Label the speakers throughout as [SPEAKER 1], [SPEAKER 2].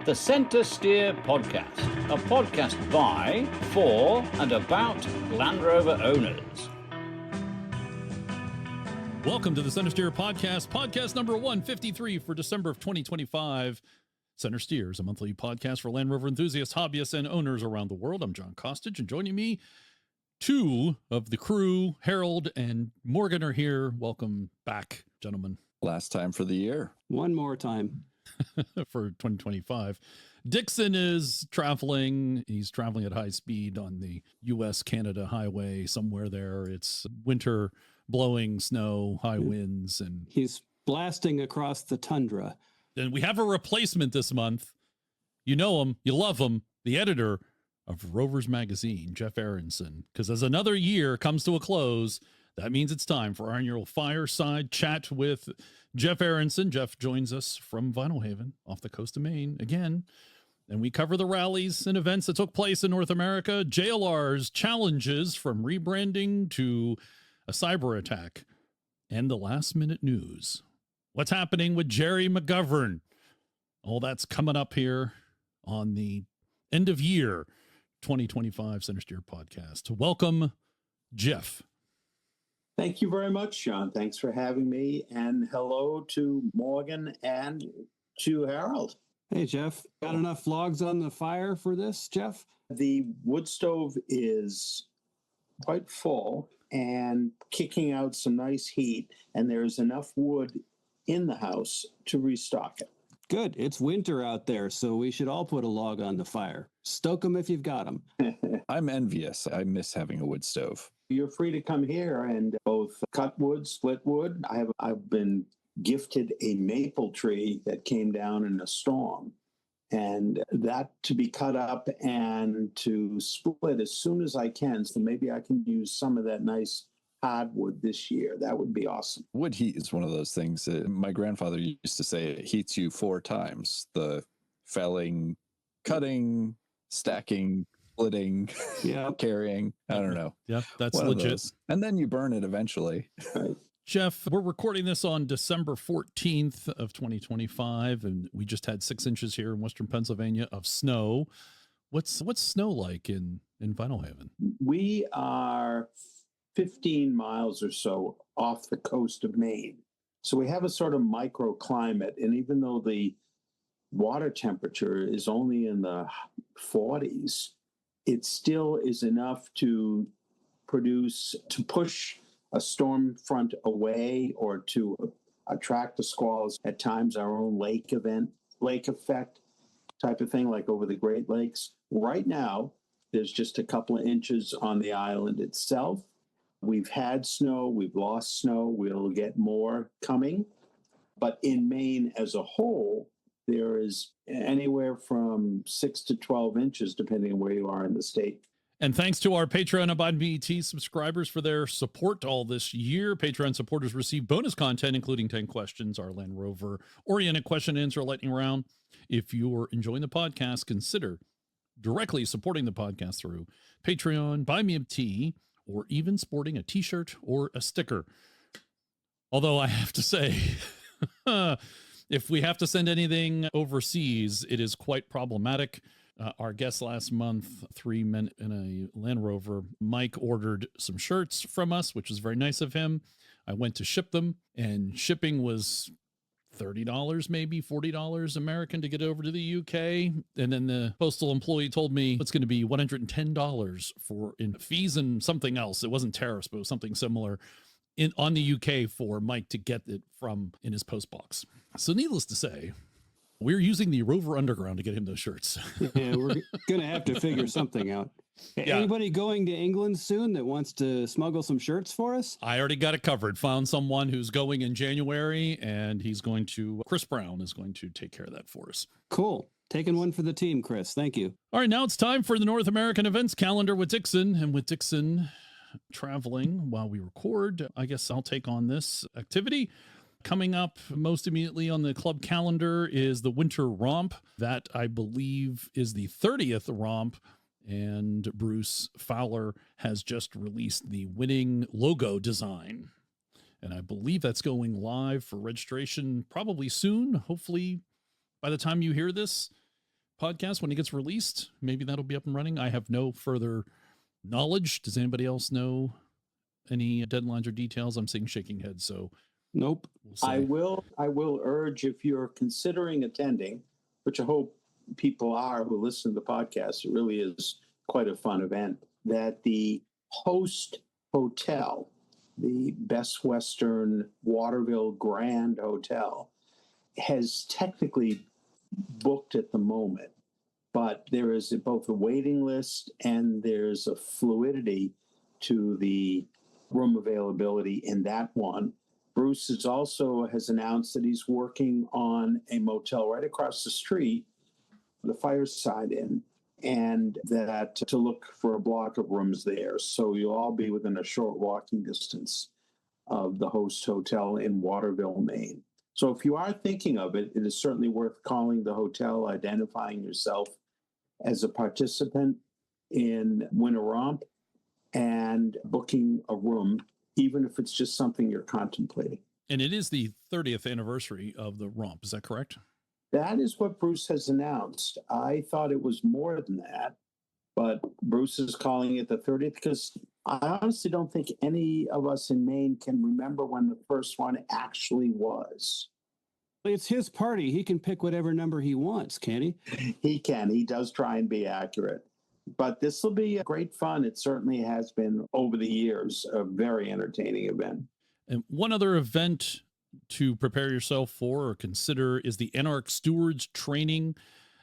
[SPEAKER 1] the CentreSteer podcast, a podcast by, for, and about Land Rover owners.
[SPEAKER 2] Welcome to the CentreSteer podcast, podcast number 153 for December of 2025. CentreSteer is a monthly podcast for Land Rover enthusiasts, hobbyists, and owners around the world. I'm John Costage, and joining me, two of the crew, Harold and Morgan, are here. Welcome back, gentlemen.
[SPEAKER 3] Last time for the year.
[SPEAKER 4] One more time.
[SPEAKER 2] For 2025. Dixon is traveling. He's traveling at high speed on the U.S.-Canada highway somewhere there. It's winter, blowing snow, high winds. And
[SPEAKER 4] he's blasting across the tundra.
[SPEAKER 2] And we have a replacement this month. You know him. You love him. The editor of Rovers magazine, Jeff Aronson. Because as another year comes to a close, that means it's time for our annual Fireside chat with Jeff Aronson. Jeff joins us from Vinalhaven off the coast of Maine again. And we cover the rallies and events that took place in North America, JLR's challenges from rebranding to a cyber attack, and the last minute news. What's happening with Gerry McGovern? All that's coming up here on the end of year 2025 CentreSteer podcast. Welcome, Jeff.
[SPEAKER 5] Thank you very much, Sean. Thanks for having me. And hello to Morgan and to Harold.
[SPEAKER 4] Hey, Jeff. Got enough logs on the fire for this, Jeff?
[SPEAKER 5] The wood stove is quite full and kicking out some nice heat, and there's enough wood in the house to restock it.
[SPEAKER 4] Good. It's winter out there, so we should all put a log on the fire. Stoke them if you've got them.
[SPEAKER 3] I'm envious. I miss having a wood stove.
[SPEAKER 5] You're free to come here and both cut wood, split wood. I've been gifted a maple tree that came down in a storm, and that to be cut up and to split as soon as I can. So maybe I can use some of that nice hardwood this year. That would be awesome.
[SPEAKER 3] Wood heat is one of those things that my grandfather used to say it heats you 4 times. The felling, cutting, stacking, splitting, carrying. I don't know.
[SPEAKER 2] Yeah, that's legit.
[SPEAKER 3] And then you burn it eventually.
[SPEAKER 5] Right.
[SPEAKER 2] Jeff, we're recording this on December 14th of 2025, and we just had 6 inches here in Western Pennsylvania of snow. What's snow like in Vinalhaven?
[SPEAKER 5] We are 15 miles or so off the coast of Maine. So we have a sort of microclimate, and even though the water temperature is only in the 40s, it still is enough to push a storm front away or to attract the squalls. At times, our own lake effect type of thing, like over the Great Lakes. Right now, there's just a couple of inches on the island itself. We've had snow, we've lost snow, we'll get more coming. But in Maine as a whole, there is anywhere from 6 to 12 inches, depending on where you are in the state.
[SPEAKER 2] And thanks to our Patreon and BET subscribers for their support all this year. Patreon supporters receive bonus content, including 10 questions, our Land Rover oriented question and answer lightning round. If you're enjoying the podcast, consider directly supporting the podcast through Patreon, Buy Me a Tea, or even sporting a t-shirt or a sticker. Although I have to say, if we have to send anything overseas, it is quite problematic. Our guest last month, 3 men in a Land Rover, Mike ordered some shirts from us, which was very nice of him. I went to ship them, and shipping was $30, maybe $40 American to get over to the UK. And then the postal employee told me it's going to be $110 in fees and something else. It wasn't tariffs, but it was something similar on the UK for Mike to get it from in his post box. So needless to say, we're using the Rover Underground to get him those shirts.
[SPEAKER 4] Yeah, we're going to have to figure something out. Yeah. Anybody going to England soon that wants to smuggle some shirts for us?
[SPEAKER 2] I already got it covered. Found someone who's going in January, and Chris Brown is going to take care of that for us.
[SPEAKER 4] Cool. Taking one for the team, Chris. Thank you.
[SPEAKER 2] All right, now it's time for the North American events calendar with Dixon. And with Dixon traveling while we record, I guess I'll take on this activity. Coming up most immediately on the club calendar is the Winter Romp. That, I believe, is the 30th romp. And Bruce Fowler has just released the winning logo design. And I believe that's going live for registration probably soon. Hopefully, by the time you hear this, podcast, when it gets released, maybe that'll be up and running. I have no further knowledge. Does anybody else know any deadlines or details? I'm seeing shaking heads, so
[SPEAKER 4] nope.
[SPEAKER 2] We'll
[SPEAKER 5] I will urge, if you're considering attending, which I hope people are who listen to the podcast, it really is quite a fun event, that the host hotel, the Best Western Waterville Grand Hotel, has technically booked at the moment, but there is both a waiting list and there's a fluidity to the room availability in that one. Bruce has announced that he's working on a motel right across the street, the Fireside Inn, and that to look for a block of rooms there. So you'll all be within a short walking distance of the host hotel in Waterville, Maine. So if you are thinking of it, it is certainly worth calling the hotel, identifying yourself as a participant in Winter Romp, and booking a room, even if it's just something you're contemplating.
[SPEAKER 2] And it is the 30th anniversary of the romp. Is that correct?
[SPEAKER 5] That is what Bruce has announced. I thought it was more than that, but Bruce is calling it the 30th because I honestly don't think any of us in Maine can remember when the first one actually was.
[SPEAKER 4] It's his party. He can pick whatever number he wants, can't he?
[SPEAKER 5] He can. He does try and be accurate. But this will be great fun. It certainly has been over the years a very entertaining event.
[SPEAKER 2] And one other event to prepare yourself for or consider is the Anarch Stewards Training.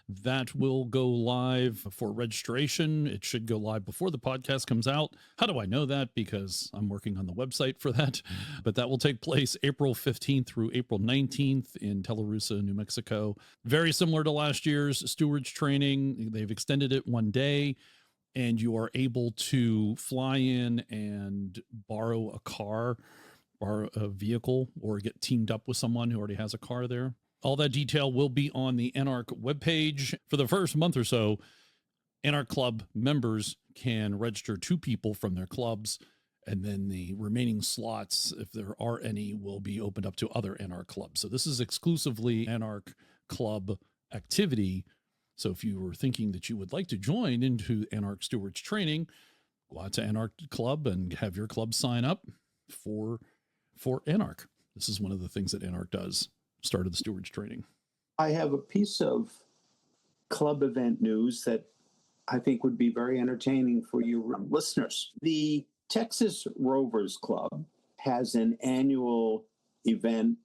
[SPEAKER 2] That will go live for registration. It should go live before the podcast comes out. How do I know that? Because I'm working on the website for that. But that will take place April 15th through April 19th in Tularosa, New Mexico. Very similar to last year's stewards training. They've extended it one day, and you are able to fly in and borrow a car, borrow a vehicle, or get teamed up with someone who already has a car there. All that detail will be on the Anarch webpage. For the first month or so, Anarch Club members can register 2 people from their clubs, and then the remaining slots, if there are any, will be opened up to other Anarch clubs. So this is exclusively Anarch Club activity. So if you were thinking that you would like to join into Anarch Stewards Training, go out to Anarch Club and have your club sign up for Anarch. This is one of the things that Anarch does. Started the stewards training.
[SPEAKER 5] I have a piece of club event news that I think would be very entertaining for you listeners. The Texas Rovers Club has an annual event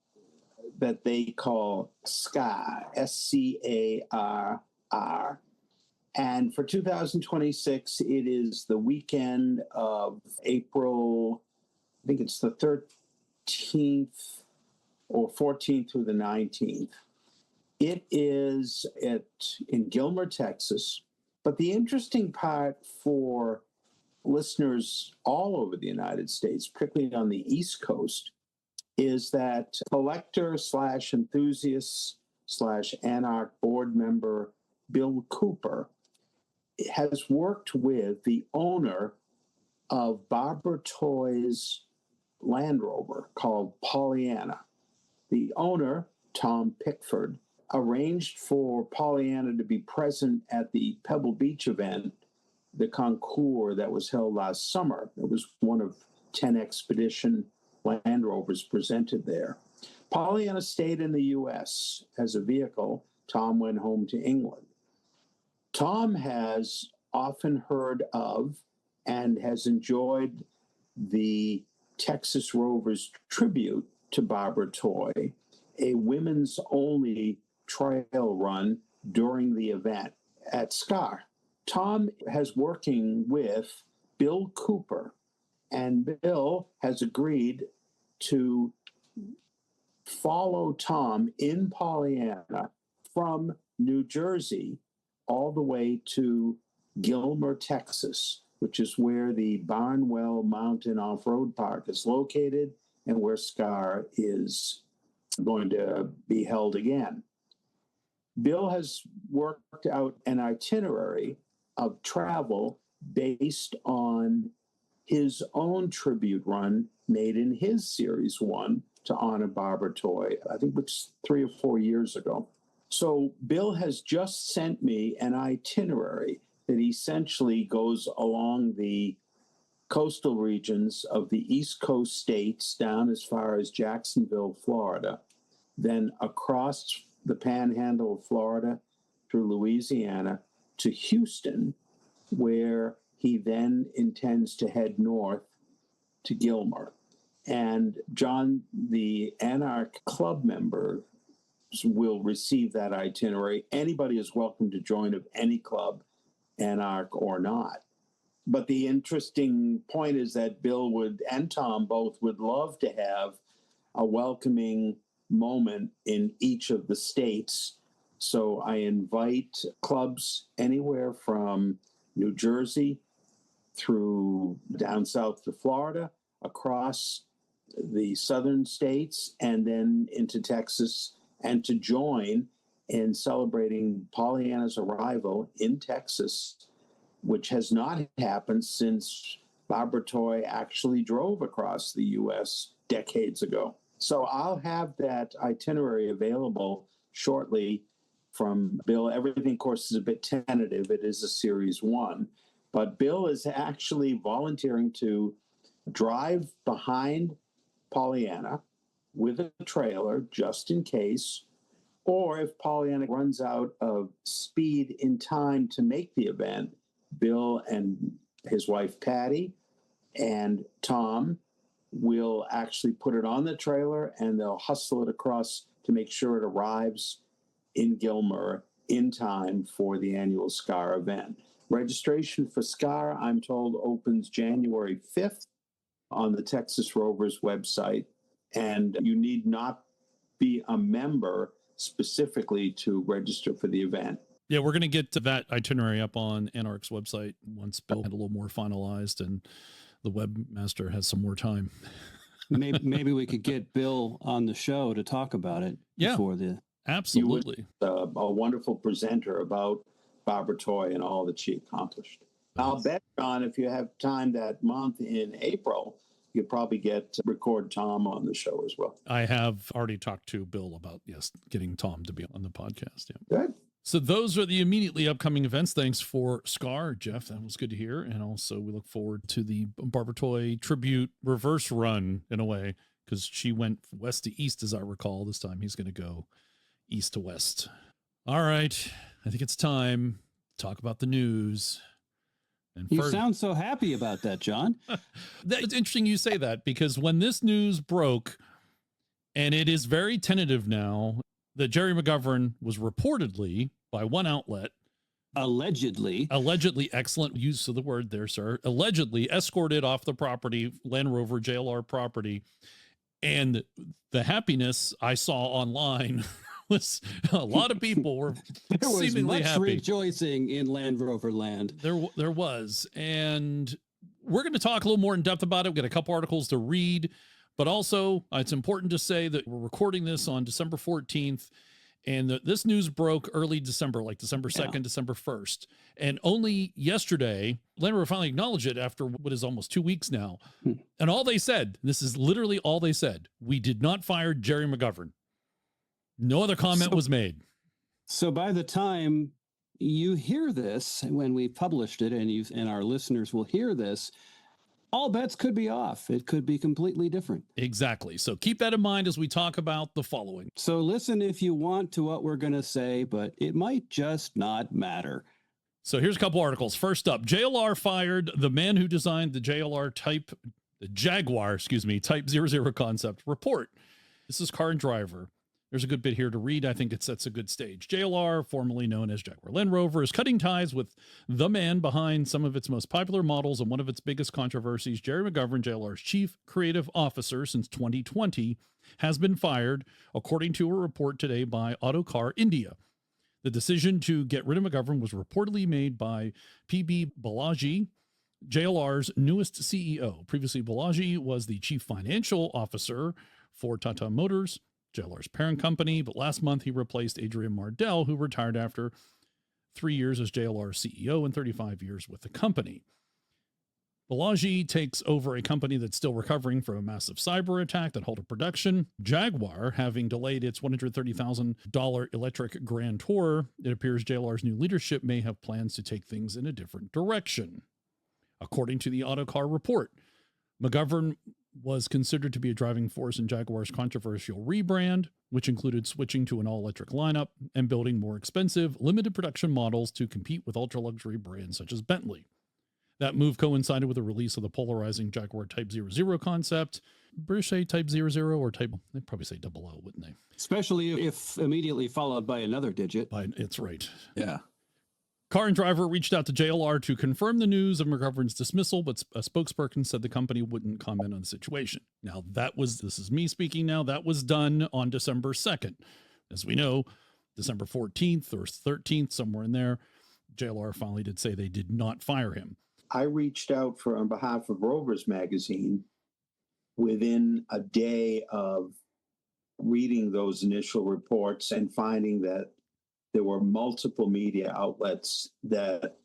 [SPEAKER 5] that they call SCAR, SCARR. And for 2026, it is the weekend of April, I think it's the 13th or 14th through the 19th. It is in Gilmer, Texas. But the interesting part for listeners all over the United States, particularly on the East Coast, is that collector/enthusiast/Anarch board member Bill Cooper has worked with the owner of Barbara Toy's Land Rover called Pollyanna. The owner, Tom Pickford, arranged for Pollyanna to be present at the Pebble Beach event, the concours that was held last summer. It was one of 10 expedition Land Rovers presented there. Pollyanna stayed in the U.S. as a vehicle. Tom went home to England. Tom has often heard of and has enjoyed the Texas Rovers tribute to Barbara Toy, a women's only trail run during the event at SCAR. Tom has working with Bill Cooper, and Bill has agreed to follow Tom in Pollyanna from New Jersey all the way to Gilmer, Texas, which is where the Barnwell Mountain Off-Road Park is located and where SCAR is going to be held again. Bill has worked out an itinerary of travel based on his own tribute run made in his Series 1 to honor Barbara Toy, I think it's 3 or 4 years ago. So Bill has just sent me an itinerary that essentially goes along the coastal regions of the East Coast states down as far as Jacksonville, Florida, then across the panhandle of Florida through Louisiana to Houston, where he then intends to head north to Gilmer. And John, the Anarch Club member, will receive that itinerary. Anybody is welcome to join of any club, Anarch or not. But the interesting point is that Bill would and Tom both would love to have a welcoming moment in each of the states. So I invite clubs anywhere from New Jersey through down south to Florida, across the southern states, and then into Texas, and to join in celebrating Pollyanna's arrival in Texas, which has not happened since Barbara Toy actually drove across the U.S. decades ago. So I'll have that itinerary available shortly from Bill. Everything, of course, is a bit tentative. It is a series 1. But Bill is actually volunteering to drive behind Pollyanna with a trailer just in case, or if Pollyanna runs out of speed in time to make the event, Bill and his wife Patty and Tom will actually put it on the trailer and they'll hustle it across to make sure it arrives in Gilmer in time for the annual SCAR event. Registration for SCAR, I'm told, opens January 5th on the Texas Rovers website, and you need not be a member specifically to register for the event.
[SPEAKER 2] Yeah, we're going to get to that itinerary up on Anarch's website once Bill had a little more finalized and the webmaster has some more time.
[SPEAKER 4] maybe we could get Bill on the show to talk about it before the...
[SPEAKER 2] Absolutely.
[SPEAKER 5] A wonderful presenter about Barbara Toy and all that she accomplished. I'll bet, John, if you have time that month in April, you probably record Tom on the show as well.
[SPEAKER 2] I have already talked to Bill about, getting Tom to be on the podcast. Yeah.
[SPEAKER 5] Good.
[SPEAKER 2] So those are the immediately upcoming events. Thanks for SCAR, Jeff. That was good to hear. And also we look forward to the Barbara Toy tribute reverse run in a way, because she went west to east, as I recall. This time he's going to go east to west. All right. I think it's time to talk about the news. And
[SPEAKER 4] you sound so happy about that, John.
[SPEAKER 2] It's interesting you say that, because when this news broke, and it is very tentative now, that Gerry McGovern was reportedly, by one outlet,
[SPEAKER 4] allegedly,
[SPEAKER 2] excellent use of the word there, sir, allegedly escorted off the property, Land Rover JLR property. And the happiness I saw online was a lot of people were seemingly happy.
[SPEAKER 4] Rejoicing in Land Rover land.
[SPEAKER 2] There was. And we're going to talk a little more in depth about it. We've got a couple articles to read. But also, it's important to say that we're recording this on December 14th, and this news broke early December, like December 2nd, December 1st. And only yesterday, Land Rover finally acknowledged it after what is almost 2 weeks now. And all they said, this is literally all they said, we did not fire Gerry McGovern. No other comment was made.
[SPEAKER 4] So by the time you hear this, when we published it, and our listeners will hear this, all bets could be off. It could be completely different.
[SPEAKER 2] Exactly. So keep that in mind as we talk about the following.
[SPEAKER 4] So listen if you want to what we're going to say, but it might just not matter.
[SPEAKER 2] So here's a couple articles. First up, JLR fired the man who designed the Jaguar Type 00 concept. Report. This is Car and Driver. There's a good bit here to read. I think it sets a good stage. JLR, formerly known as Jaguar Land Rover, is cutting ties with the man behind some of its most popular models and one of its biggest controversies. Gerry McGovern, JLR's chief creative officer since 2020, has been fired, according to a report today by Autocar India. The decision to get rid of McGovern was reportedly made by PB Balaji, JLR's newest CEO. Previously, Balaji was the chief financial officer for Tata Motors, JLR's parent company, but last month he replaced Adrian Mardell, who retired after 3 years as JLR CEO and 35 years with the company. Balaji takes over a company that's still recovering from a massive cyber attack that halted production. Jaguar, having delayed its $130,000 electric Grand Tour, it appears JLR's new leadership may have plans to take things in a different direction. According to the Autocar report, McGovern was considered to be a driving force in Jaguar's controversial rebrand, which included switching to an all-electric lineup and building more expensive, limited production models to compete with ultra-luxury brands such as Bentley. That move coincided with the release of the polarizing Jaguar Type 00 concept. British say Type 00 or Type, they'd probably say 00, wouldn't they?
[SPEAKER 4] Especially if immediately followed by another digit.
[SPEAKER 2] It's right.
[SPEAKER 3] Yeah.
[SPEAKER 2] Car and Driver reached out to JLR to confirm the news of McGovern's dismissal, but a spokesperson said the company wouldn't comment on the situation. Now, this is me speaking now, that was done on December 2nd. As we know, December 14th or 13th, somewhere in there, JLR finally did say they did not fire him.
[SPEAKER 5] I reached out on behalf of Rovers magazine within a day of reading those initial reports and finding that there were multiple media outlets that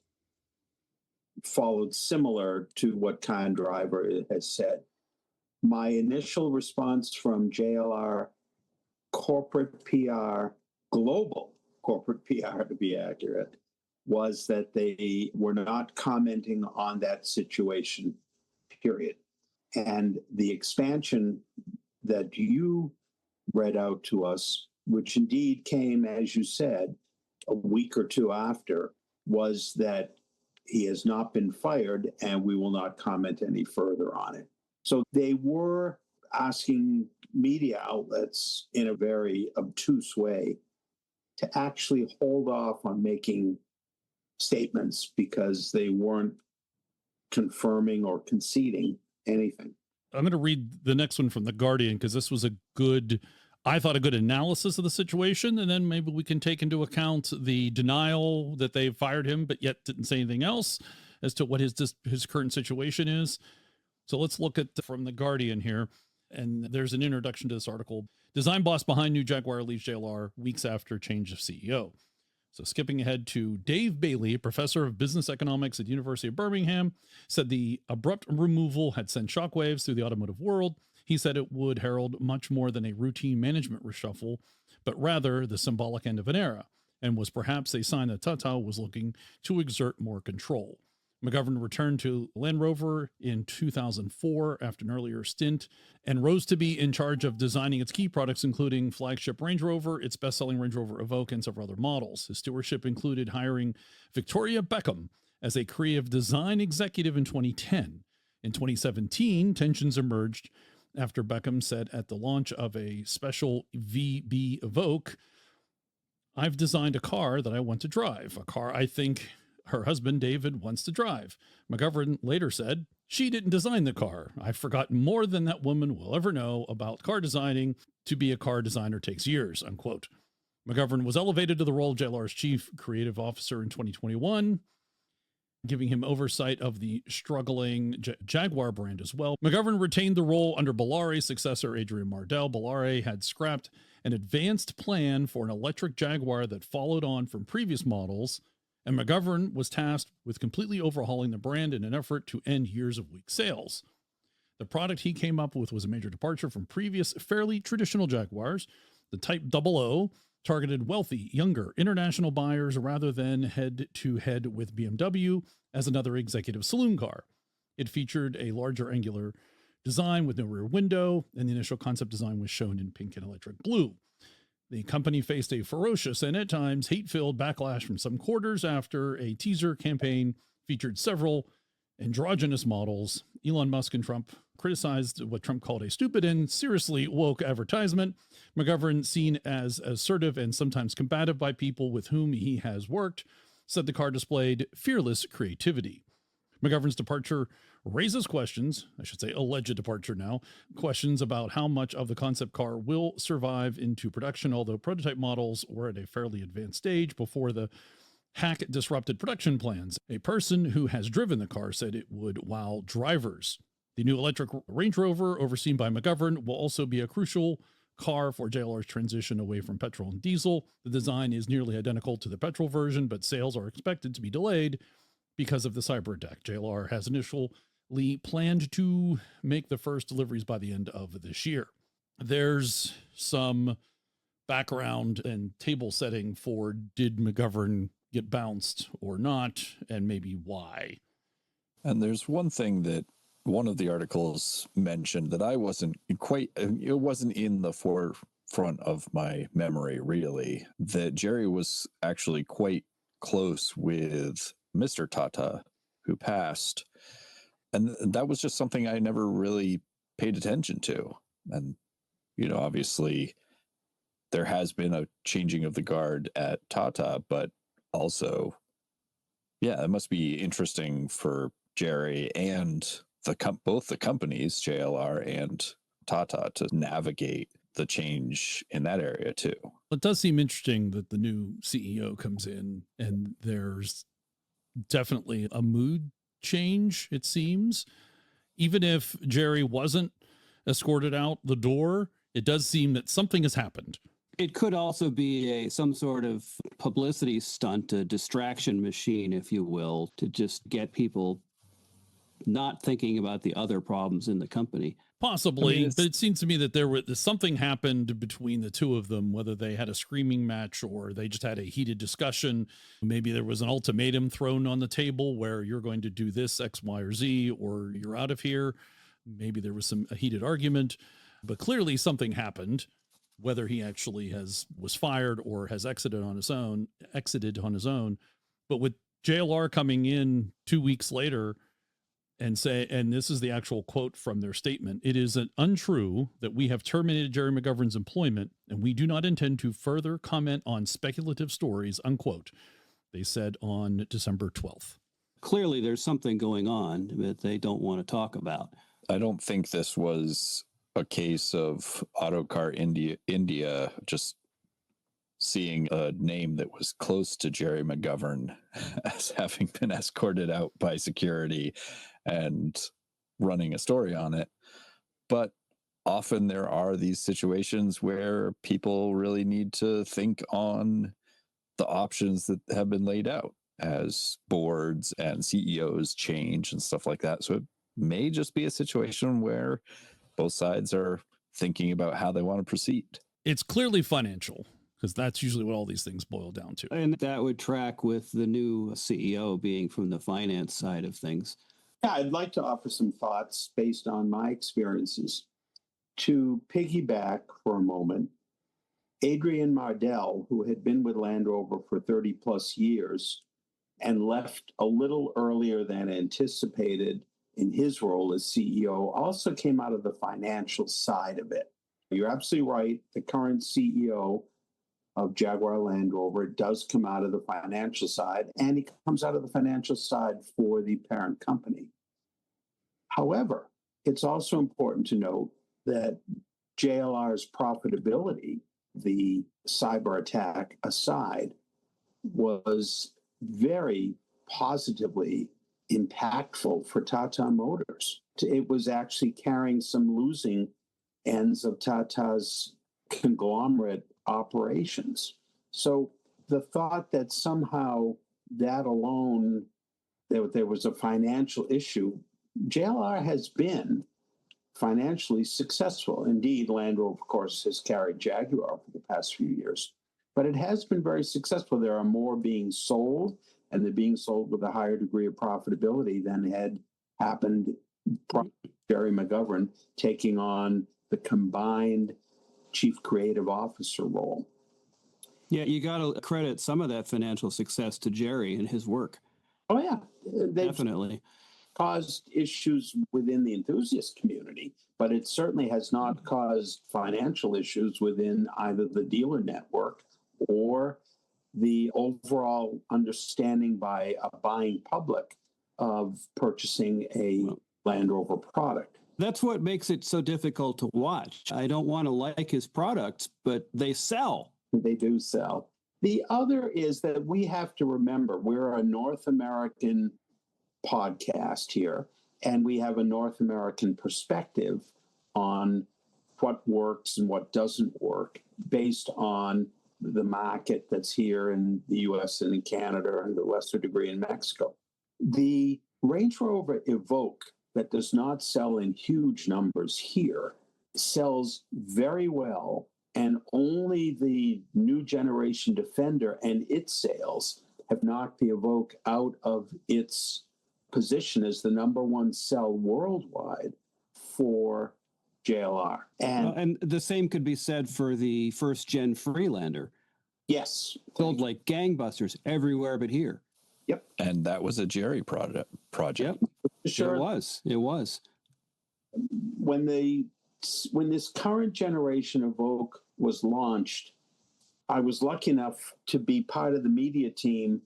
[SPEAKER 5] followed similar to what Car and Driver has said. My initial response from JLR corporate PR, global corporate PR to be accurate, was that they were not commenting on that situation, period. And the expansion that you read out to us, which indeed came, as you said, a week or two after, was that he has not been fired and we will not comment any further on it. So they were asking media outlets in a very obtuse way to actually hold off on making statements because they weren't confirming or conceding anything.
[SPEAKER 2] I'm going to read the next one from The Guardian because this was a good analysis of the situation. And then maybe we can take into account the denial that they fired him, but yet didn't say anything else as to what his current situation is. So let's look at from The Guardian here. And there's an introduction to this article. Design boss behind new Jaguar leaves JLR weeks after change of CEO. So skipping ahead to Dave Bailey, professor of business economics at University of Birmingham, said the abrupt removal had sent shockwaves through the automotive world. He said it would herald much more than a routine management reshuffle, but rather the symbolic end of an era, and was perhaps a sign that Tata was looking to exert more control. McGovern returned to Land Rover in 2004 after an earlier stint and rose to be in charge of designing its key products, including flagship Range Rover, its best-selling Range Rover Evoque, and several other models. His stewardship included hiring Victoria Beckham as a creative design executive in 2010. In 2017, tensions emerged after Beckham said at the launch of a special VB Evoque, "I've designed a car that I want to drive, a car I think her husband, David, wants to drive." McGovern later said, "She didn't design the car. I've forgotten more than that woman will ever know about car designing. To be a car designer takes years," unquote. McGovern was elevated to the role of JLR's chief creative officer in 2021, giving him oversight of the struggling Jaguar brand as well. McGovern retained the role under Bollorè's successor, Adrian Mardell. Bollorè had scrapped an advanced plan for an electric Jaguar that followed on from previous models, and McGovern was tasked with completely overhauling the brand in an effort to end years of weak sales. The product he came up with was a major departure from previous fairly traditional Jaguars. The Type 00 targeted wealthy, younger, international buyers rather than head-to-head with BMW as another executive saloon car. It featured a larger angular design with no rear window, and the initial concept design was shown in pink and electric blue. The company faced a ferocious and at times hate-filled backlash from some quarters after a teaser campaign featured several androgynous models. Elon Musk and Trump criticized what Trump called a stupid and seriously woke advertisement. McGovern, seen as assertive and sometimes combative by people with whom he has worked, said the car displayed fearless creativity. McGovern's departure raises questions, I should say alleged departure now, questions about how much of the concept car will survive into production, although prototype models were at a fairly advanced stage before the hack disrupted production plans. A person who has driven the car said it would wow drivers. The new electric Range Rover, overseen by McGovern, will also be a crucial car for JLR's transition away from petrol and diesel. The design is nearly identical to the petrol version, but sales are expected to be delayed because of the cyber attack. JLR has initial planned to make the first deliveries by the end of this year. There's some background and table setting for did McGovern get bounced or not, and maybe why.
[SPEAKER 3] And there's one thing that one of the articles mentioned that I wasn't quite, it wasn't in the forefront of my memory, really, that Gerry was actually quite close with Mr. Tata, who passed. And that was just something I never really paid attention to. And, obviously there has been a changing of the guard at Tata, but also, yeah, it must be interesting for Gerry and both the companies, JLR and Tata, to navigate the change in that area too.
[SPEAKER 2] It does seem interesting that the new CEO comes in and there's definitely a mood change, it seems. Even if Gerry wasn't escorted out the door, it does seem that something has happened.
[SPEAKER 4] It could also be some sort of publicity stunt, a distraction machine, if you will, to just get people not thinking about the other problems in the company.
[SPEAKER 2] Possibly, but it seems to me that something happened between the two of them, whether they had a screaming match or they just had a heated discussion. Maybe there was an ultimatum thrown on the table where you're going to do this X, Y, or Z, or you're out of here. Maybe there was a heated argument, but clearly something happened. Whether he actually was fired or has exited on his own. But with JLR coming in 2 weeks later and this is the actual quote from their statement, "It is untrue that we have terminated Gerry McGovern's employment, and we do not intend to further comment on speculative stories," unquote. They said on December 12th.
[SPEAKER 4] Clearly there's something going on that they don't want to talk about.
[SPEAKER 3] I don't think this was a case of Autocar India just seeing a name that was close to Gerry McGovern as having been escorted out by security and running a story on it. But often there are these situations where people really need to think on the options that have been laid out as boards and CEOs change and stuff like that. So it may just be a situation where both sides are thinking about how they want to proceed.
[SPEAKER 2] It's clearly financial, because that's usually what all these things boil down to.
[SPEAKER 4] And that would track with the new CEO being from the finance side of things.
[SPEAKER 5] Yeah, I'd like to offer some thoughts based on my experiences. To piggyback for a moment, Adrian Mardell, who had been with Land Rover for 30 plus years and left a little earlier than anticipated in his role as CEO, also came out of the financial side of it. You're absolutely right. The current CEO of Jaguar Land Rover does come out of the financial side, and he comes out of the financial side for the parent company. However, it's also important to note that JLR's profitability, the cyber attack aside, was very positively impactful for Tata Motors. It was actually carrying some losing ends of Tata's conglomerate operations. So the thought that somehow that alone, there was a financial issue, JLR has been financially successful. Indeed, Land Rover, of course, has carried Jaguar for the past few years, but it has been very successful. There are more being sold, and they're being sold with a higher degree of profitability than had happened prior to Gerry McGovern taking on the combined chief creative officer role.
[SPEAKER 4] Yeah, you got to credit some of that financial success to Gerry and his work.
[SPEAKER 5] Oh, yeah. They've
[SPEAKER 4] Definitely
[SPEAKER 5] caused issues within the enthusiast community, but it certainly has not caused financial issues within either the dealer network or the overall understanding by a buying public of purchasing a Land Rover product.
[SPEAKER 4] That's what makes it so difficult to watch. I don't want to like his products, but they sell.
[SPEAKER 5] They do sell. The other is that we have to remember we're a North American podcast here, and we have a North American perspective on what works and what doesn't work based on the market that's here in the US and in Canada and to a lesser degree in Mexico. The Range Rover Evoque that does not sell in huge numbers here sells very well, and only the new generation Defender and its sales have knocked the Evoque out of its position as the number one sell worldwide for JLR.
[SPEAKER 4] And the same could be said for the first gen Freelander.
[SPEAKER 5] Yes.
[SPEAKER 4] Sold like gangbusters everywhere but here.
[SPEAKER 5] Yep.
[SPEAKER 3] And that was a Gerry project.
[SPEAKER 4] Yep.
[SPEAKER 5] Sure.
[SPEAKER 4] It was.
[SPEAKER 5] When this current generation Evoque was launched, I was lucky enough to be part of the media team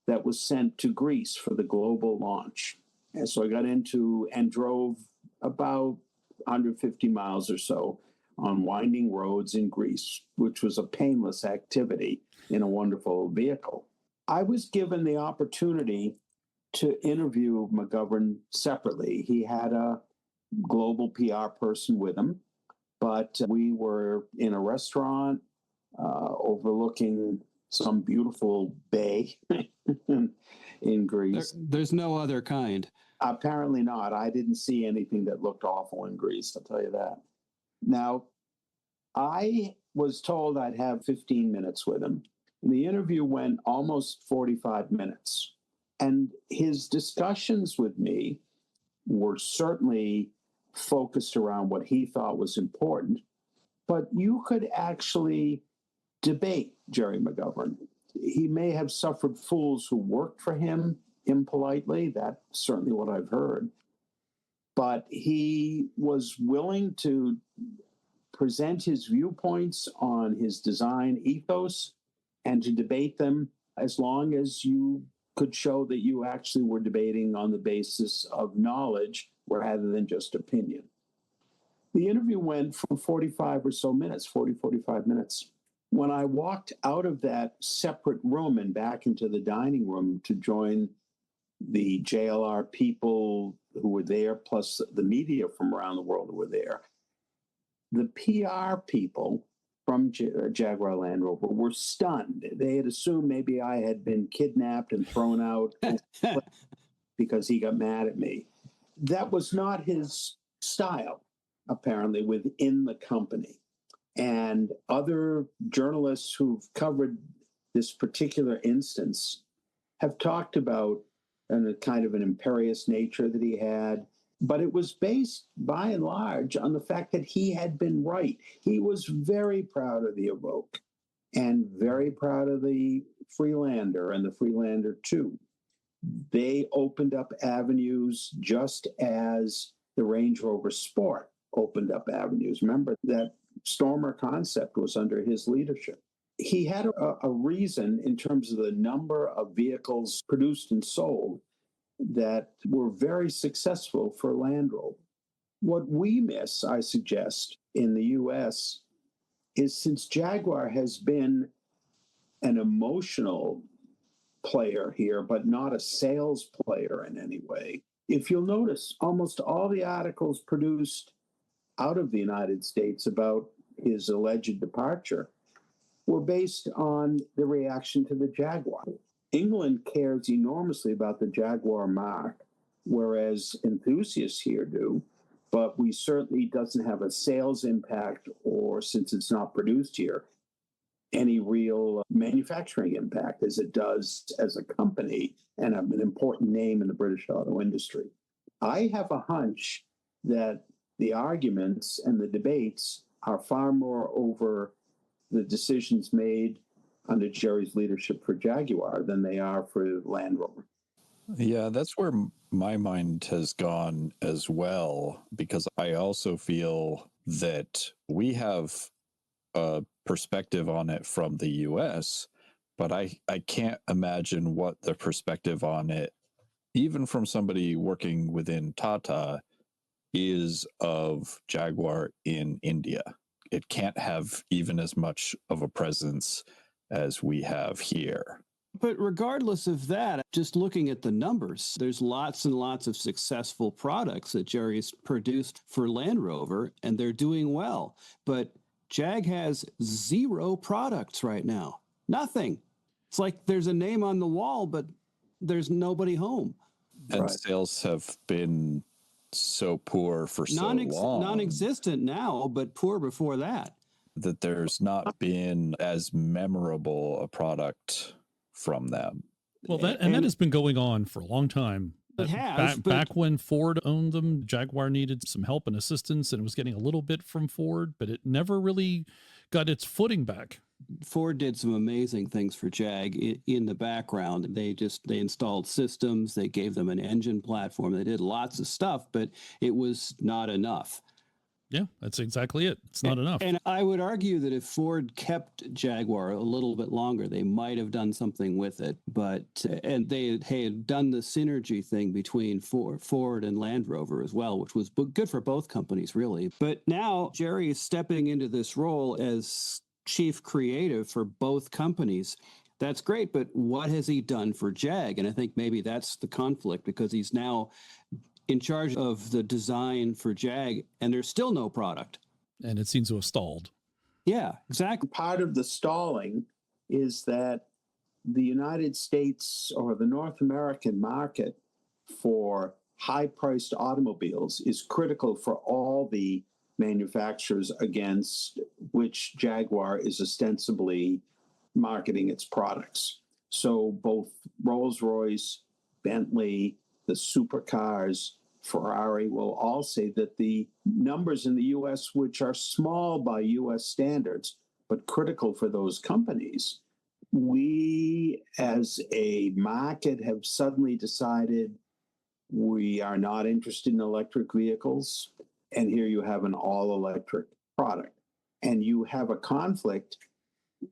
[SPEAKER 5] that was sent to Greece for the global launch. And so I got into and drove about 150 miles or so on winding roads in Greece, which was a painless activity in a wonderful vehicle. I was given the opportunity to interview McGovern separately. He had a global PR person with him, but we were in a restaurant overlooking some beautiful bay in Greece.
[SPEAKER 4] There's no other kind.
[SPEAKER 5] Apparently not. I didn't see anything that looked awful in Greece, I'll tell you that. Now, I was told I'd have 15 minutes with him. The interview went almost 45 minutes. And his discussions with me were certainly focused around what he thought was important. But you could actually debate Gerry McGovern. He may have suffered fools who worked for him impolitely. That's certainly what I've heard. But he was willing to present his viewpoints on his design ethos and to debate them as long as you could show that you actually were debating on the basis of knowledge rather than just opinion. The interview went for 45 or so minutes, 45 minutes. When I walked out of that separate room and back into the dining room to join the JLR people who were there, plus the media from around the world who were there, the PR people from Jaguar Land Rover were stunned. They had assumed maybe I had been kidnapped and thrown out because he got mad at me. That was not his style, apparently, within the company. And other journalists who've covered this particular instance have talked about a kind of an imperious nature that he had. But it was based, by and large, on the fact that he had been right. He was very proud of the Evoque and very proud of the Freelander and the Freelander 2. They opened up avenues just as the Range Rover Sport opened up avenues. Remember that Stormer concept was under his leadership. He had a reason in terms of the number of vehicles produced and sold that were very successful for Land Rover. What we miss, I suggest, in the U.S. is since Jaguar has been an emotional player here, but not a sales player in any way. If you'll notice, almost all the articles produced out of the United States about his alleged departure were based on the reaction to the Jaguar. England cares enormously about the Jaguar mark, whereas enthusiasts here do, but we certainly doesn't have a sales impact, or since it's not produced here, any real manufacturing impact as it does as a company and an important name in the British auto industry. I have a hunch that the arguments and the debates are far more over the decisions made under Gerry's leadership for Jaguar than they are for Land Rover.
[SPEAKER 3] Yeah, that's where my mind has gone as well, because I also feel that we have a perspective on it from the US, but I can't imagine what the perspective on it, even from somebody working within Tata, is of Jaguar in India. It can't have even as much of a presence as we have here.
[SPEAKER 4] But regardless of that, just looking at the numbers, there's lots and lots of successful products that Gerry's produced for Land Rover, and they're doing well. But Jag has 0 products right now. Nothing. It's like there's a name on the wall, but there's nobody home.
[SPEAKER 3] And sales have been so poor for so long.
[SPEAKER 4] Non-existent now, but poor before that.
[SPEAKER 3] That there's not been as memorable a product from them.
[SPEAKER 2] Well, that has been going on for a long time.
[SPEAKER 4] It has.
[SPEAKER 2] Back when Ford owned them, Jaguar needed some help and assistance, and it was getting a little bit from Ford, but it never really got its footing back.
[SPEAKER 4] Ford did some amazing things for Jag in the background. They installed systems. They gave them an engine platform. They did lots of stuff, but it was not enough.
[SPEAKER 2] Yeah, that's exactly it. It's not enough.
[SPEAKER 4] And I would argue that if Ford kept Jaguar a little bit longer, they might have done something with it. And they had done the synergy thing between Ford and Land Rover as well, which was good for both companies, really. But now Gerry is stepping into this role as chief creative for both companies. That's great, but what has he done for Jag? And I think maybe that's the conflict, because he's now in charge of the design for Jag, and there's still no product.
[SPEAKER 2] And it seems to have stalled.
[SPEAKER 4] Yeah, exactly.
[SPEAKER 5] Part of the stalling is that the United States or the North American market for high-priced automobiles is critical for all the manufacturers against which Jaguar is ostensibly marketing its products. So both Rolls-Royce, Bentley, the supercars, Ferrari will all say that the numbers in the U.S., which are small by U.S. standards, but critical for those companies, we as a market have suddenly decided we are not interested in electric vehicles. And here you have an all-electric product. And you have a conflict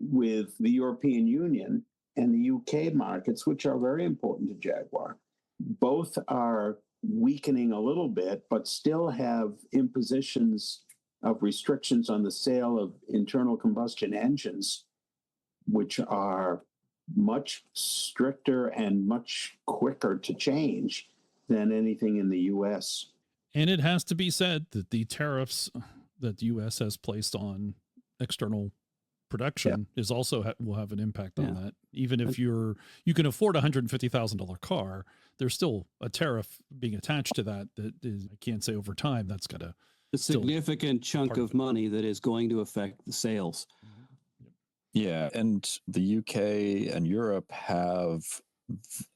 [SPEAKER 5] with the European Union and the UK markets, which are very important to Jaguar. Both are weakening a little bit, but still have impositions of restrictions on the sale of internal combustion engines, which are much stricter and much quicker to change than anything in the U.S.
[SPEAKER 2] And it has to be said that the tariffs that the U.S. has placed on external production is also will have an impact on that. Even if you can afford a $150,000 car, there's still a tariff being attached to that is, I can't say over time, that's got a
[SPEAKER 4] significant chunk of money that is going to affect the sales.
[SPEAKER 3] Yeah, and the UK and Europe have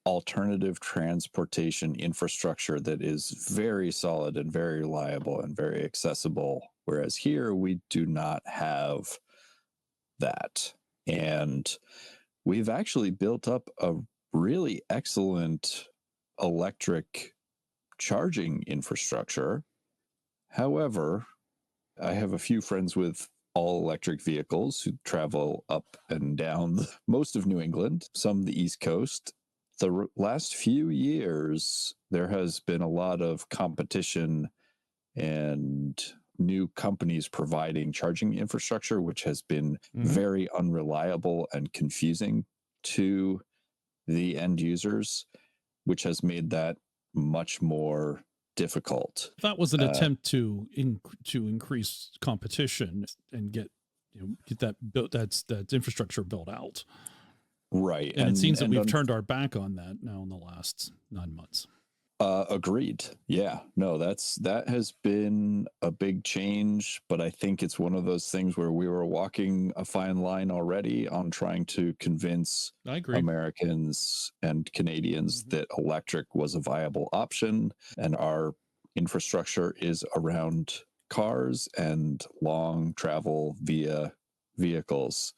[SPEAKER 3] alternative transportation infrastructure that is very solid and very reliable and very accessible, whereas here we do not have that. And we've actually built up a really excellent electric charging infrastructure. However, I have a few friends with all electric vehicles who travel up and down most of New England, some the East Coast. The last few years, there has been a lot of competition and new companies providing charging infrastructure, which has been very unreliable and confusing to the end users, which has made that much more difficult.
[SPEAKER 2] That was an attempt to increase competition and get that infrastructure built out.
[SPEAKER 3] Right.
[SPEAKER 2] And it seems that we've turned our back on that now in the last 9 months.
[SPEAKER 3] Agreed. Yeah, no, that has been a big change, but I think it's one of those things where we were walking a fine line already on trying to convince Americans and Canadians that electric was a viable option, and our infrastructure is around cars and long travel via vehicles.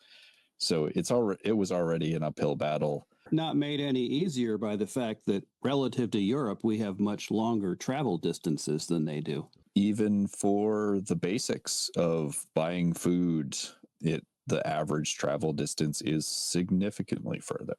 [SPEAKER 3] So it was already an uphill battle.
[SPEAKER 4] Not made any easier by the fact that relative to Europe, we have much longer travel distances than they do.
[SPEAKER 3] Even for the basics of buying food, the average travel distance is significantly further.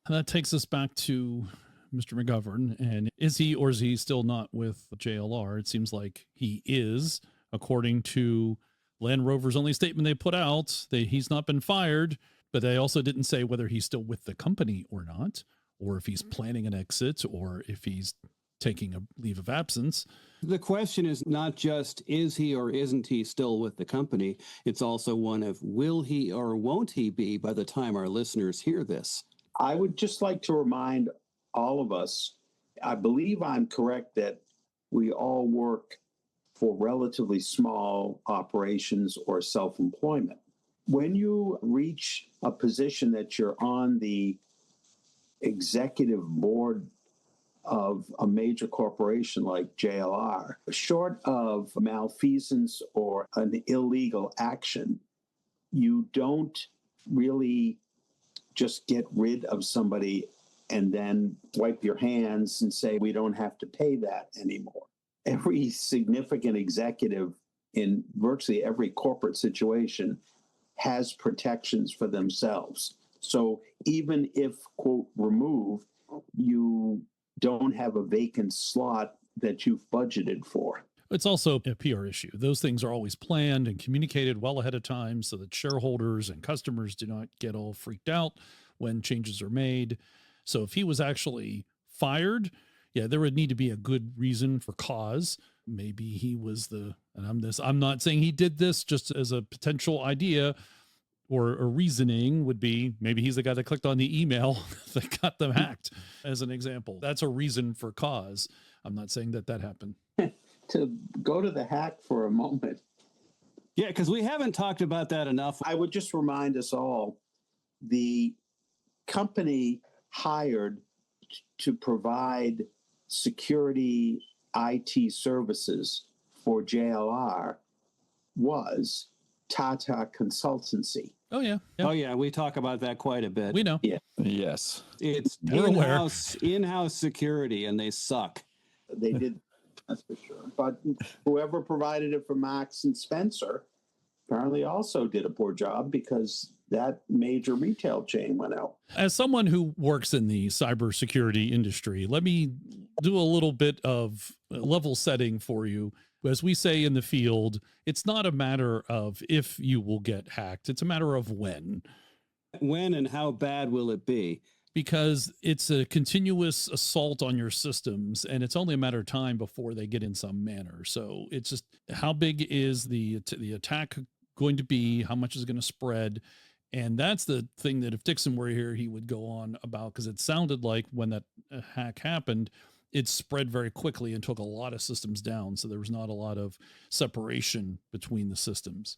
[SPEAKER 2] And that takes us back to Mr. McGovern. And is he still not with JLR? It seems like he is, according to Land Rover's only statement they put out. He's not been fired. But they also didn't say whether he's still with the company or not, or if he's planning an exit, or if he's taking a leave of absence.
[SPEAKER 4] The question is not just, is he or isn't he still with the company? It's also one of, will he or won't he be by the time our listeners hear this?
[SPEAKER 5] I would just like to remind all of us, I believe I'm correct that we all work for relatively small operations or self-employment. When you reach a position that you're on the executive board of a major corporation like JLR, short of malfeasance or an illegal action, you don't really just get rid of somebody and then wipe your hands and say, we don't have to pay that anymore. Every significant executive in virtually every corporate situation has protections for themselves. So even if, quote, removed, you don't have a vacant slot that you've budgeted for.
[SPEAKER 2] It's also a PR issue. Those things are always planned and communicated well ahead of time so that shareholders and customers do not get all freaked out when changes are made. So if he was actually fired, yeah, there would need to be a good reason for cause. Maybe he was I'm not saying he did this, just as a potential idea or a reasoning would be maybe he's the guy that clicked on the email that got them hacked, as an example. That's a reason for cause. I'm not saying that happened.
[SPEAKER 5] To go to the hack for a moment.
[SPEAKER 4] Yeah, because we haven't talked about that enough.
[SPEAKER 5] I would just remind us all, the company hired to provide security IT services for JLR was Tata Consultancy.
[SPEAKER 2] Oh, yeah.
[SPEAKER 4] Oh, yeah. We talk about that quite a bit.
[SPEAKER 2] We know.
[SPEAKER 5] Yeah.
[SPEAKER 3] Yes.
[SPEAKER 4] It's
[SPEAKER 2] We're aware.
[SPEAKER 4] in-house security, and they suck.
[SPEAKER 5] They did, that's for sure. But whoever provided it for Marks and Spencer apparently also did a poor job because that major retail chain went out.
[SPEAKER 2] As someone who works in the cybersecurity industry, let me do a little bit of level setting for you. As we say in the field, it's not a matter of if you will get hacked. It's a matter of when.
[SPEAKER 4] When and how bad will it be?
[SPEAKER 2] Because it's a continuous assault on your systems, and it's only a matter of time before they get in some manner. So it's just, how big is the attack going to be? How much is it going to spread? And that's the thing that if Dixon were here, he would go on about, because it sounded like when that hack happened, it spread very quickly and took a lot of systems down. So there was not a lot of separation between the systems.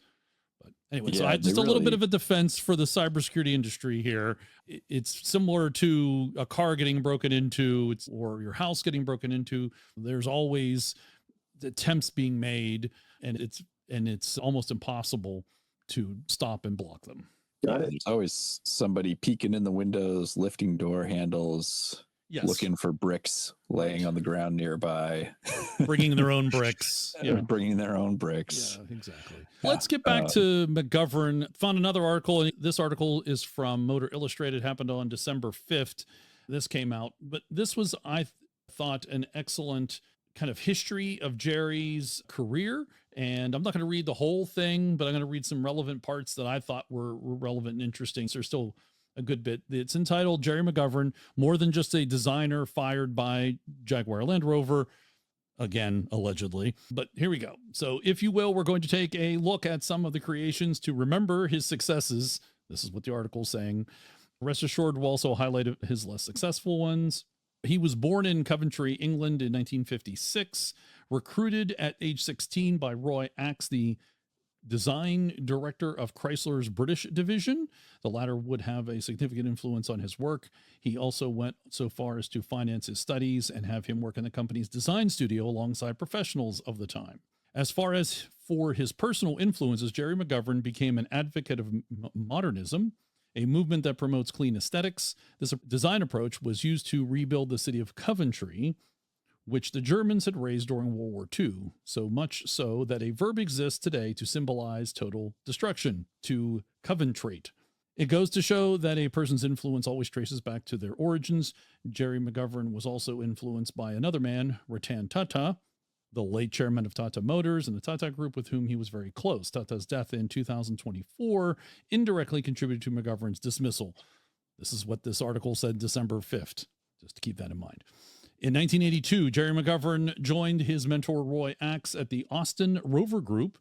[SPEAKER 2] But anyway, so just a little bit of a defense for the cybersecurity industry here. It's similar to a car getting broken into, or your house getting broken into. There's always attempts being made, and it's almost impossible to stop and block them.
[SPEAKER 5] Got it.
[SPEAKER 3] There's always somebody peeking in the windows, lifting door handles,
[SPEAKER 2] Yes.
[SPEAKER 3] looking for bricks laying on the ground nearby,
[SPEAKER 2] Bringing their own bricks.
[SPEAKER 3] bringing their own bricks.
[SPEAKER 2] Yeah, exactly. Let's get back to McGovern. Found another article, and this article is from Motor Illustrated, happened on December 5th. This came out, but this was, I thought, an excellent kind of history of Gerry's career. And I'm not going to read the whole thing, but I'm going to read some relevant parts that I thought were relevant and interesting. So there's still a good bit. It's entitled Gerry McGovern, More Than Just a Designer Fired by Jaguar Land Rover. Again, allegedly. But here we go. So if you will, we're going to take a look at some of the creations to remember his successes. This is what the article is saying. Rest assured, we'll also highlight his less successful ones. He was born in Coventry, England in 1956, recruited at age 16 by Roy Axe, the design director of Chrysler's British division. The latter would have a significant influence on his work. He also went so far as to finance his studies and have him work in the company's design studio alongside professionals of the time. As far as for his personal influences, Gerry McGovern became an advocate of modernism, a movement that promotes clean aesthetics. This design approach was used to rebuild the city of Coventry, which the Germans had razed during World War II, so much so that a verb exists today to symbolize total destruction, to coventrate. It goes to show that a person's influence always traces back to their origins. Gerry McGovern was also influenced by another man, Ratan Tata, the late chairman of Tata Motors and the Tata Group, with whom he was very close. Tata's death in 2024 indirectly contributed to McGovern's dismissal. This is what this article said December 5th, just to keep that in mind. In 1982, Gerry McGovern joined his mentor Roy Axe at the Austin Rover Group.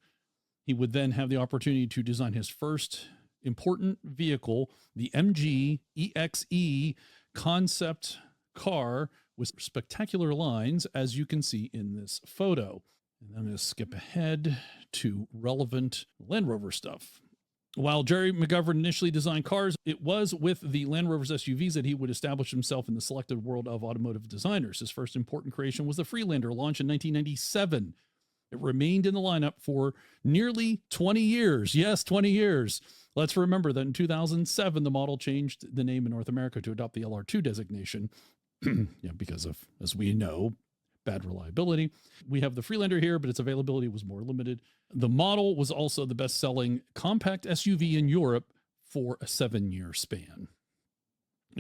[SPEAKER 2] He would then have the opportunity to design his first important vehicle, the MG EXE concept car, with spectacular lines, as you can see in this photo. And I'm going to skip ahead to relevant Land Rover stuff. While Gerry McGovern initially designed cars, it was with the Land Rover's SUVs that he would establish himself in the selected world of automotive designers. His first important creation was the Freelander, launched in 1997. It remained in the lineup for nearly 20 years. Yes, 20 years. Let's remember that in 2007, the model changed the name in North America to adopt the LR2 designation. Because of, as we know, bad reliability. We have the Freelander here, but its availability was more limited. The model was also the best-selling compact SUV in Europe for a 7-year span.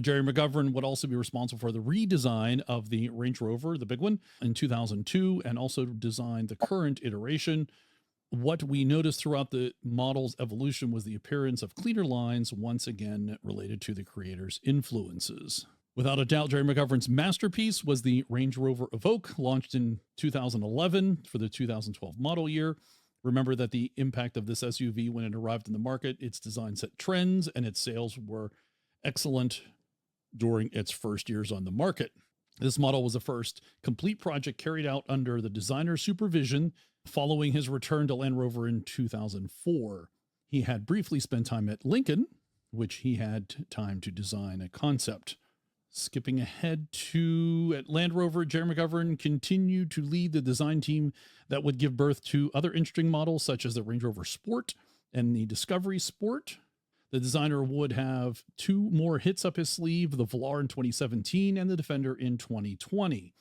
[SPEAKER 2] Gerry McGovern would also be responsible for the redesign of the Range Rover, the big one, in 2002, and also designed the current iteration. What we noticed throughout the model's evolution was the appearance of cleaner lines, once again related to the creator's influences. Without a doubt, Gerry McGovern's masterpiece was the Range Rover Evoque, launched in 2011 for the 2012 model year. Remember that the impact of this SUV when it arrived in the market, its design set trends, and its sales were excellent during its first years on the market. This model was the first complete project carried out under the designer's supervision following his return to Land Rover in 2004. He had briefly spent time at Lincoln, which he had time to design a concept. Skipping ahead to at Land Rover, Gerry McGovern continued to lead the design team that would give birth to other interesting models such as the Range Rover Sport and the Discovery Sport. The designer would have 2 more hits up his sleeve, the Velar in 2017 and the Defender in 2020.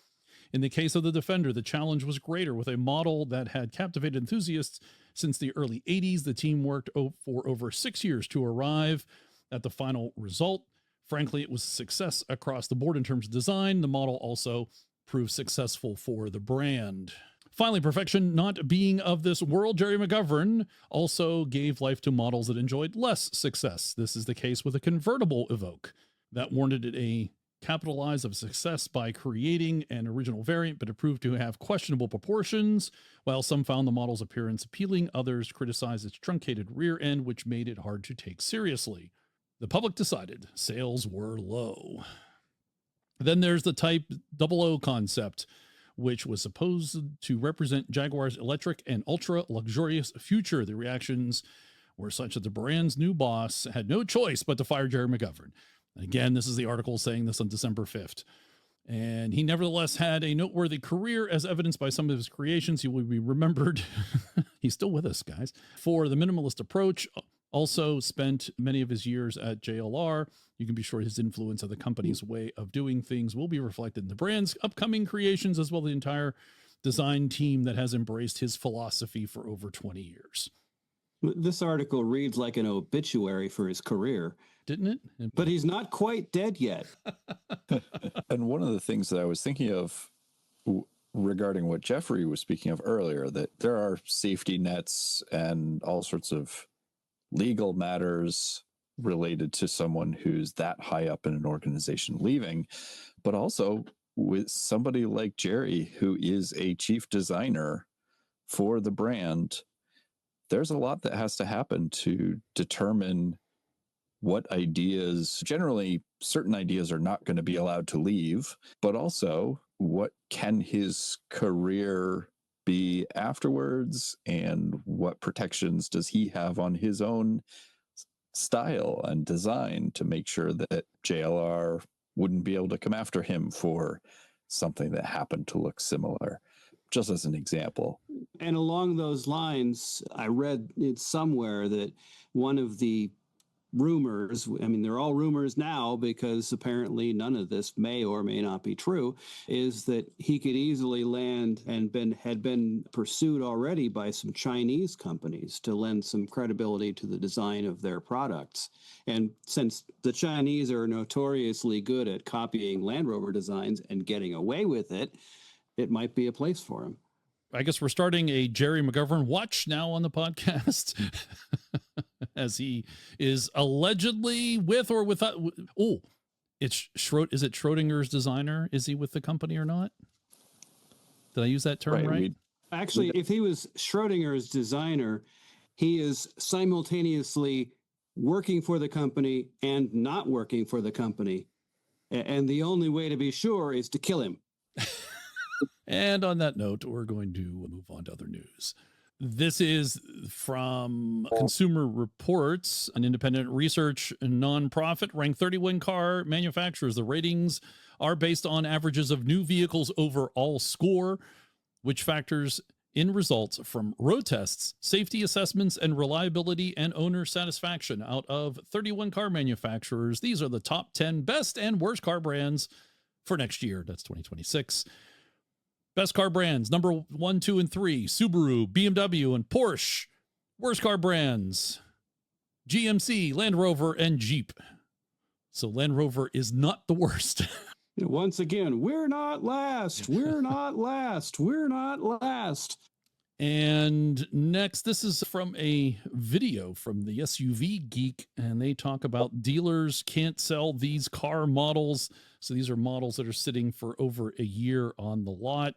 [SPEAKER 2] In the case of the Defender, the challenge was greater. With a model that had captivated enthusiasts since the early 80s, the team worked for over 6 years to arrive at the final result. Frankly, it was a success across the board in terms of design. The model also proved successful for the brand. Finally, perfection not being of this world, Gerry McGovern also gave life to models that enjoyed less success. This is the case with a convertible Evoque that warranted a capitalize of success by creating an original variant, but it proved to have questionable proportions. While some found the model's appearance appealing, others criticized its truncated rear end, which made it hard to take seriously. The public decided sales were low. Then there's the Type 00 concept, which was supposed to represent Jaguar's electric and ultra-luxurious future. The reactions were such that the brand's new boss had no choice but to fire Gerry McGovern. And again, this is the article saying this on December 5th. And he nevertheless had a noteworthy career, as evidenced by some of his creations. He will be remembered, he's still with us, guys, for the minimalist approach. Also spent many of his years at JLR. You can be sure his influence of the company's way of doing things will be reflected in the brand's upcoming creations, as well as the entire design team that has embraced his philosophy for over 20 years.
[SPEAKER 4] This article reads like an obituary for his career.
[SPEAKER 2] Didn't it?
[SPEAKER 4] But he's not quite dead yet.
[SPEAKER 3] And one of the things that I was thinking of regarding what Jeffrey was speaking of earlier, that there are safety nets and all sorts of legal matters related to someone who's that high up in an organization leaving, but also with somebody like Gerry, who is a chief designer for the brand, there's a lot that has to happen to determine what ideas, generally certain ideas are not going to be allowed to leave, but also what can his career be afterwards, and what protections does he have on his own style and design to make sure that JLR wouldn't be able to come after him for something that happened to look similar, just as an example.
[SPEAKER 4] And along those lines, I read it somewhere that one of the rumors, I mean, they're all rumors now because apparently none of this may or may not be true, is that he could easily land and had been pursued already by some Chinese companies to lend some credibility to the design of their products. And since the Chinese are notoriously good at copying Land Rover designs and getting away with it, it might be a place for him.
[SPEAKER 2] I guess we're starting a Gerry McGovern watch now on the podcast. As he is allegedly with or without. Oh, is it Schrodinger's designer? Is he with the company or not? Did I use that term right?
[SPEAKER 4] Actually, if he was Schrodinger's designer, he is simultaneously working for the company and not working for the company. And the only way to be sure is to kill him.
[SPEAKER 2] And on that note, we're going to move on to other news. This is from Consumer Reports, an independent research nonprofit, ranked 31 car manufacturers. The ratings are based on averages of new vehicles overall score, which factors in results from road tests, safety assessments, and reliability and owner satisfaction. Out of 31 car manufacturers, these are the top 10 best and worst car brands for next year. That's 2026. Best car brands, number 1, 2, and 3, Subaru, BMW, and Porsche. Worst car brands, GMC, Land Rover, and Jeep. So Land Rover is not the worst.
[SPEAKER 4] Once again, we're not last. We're not last. We're not last.
[SPEAKER 2] And next, this is from a video from the SUV Geek, and they talk about dealers can't sell these car models. So these are models that are sitting for over a year on the lot.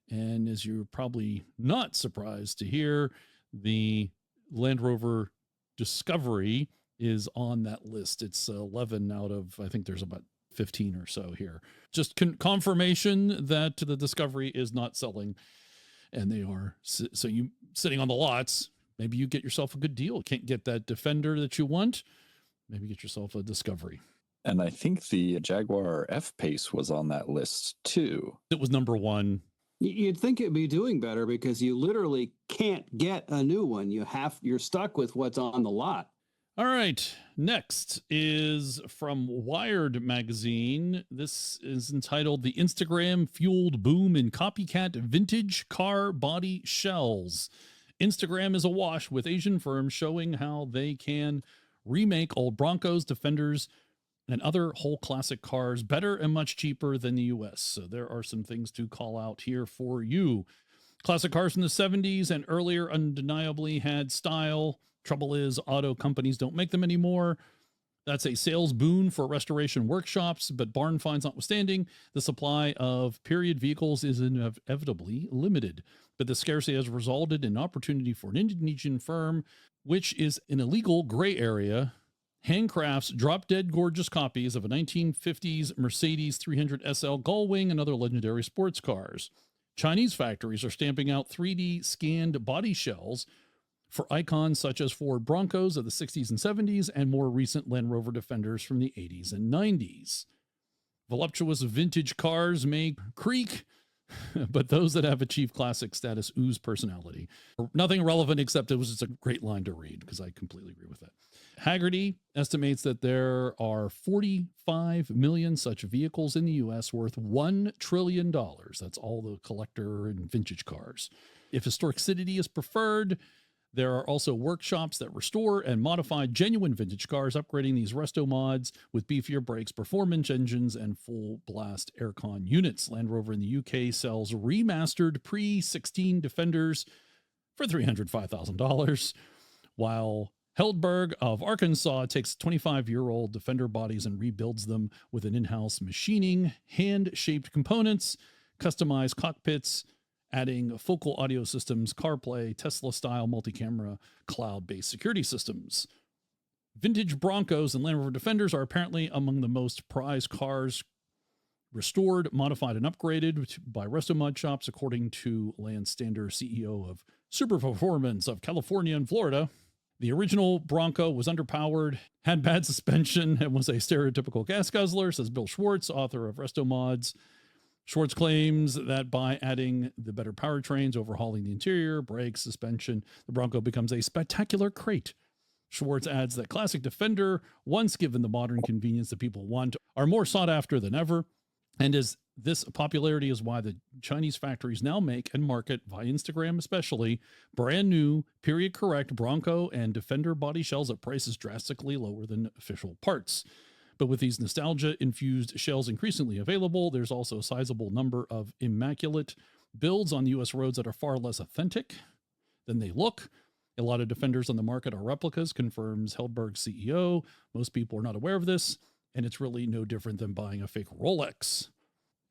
[SPEAKER 2] And as you're probably not surprised to hear, the Land Rover Discovery is on that list. It's 11 out of, I think there's about 15 or so here. Just confirmation that the Discovery is not selling, and they are. So you sitting on the lots, maybe you get yourself a good deal. Can't get that Defender that you want, maybe get yourself a Discovery.
[SPEAKER 3] And I think the Jaguar F-Pace was on that list too.
[SPEAKER 2] It was number 1.
[SPEAKER 4] You'd think it'd be doing better because you literally can't get a new one. You're stuck with what's on the lot.
[SPEAKER 2] All right. Next is from Wired magazine. This is entitled "The Instagram Fueled Boom in Copycat Vintage Car Body Shells." Instagram is awash with Asian firms showing how they can remake old Broncos, Defenders, and other whole classic cars better and much cheaper than the US. So there are some things to call out here for you. Classic cars from the 70s and earlier undeniably had style. Trouble is, auto companies don't make them anymore. That's a sales boon for restoration workshops, but barn finds notwithstanding, the supply of period vehicles is inevitably limited. But the scarcity has resulted in opportunity for an Indonesian firm, which is an illegal gray area, handcrafts drop-dead gorgeous copies of a 1950s Mercedes 300 SL Gullwing and other legendary sports cars. Chinese factories are stamping out 3D scanned body shells for icons such as Ford Broncos of the 60s and 70s and more recent Land Rover Defenders from the 80s and 90s. Voluptuous vintage cars may creak, but those that have achieved classic status ooze personality. Nothing relevant except it was just a great line to read because I completely agree with that. Hagerty estimates that there are 45 million such vehicles in the U.S. worth $1 trillion. That's all the collector and vintage cars. If historicity is preferred, there are also workshops that restore and modify genuine vintage cars, upgrading these resto mods with beefier brakes, performance engines, and full blast aircon units. Land Rover in the UK sells remastered pre-16 Defenders for $305,000, while Heldberg of Arkansas takes 25-year-old Defender bodies and rebuilds them with an in-house machining, hand-shaped components, customized cockpits, adding focal audio systems, CarPlay, Tesla-style multi-camera, cloud-based security systems. Vintage Broncos and Land Rover Defenders are apparently among the most prized cars restored, modified, and upgraded by resto mod shops, according to Lance Stander, CEO of Super Performance of California and Florida. The original Bronco was underpowered, had bad suspension, and was a stereotypical gas guzzler, says Bill Schwartz, author of Resto Mods. Schwartz claims that by adding the better powertrains, overhauling the interior, brakes, suspension, the Bronco becomes a spectacular crate. Schwartz adds that classic Defender, once given the modern convenience that people want, are more sought after than ever. And as this popularity is why the Chinese factories now make and market, via Instagram especially, brand new, period correct Bronco and Defender body shells at prices drastically lower than official parts. But with these nostalgia-infused shells increasingly available, there's also a sizable number of immaculate builds on U.S. roads that are far less authentic than they look. A lot of Defenders on the market are replicas, confirms Heldberg's CEO. Most people are not aware of this, and it's really no different than buying a fake Rolex.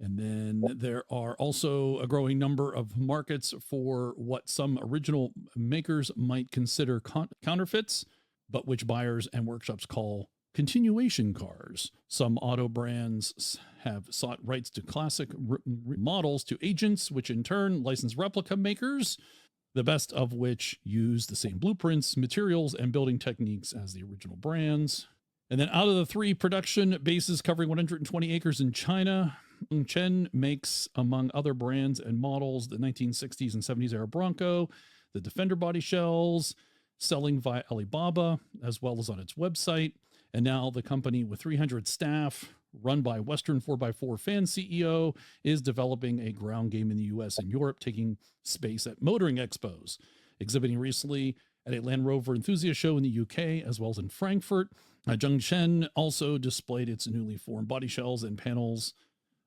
[SPEAKER 2] And then there are also a growing number of markets for what some original makers might consider counterfeits, but which buyers and workshops call continuation cars. Some auto brands have sought rights to classic models to agents, which in turn license replica makers, the best of which use the same blueprints, materials, and building techniques as the original brands. And then out of the 3 production bases covering 120 acres in China, Chen makes, among other brands and models, the 1960s and 70s era Bronco, the Defender body shells, selling via Alibaba, as well as on its website. And now the company with 300 staff, run by Western 4x4 fan CEO, is developing a ground game in the US and Europe, taking space at motoring expos, exhibiting recently at a Land Rover enthusiast show in the UK, as well as in Frankfurt. Zhongchen also displayed its newly formed body shells and panels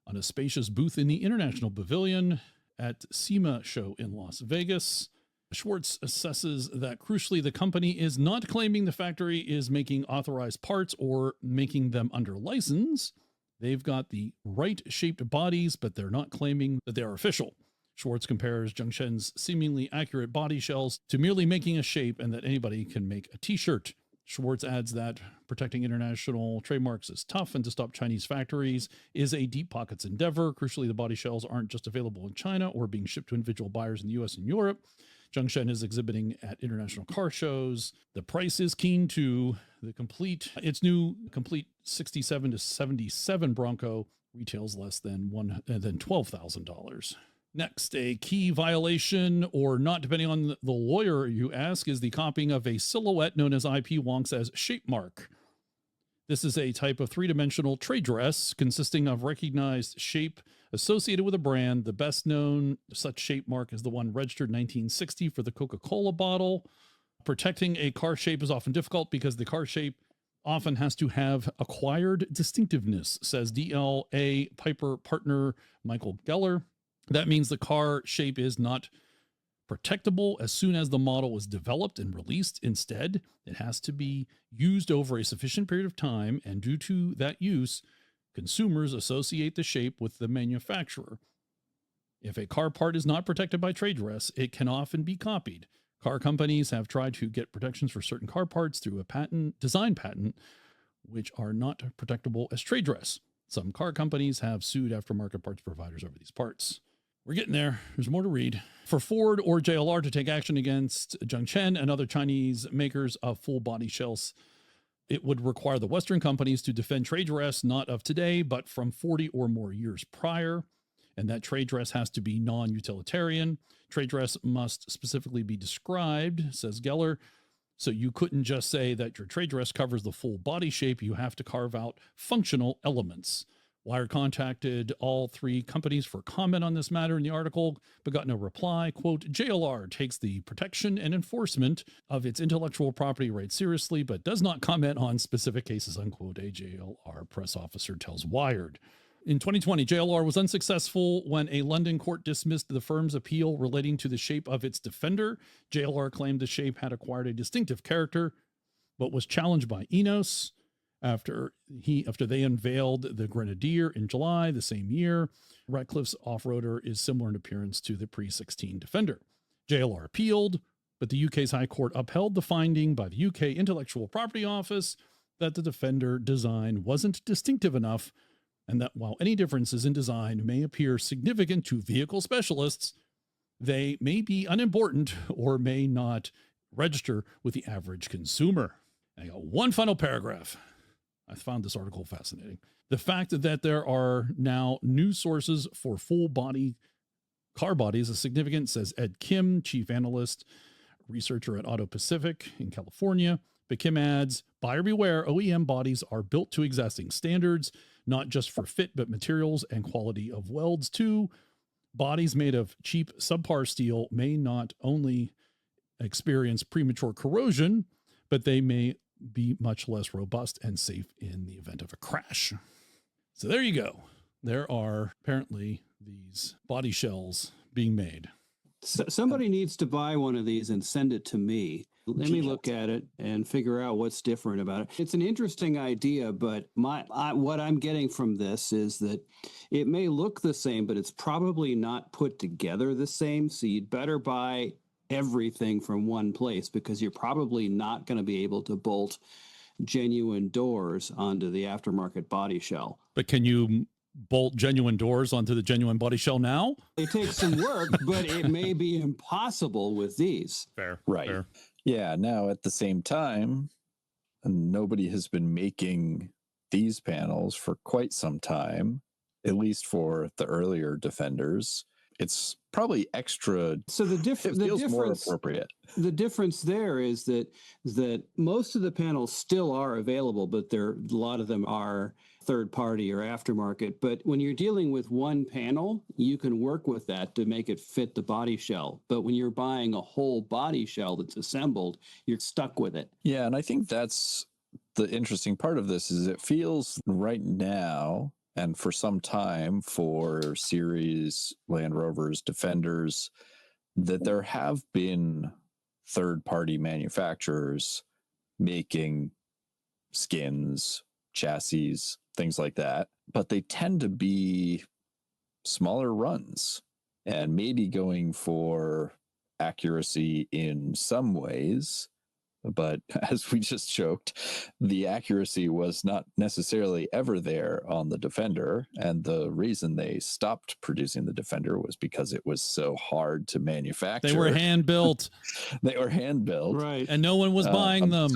[SPEAKER 2] on a spacious booth in the International Pavilion at SEMA show in Las Vegas. Schwartz assesses that, crucially, the company is not claiming the factory is making authorized parts or making them under license. They've got the right-shaped bodies, but they're not claiming that they are official. Schwartz compares Zhongchen's seemingly accurate body shells to merely making a shape and that anybody can make a t-shirt. Schwartz adds that protecting international trademarks is tough, and to stop Chinese factories is a deep pockets endeavor. Crucially, the body shells aren't just available in China or being shipped to individual buyers in the US and Europe. Zhongchen is exhibiting at international car shows. The price is keen to its new complete 67 to 77 Bronco retails less than $12,000. Next, a key violation or not, depending on the lawyer you ask, is the copying of a silhouette known as IP wonks as shape mark. This is a type of 3-dimensional trade dress consisting of recognized shape associated with a brand. The best known such shape mark is the one registered in 1960 for the Coca-Cola bottle. Protecting a car shape is often difficult because the car shape often has to have acquired distinctiveness, says DLA Piper partner Michael Geller. That means the car shape is not protectable as soon as the model is developed and released. Instead, it has to be used over a sufficient period of time, and due to that use, consumers associate the shape with the manufacturer. If a car part is not protected by trade dress, it can often be copied. Car companies have tried to get protections for certain car parts through a design patent, which are not protectable as trade dress. Some car companies have sued aftermarket parts providers over these parts. We're getting there. There's more to read. For Ford or JLR to take action against Zhongchen and other Chinese makers of full body shells, it would require the Western companies to defend trade dress, not of today, but from 40 or more years prior. And that trade dress has to be non-utilitarian. Trade dress must specifically be described, says Geller. So you couldn't just say that your trade dress covers the full body shape. You have to carve out functional elements. Wired contacted all 3 companies for comment on this matter in the article, but got no reply. Quote, JLR takes the protection and enforcement of its intellectual property rights seriously, but does not comment on specific cases, unquote, a JLR press officer tells Wired. In 2020, JLR was unsuccessful when a London court dismissed the firm's appeal relating to the shape of its Defender. JLR claimed the shape had acquired a distinctive character, but was challenged by Enos after they unveiled the Grenadier in July the same year. Ratcliffe's off-roader is similar in appearance to the pre-16 Defender. JLR appealed, but the UK's High Court upheld the finding by the UK Intellectual Property Office that the Defender design wasn't distinctive enough, and that while any differences in design may appear significant to vehicle specialists, they may be unimportant or may not register with the average consumer. And I got one final paragraph. I found this article fascinating. The fact that there are now new sources for full body car bodies is significant, says Ed Kim, chief analyst, researcher at Auto Pacific in California. But Kim adds, buyer beware, OEM bodies are built to existing standards, not just for fit, but materials and quality of welds too. Bodies made of cheap subpar steel may not only experience premature corrosion, but they may be much less robust and safe in the event of a crash. So there you go. There are apparently these body shells being made.
[SPEAKER 4] Somebody needs to buy one of these and send it to me. Let me look at it and figure out what's different about it. It's an interesting idea, but what I'm getting from this is that it may look the same, but it's probably not put together the same. So you'd better buy everything from one place because you're probably not going to be able to bolt genuine doors onto the aftermarket body shell.
[SPEAKER 2] But can you bolt genuine doors onto the genuine body shell now?
[SPEAKER 4] It takes some work, but it may be impossible with these.
[SPEAKER 2] Fair.
[SPEAKER 3] Right.
[SPEAKER 2] Fair.
[SPEAKER 3] Yeah. Now, at the same time, nobody has been making these panels for quite some time, at least for the earlier Defenders. It's probably extra.
[SPEAKER 4] So the
[SPEAKER 3] feels more appropriate.
[SPEAKER 4] The difference there is that most of the panels still are available, but a lot of them are third party or aftermarket. But when you're dealing with one panel, you can work with that to make it fit the body shell. But when you're buying a whole body shell that's assembled, you're stuck with it.
[SPEAKER 3] Yeah, and I think that's the interesting part of this is it feels right now, and for some time for series Land Rovers, Defenders, that there have been third-party manufacturers making skins, chassis, things like that, but they tend to be smaller runs and maybe going for accuracy in some ways. But as we just joked, the accuracy was not necessarily ever there on the Defender. And the reason they stopped producing the Defender was because it was so hard to manufacture.
[SPEAKER 2] They were hand-built.
[SPEAKER 3] They were hand-built.
[SPEAKER 4] Right.
[SPEAKER 2] And no one was buying them.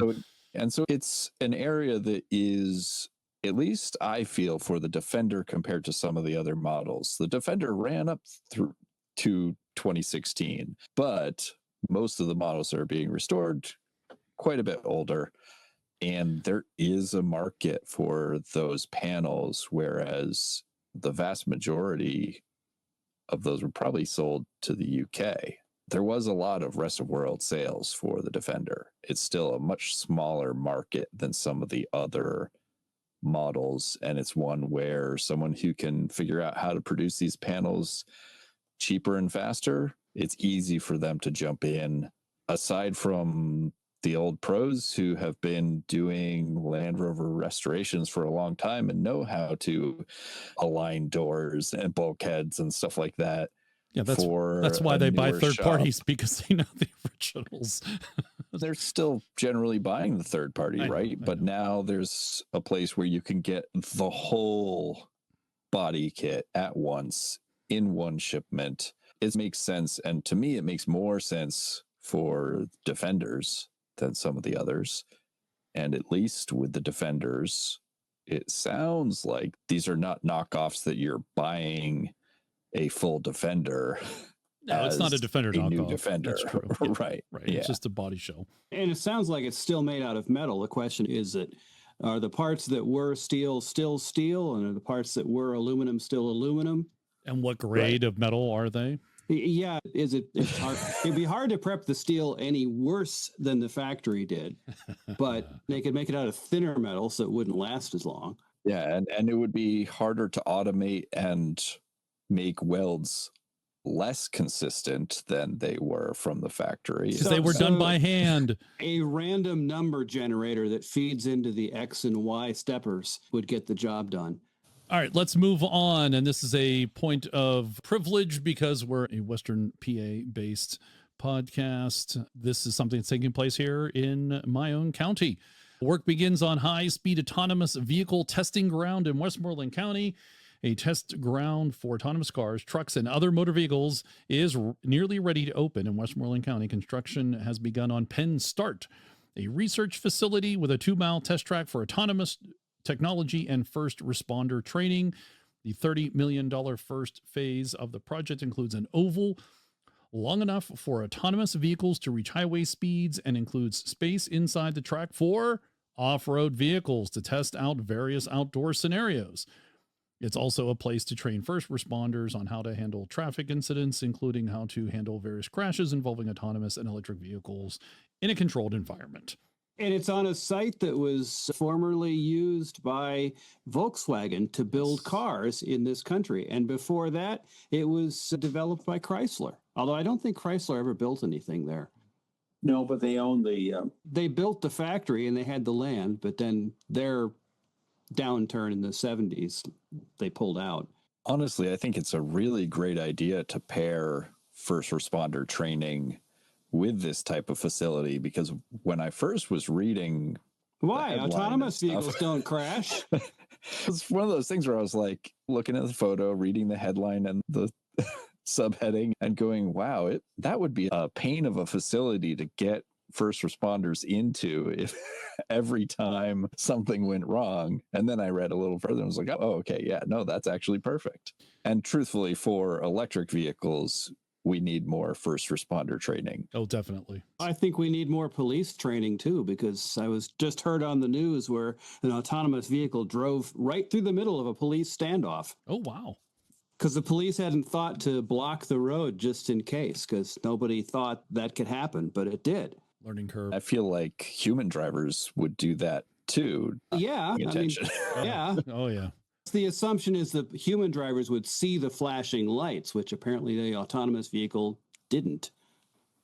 [SPEAKER 3] So it's an area that is, at least I feel, for the Defender compared to some of the other models. The Defender ran up through to 2016, but most of the models that are being restored quite a bit older, and there is a market for those panels, whereas the vast majority of those were probably sold to the UK. There was a lot of rest of world sales for the Defender. It's still a much smaller market than some of the other models, and it's one where someone who can figure out how to produce these panels cheaper and faster, it's easy for them to jump in. Aside from the old pros who have been doing Land Rover restorations for a long time and know how to align doors and bulkheads and stuff like that.
[SPEAKER 2] Yeah, that's why they buy third parties, because they know the originals.
[SPEAKER 3] They're still generally buying the third party, right? But now there's a place where you can get the whole body kit at once in one shipment. It makes sense. And to me, it makes more sense for Defenders than some of the others. And at least with the Defenders, it sounds like these are not knockoffs that you're buying a full Defender.
[SPEAKER 2] No, it's not a Defender knockoff.
[SPEAKER 3] New Defender.
[SPEAKER 2] That's true.
[SPEAKER 3] Yeah.
[SPEAKER 2] Right.
[SPEAKER 3] Yeah.
[SPEAKER 2] It's just a body shell.
[SPEAKER 4] And it sounds like it's still made out of metal. The question is are the parts that were steel still steel, and are the parts that were aluminum still aluminum?
[SPEAKER 2] And what grade of metal are they?
[SPEAKER 4] Yeah, it's hard. It'd be hard to prep the steel any worse than the factory did, but they could make it out of thinner metal so it wouldn't last as long.
[SPEAKER 3] Yeah, and it would be harder to automate and make welds less consistent than they were from the factory.
[SPEAKER 2] Because they were done by hand.
[SPEAKER 4] A random number generator that feeds into the X and Y steppers would get the job done.
[SPEAKER 2] All right, let's move on. And this is a point of privilege because we're a Western PA-based podcast. This is something that's taking place here in my own county. Work begins on high-speed autonomous vehicle testing ground in Westmoreland County. A test ground for autonomous cars, trucks, and other motor vehicles is nearly ready to open in Westmoreland County. Construction has begun on Penn Start, a research facility with a 2-mile test track for autonomous technology and first responder training. The $30 million first phase of the project includes an oval long enough for autonomous vehicles to reach highway speeds and includes space inside the track for off-road vehicles to test out various outdoor scenarios. It's also a place to train first responders on how to handle traffic incidents, including how to handle various crashes involving autonomous and electric vehicles in a controlled environment.
[SPEAKER 4] And it's on a site that was formerly used by Volkswagen to build cars in this country. And before that, it was developed by Chrysler. Although I don't think Chrysler ever built anything there.
[SPEAKER 5] No, but they own the...
[SPEAKER 4] They built the factory and they had the land, but then their downturn in the 70s, they pulled out.
[SPEAKER 3] Honestly, I think it's a really great idea to pair first responder training with this type of facility, because when I first was reading
[SPEAKER 4] Why?
[SPEAKER 3] headline
[SPEAKER 4] Autonomous
[SPEAKER 3] and stuff.
[SPEAKER 4] vehicles don't crash.
[SPEAKER 3] It's one of those things where I was like looking at the photo, reading the headline and the subheading and going, wow, that would be a pain of a facility to get first responders into if every time something went wrong. And then I read a little further and was like, oh, okay, yeah, no, that's actually perfect. And truthfully, for electric vehicles, we need more first responder training.
[SPEAKER 2] Oh, definitely.
[SPEAKER 4] I think we need more police training too, because I was just heard on the news where an autonomous vehicle drove right through the middle of a police standoff.
[SPEAKER 2] Oh, wow.
[SPEAKER 4] Because the police hadn't thought to block the road just in case, because nobody thought that could happen, but it did.
[SPEAKER 2] Learning curve.
[SPEAKER 3] I feel like human drivers would do that too.
[SPEAKER 4] Yeah.
[SPEAKER 3] Attention.
[SPEAKER 4] Yeah.
[SPEAKER 2] Oh, yeah.
[SPEAKER 4] The assumption is that human drivers would see the flashing lights, which apparently the autonomous vehicle didn't.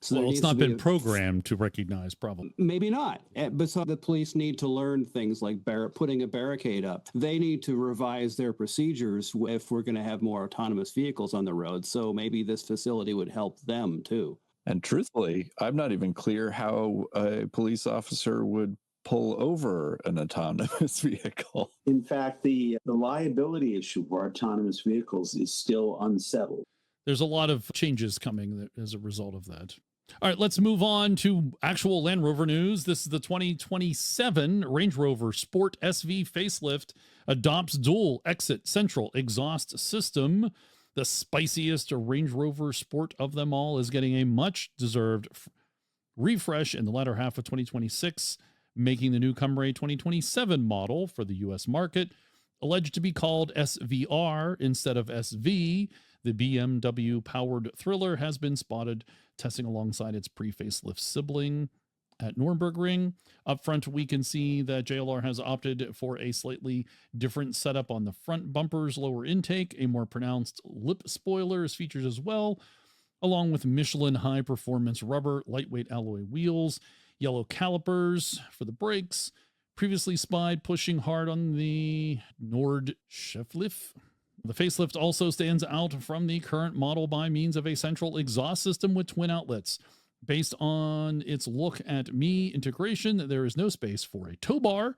[SPEAKER 4] So
[SPEAKER 2] well, it's not been programmed to recognize, probably.
[SPEAKER 4] Maybe not. But so the police need to learn things like putting a barricade up. They need to revise their procedures if we're going to have more autonomous vehicles on the road. So maybe this facility would help them too.
[SPEAKER 3] And truthfully, I'm not even clear how a police officer would pull over an autonomous vehicle.
[SPEAKER 5] In fact, the liability issue for autonomous vehicles is still unsettled.
[SPEAKER 2] There's a lot of changes coming as a result of that. All right, let's move on to actual Land Rover news. This is the 2027 Range Rover Sport SV facelift adopts dual exit central exhaust system. The spiciest Range Rover Sport of them all is getting a much deserved refresh in the latter half of 2026, making the new Camry 2027 model for the U.S. market, alleged to be called SVR instead of SV. The BMW-powered Thriller has been spotted testing alongside its pre-facelift sibling at Nürburgring. Up front, we can see that JLR has opted for a slightly different setup on the front bumpers, lower intake, a more pronounced lip spoiler is featured as well, along with Michelin high-performance rubber, lightweight alloy wheels, yellow calipers for the brakes, previously spied pushing hard on the Nordschleife. The facelift also stands out from the current model by means of a central exhaust system with twin outlets. Based on its look at me integration, there is no space for a tow bar.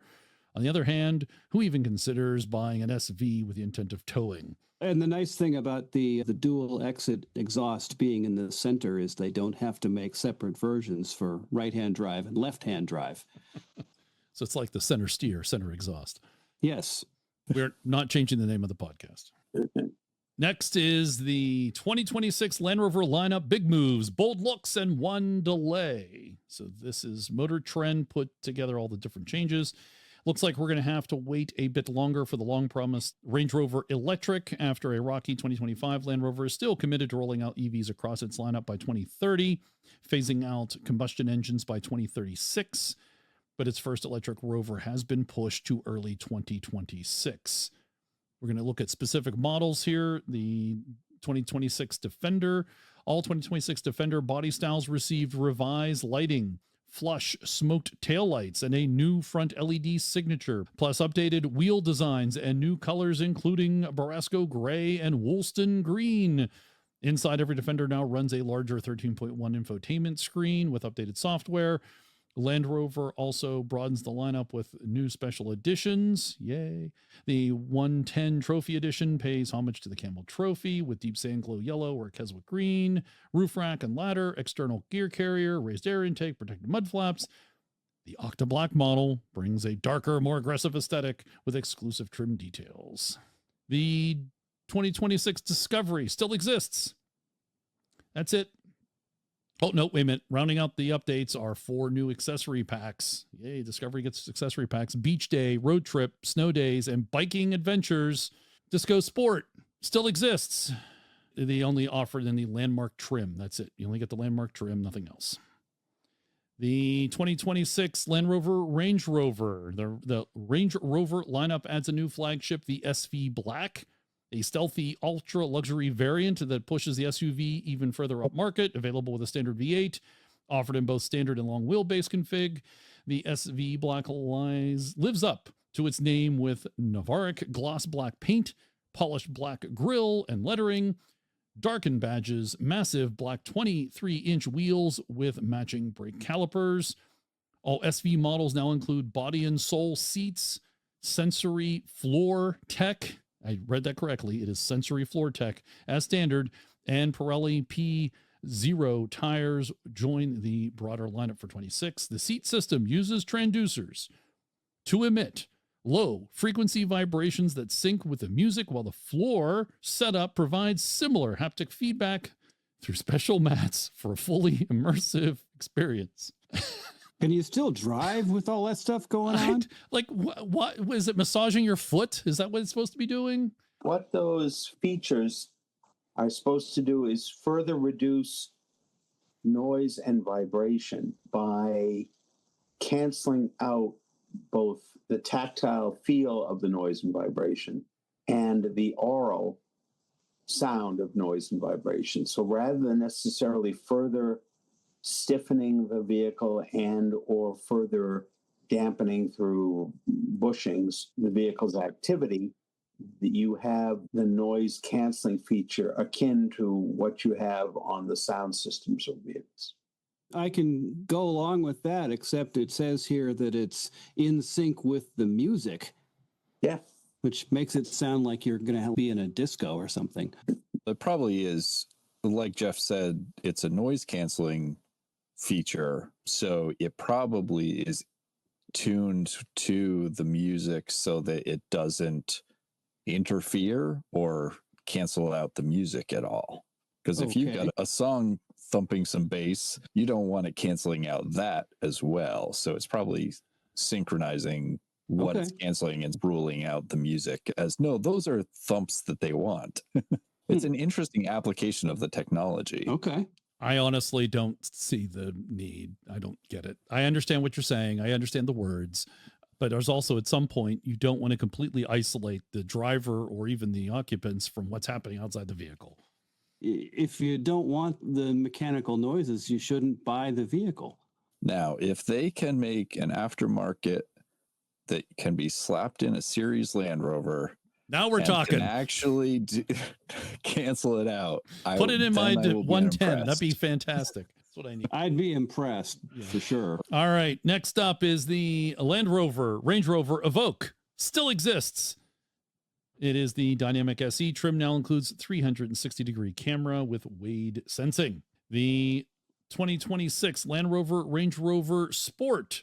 [SPEAKER 2] On the other hand, who even considers buying an SV with the intent of towing?
[SPEAKER 4] And the nice thing about the dual exit exhaust being in the center is they don't have to make separate versions for right-hand drive and left-hand drive.
[SPEAKER 2] So it's like the CentreSteer, center exhaust.
[SPEAKER 4] Yes.
[SPEAKER 2] We're not changing the name of the podcast. Next is the 2026 Land Rover lineup. Big moves, bold looks, and one delay. So this is Motor Trend put together all the different changes. Looks like we're going to have to wait a bit longer for the long-promised Range Rover Electric after a rocky 2025. Land Rover is still committed to rolling out EVs across its lineup by 2030, phasing out combustion engines by 2036. But its first electric Rover has been pushed to early 2026. We're going to look at specific models here. The 2026 Defender. All 2026 Defender body styles received revised lighting, flush smoked taillights, and a new front LED signature, plus updated wheel designs and new colors, including Barrasco Gray and Woolston Green. Inside, every Defender now runs a larger 13.1 infotainment screen with updated software. Land Rover also broadens the lineup with new special editions. Yay. The 110 Trophy Edition pays homage to the Camel Trophy with deep sand glow yellow or Keswick green, roof rack and ladder, external gear carrier, raised air intake, protected mud flaps. The Octa Black model brings a darker, more aggressive aesthetic with exclusive trim details. The 2026 Discovery still exists. That's it. Oh, no, wait a minute. Rounding out the updates are 4 new accessory packs. Yay, Discovery gets accessory packs. Beach Day, Road Trip, Snow Days, and Biking Adventures. Disco Sport still exists. They only offered in the Landmark trim. That's it. You only get the Landmark trim, nothing else. The 2026 Land Rover Range Rover. The Range Rover lineup adds a new flagship, the SV Black, a stealthy ultra luxury variant that pushes the SUV even further up market, available with a standard V8, offered in both standard and long wheelbase config. The SV Black lives up to its name with Navarric gloss black paint, polished black grille and lettering, darkened badges, massive black 23-inch wheels with matching brake calipers. All SV models now include body and soul seats, sensory floor tech. I read that correctly. It is sensory floor tech as standard, and Pirelli P0 tires join the broader lineup for 26. The seat system uses transducers to emit low frequency vibrations that sync with the music, while the floor setup provides similar haptic feedback through special mats for a fully immersive experience.
[SPEAKER 4] Can you still drive with all that stuff going on?
[SPEAKER 2] Like, what is it, massaging your foot? Is that what it's supposed to be doing?
[SPEAKER 5] What those features are supposed to do is further reduce noise and vibration by canceling out both the tactile feel of the noise and vibration and the aural sound of noise and vibration. So rather than necessarily further stiffening the vehicle and or further dampening through bushings the vehicle's activity, you have the noise canceling feature akin to what you have on the sound systems of vehicles.
[SPEAKER 4] I can go along with that, except it says here that it's in sync with the music.
[SPEAKER 5] Yeah.
[SPEAKER 4] Which makes it sound like you're going to be in a disco or something.
[SPEAKER 3] It probably is, like Jeff said, it's a noise canceling feature. So it probably is tuned to the music so that it doesn't interfere or cancel out the music at all. Because if you've got a song thumping some bass, you don't want it canceling out that as well. So it's probably synchronizing what it's canceling and ruling out the music as, no, those are thumps that they want. It's an interesting application of the technology.
[SPEAKER 4] Okay.
[SPEAKER 2] I honestly don't see the need. I don't get it. I understand what you're saying. I understand the words, but there's also at some point you don't want to completely isolate the driver or even the occupants from what's happening outside the vehicle.
[SPEAKER 4] If you don't want the mechanical noises, you shouldn't buy the vehicle.
[SPEAKER 3] Now, if they can make an aftermarket that can be slapped in a series Land Rover,
[SPEAKER 2] now we're talking,
[SPEAKER 3] can actually cancel it out.
[SPEAKER 2] Put it in my 110. That'd be fantastic. That's what I need.
[SPEAKER 4] I'd be impressed for sure.
[SPEAKER 2] All right. Next up is the Land Rover, Range Rover Evoque. Still exists. It is the Dynamic SE. Trim now includes 360-degree camera with Wade sensing. The 2026 Land Rover Range Rover Sport,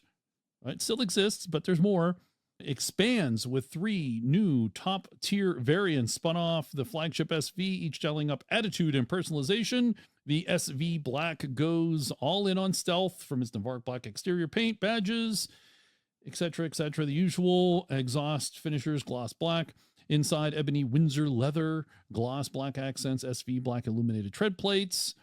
[SPEAKER 2] it still exists, but there's more. Expands with 3 new top-tier variants spun off the flagship SV, each dialing up attitude and personalization. The SV Black goes all in on stealth from its Navarre Black exterior paint, badges, etc., etc. The usual exhaust finishers, gloss black. Inside, ebony Windsor leather, gloss black accents, SV black illuminated tread plates.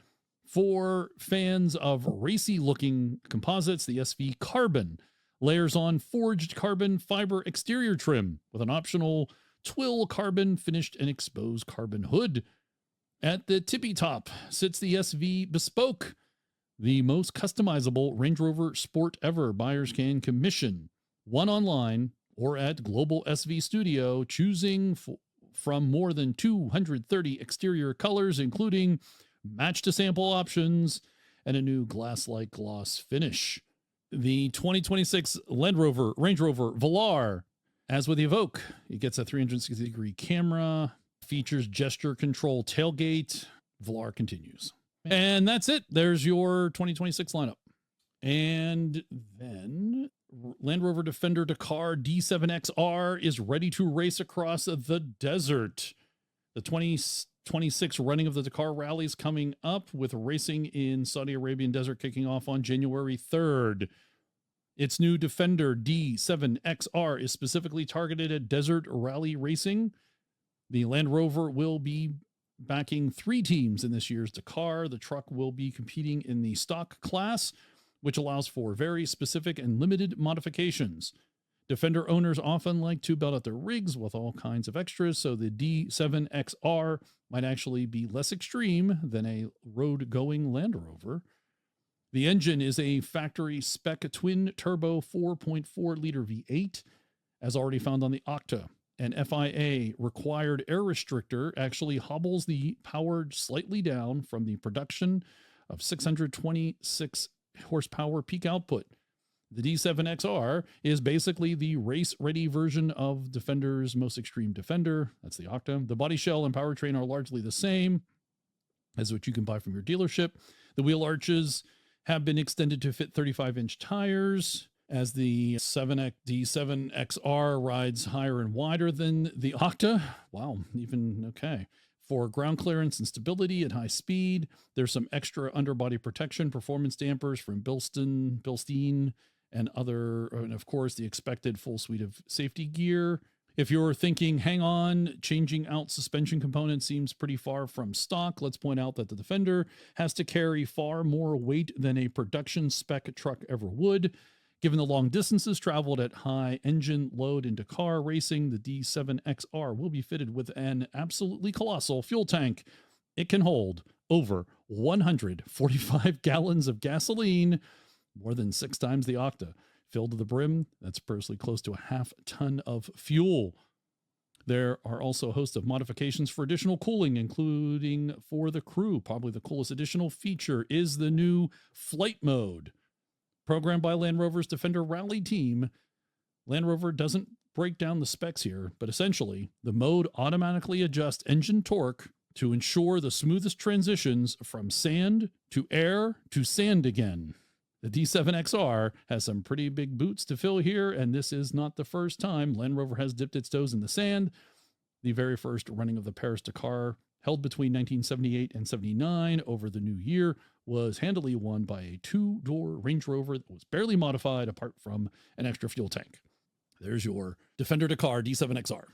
[SPEAKER 2] For fans of racy-looking composites, the SV Carbon layers on forged carbon fiber exterior trim with an optional twill carbon finished and exposed carbon hood. At the tippy top sits the SV Bespoke, the most customizable Range Rover Sport ever. Buyers can commission one online or at Global SV Studio, choosing from more than 230 exterior colors, including match-to-sample options and a new glass-like gloss finish. The 2026 Land Rover Range Rover Velar, as with the Evoque, it gets a 360-degree camera, features gesture control tailgate. Velar continues. And that's it. There's your 2026 lineup. And then Land Rover Defender Dakar D7XR is ready to race across the desert. The 2026 running of the Dakar rallies coming up, with racing in Saudi Arabian desert kicking off on January 3rd. Its new Defender D7XR is specifically targeted at desert rally racing. The Land Rover will be backing 3 teams in this year's Dakar. The truck will be competing in the stock class, which allows for very specific and limited modifications. Defender owners often like to belt out their rigs with all kinds of extras, so the D7XR might actually be less extreme than a road-going Land Rover. The engine is a factory spec twin-turbo 4.4-liter V8, as already found on the Octa. An FIA-required air restrictor actually hobbles the power slightly down from the production of 626 horsepower peak output. The D7XR is basically the race-ready version of Defender's most extreme Defender. That's the Octa. The body shell and powertrain are largely the same as what you can buy from your dealership. The wheel arches have been extended to fit 35-inch tires, as the D7XR rides higher and wider than the Octa. Wow, even okay. For ground clearance and stability at high speed, there's some extra underbody protection, performance dampers from Bilstein, and of course, the expected full suite of safety gear. If you're thinking, hang on, changing out suspension components seems pretty far from stock, let's point out that the Defender has to carry far more weight than a production spec truck ever would. Given the long distances traveled at high engine load in Dakar racing, the D7XR will be fitted with an absolutely colossal fuel tank. It can hold over 145 gallons of gasoline, more than 6 times the Octa. Filled to the brim, that's personally close to a half ton of fuel. There are also a host of modifications for additional cooling, including for the crew. Probably the coolest additional feature is the new flight mode. Programmed by Land Rover's Defender Rally team, Land Rover doesn't break down the specs here, but essentially, the mode automatically adjusts engine torque to ensure the smoothest transitions from sand to air to sand again. The D7XR has some pretty big boots to fill here, and this is not the first time Land Rover has dipped its toes in the sand. The very first running of the Paris-Dakar, held between 1978 and 79 over the new year, was handily won by a 2-door Range Rover that was barely modified apart from an extra fuel tank. There's your Defender Dakar D7XR.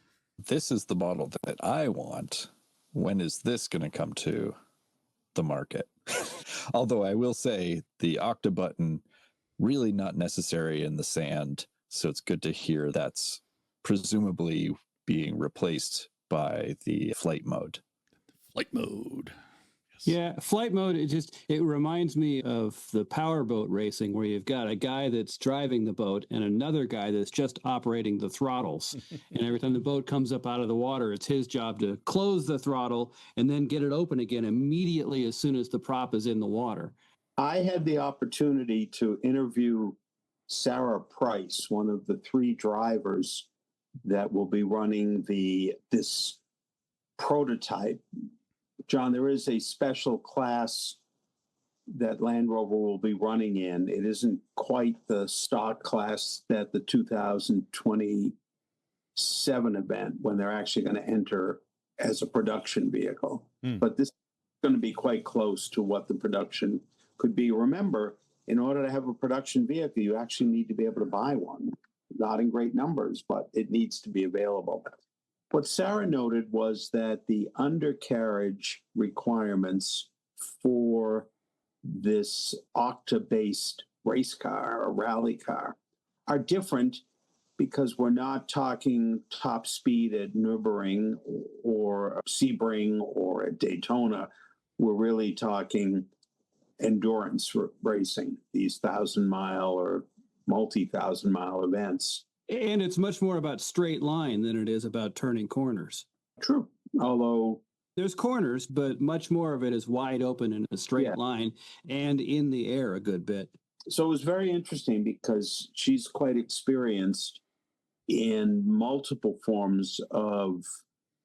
[SPEAKER 3] This is the model that I want. When is this going to come to the market? Although I will say the Octa button, really not necessary in the sand. So it's good to hear that's presumably being replaced by the flight mode.
[SPEAKER 2] Flight mode.
[SPEAKER 4] Yeah, flight mode, it reminds me of the powerboat racing where you've got a guy that's driving the boat and another guy that's just operating the throttles. And every time the boat comes up out of the water, it's his job to close the throttle and then get it open again immediately as soon as the prop is in the water.
[SPEAKER 5] I had the opportunity to interview Sarah Price, one of the 3 drivers that will be running this prototype. John, there is a special class that Land Rover will be running in. It isn't quite the stock class that the 2027 event, when they're actually going to enter as a production vehicle. But this is going to be quite close to what the production could be. Remember, in order to have a production vehicle, you actually need to be able to buy one. Not in great numbers, but it needs to be available. What Sarah noted was that the undercarriage requirements for this Octa-based race car or rally car are different because we're not talking top speed at Nürburgring or Sebring or at Daytona. We're really talking endurance racing, these 1,000-mile or multi-1,000-mile events.
[SPEAKER 4] And it's much more about straight line than it is about turning corners.
[SPEAKER 5] True. Although
[SPEAKER 4] there's corners, but much more of it is wide open in a straight line and in the air a good bit.
[SPEAKER 5] So it was very interesting because she's quite experienced in multiple forms of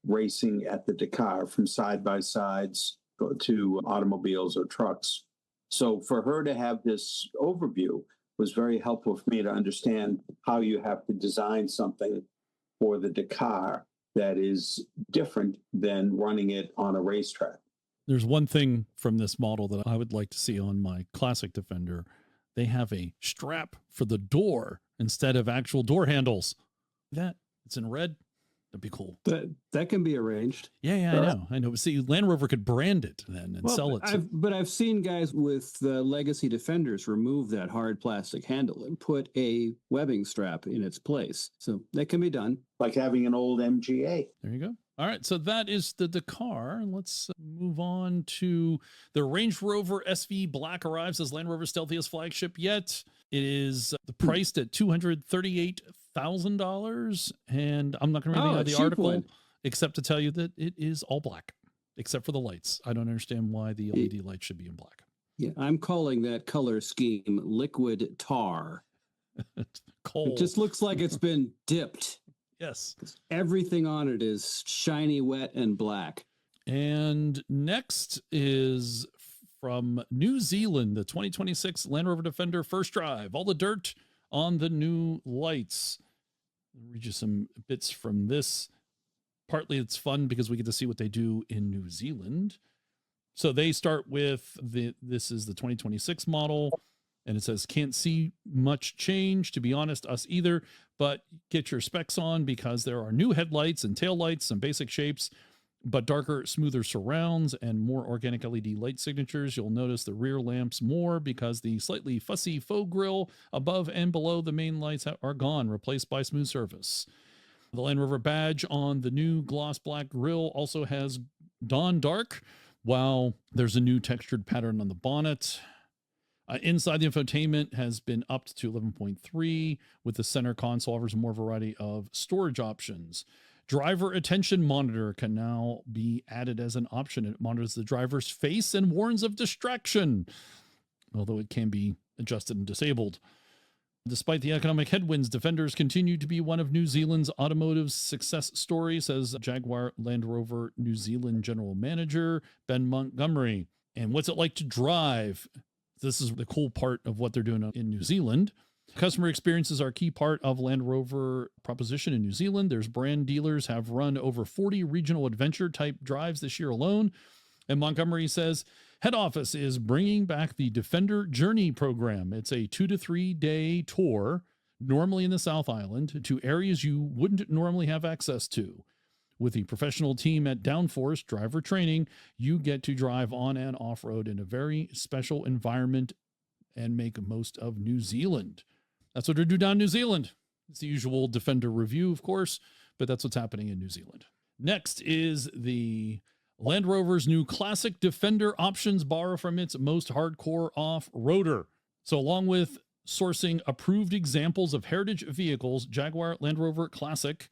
[SPEAKER 5] racing at the Dakar, from side-by-sides to automobiles or trucks. So for her to have this overview was very helpful for me to understand how you have to design something for the Dakar that is different than running it on a racetrack.
[SPEAKER 2] There's one thing from this model that I would like to see on my classic Defender. They have a strap for the door instead of actual door handles. That it's in red. That'd be cool.
[SPEAKER 4] That can be arranged.
[SPEAKER 2] Yeah, I know. See, Land Rover could brand it then and sell it.
[SPEAKER 4] But I've seen guys with the legacy Defenders remove that hard plastic handle and put a webbing strap in its place. So that can be done.
[SPEAKER 5] Like having an old MGA.
[SPEAKER 2] There you go. All right, so that is the Dakar. Let's move on to the Range Rover SV Black arrives as Land Rover's stealthiest flagship yet. It is priced at $238,000, and I'm not going to read anything out of the article except to tell you that it is all black, except for the lights. I don't understand why the LED lights should be in black.
[SPEAKER 4] Yeah, I'm calling that color scheme liquid tar.
[SPEAKER 2] Coal.
[SPEAKER 4] It just looks like it's been dipped.
[SPEAKER 2] Yes.
[SPEAKER 4] Everything on it is shiny, wet, and black.
[SPEAKER 2] And next is from New Zealand, the 2026 Land Rover Defender First Drive. All the dirt on the new lights. I'll read you some bits from this. Partly it's fun because we get to see what they do in New Zealand. So they start with this is the 2026 model, and it says, can't see much change, to be honest, us either, but get your specs on because there are new headlights and taillights, some basic shapes, but darker, smoother surrounds and more organic LED light signatures. You'll notice the rear lamps more because the slightly fussy faux grille above and below the main lights are gone, replaced by smooth surface. The Land Rover badge on the new gloss black grille also has Dawn Dark, while there's a new textured pattern on the bonnet. Inside, the infotainment has been upped to 11.3, with the center console offers more variety of storage options. Driver attention monitor can now be added as an option. It monitors the driver's face and warns of distraction, although it can be adjusted and disabled. Despite the economic headwinds, Defenders continue to be one of New Zealand's automotive success stories, says Jaguar Land Rover New Zealand General Manager Ben Montgomery. And what's it like to drive? This is the cool part of what they're doing in New Zealand. Customer experiences are a key part of Land Rover proposition in New Zealand. There's brand dealers have run over 40 regional adventure type drives this year alone. And Montgomery says head office is bringing back the Defender Journey program. It's a 2 to 3 day tour, normally in the South Island, to areas you wouldn't normally have access to. With the professional team at Downforce Driver Training, you get to drive on and off-road in a very special environment and make most of New Zealand. That's what they do down in New Zealand. It's the usual Defender review, of course, but that's what's happening in New Zealand. Next is the Land Rover's new classic Defender options borrow from its most hardcore off-roader. So along with sourcing approved examples of heritage vehicles, Jaguar Land Rover Classic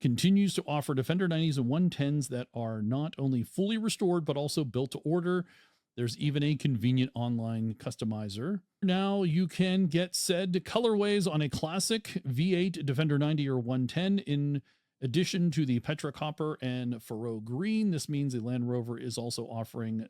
[SPEAKER 2] continues to offer Defender 90s and 110s that are not only fully restored, but also built to order. There's even a convenient online customizer. Now you can get said colorways on a classic V8 Defender 90 or 110 in addition to the Petra Copper and Faro Green. This means the Land Rover is also offering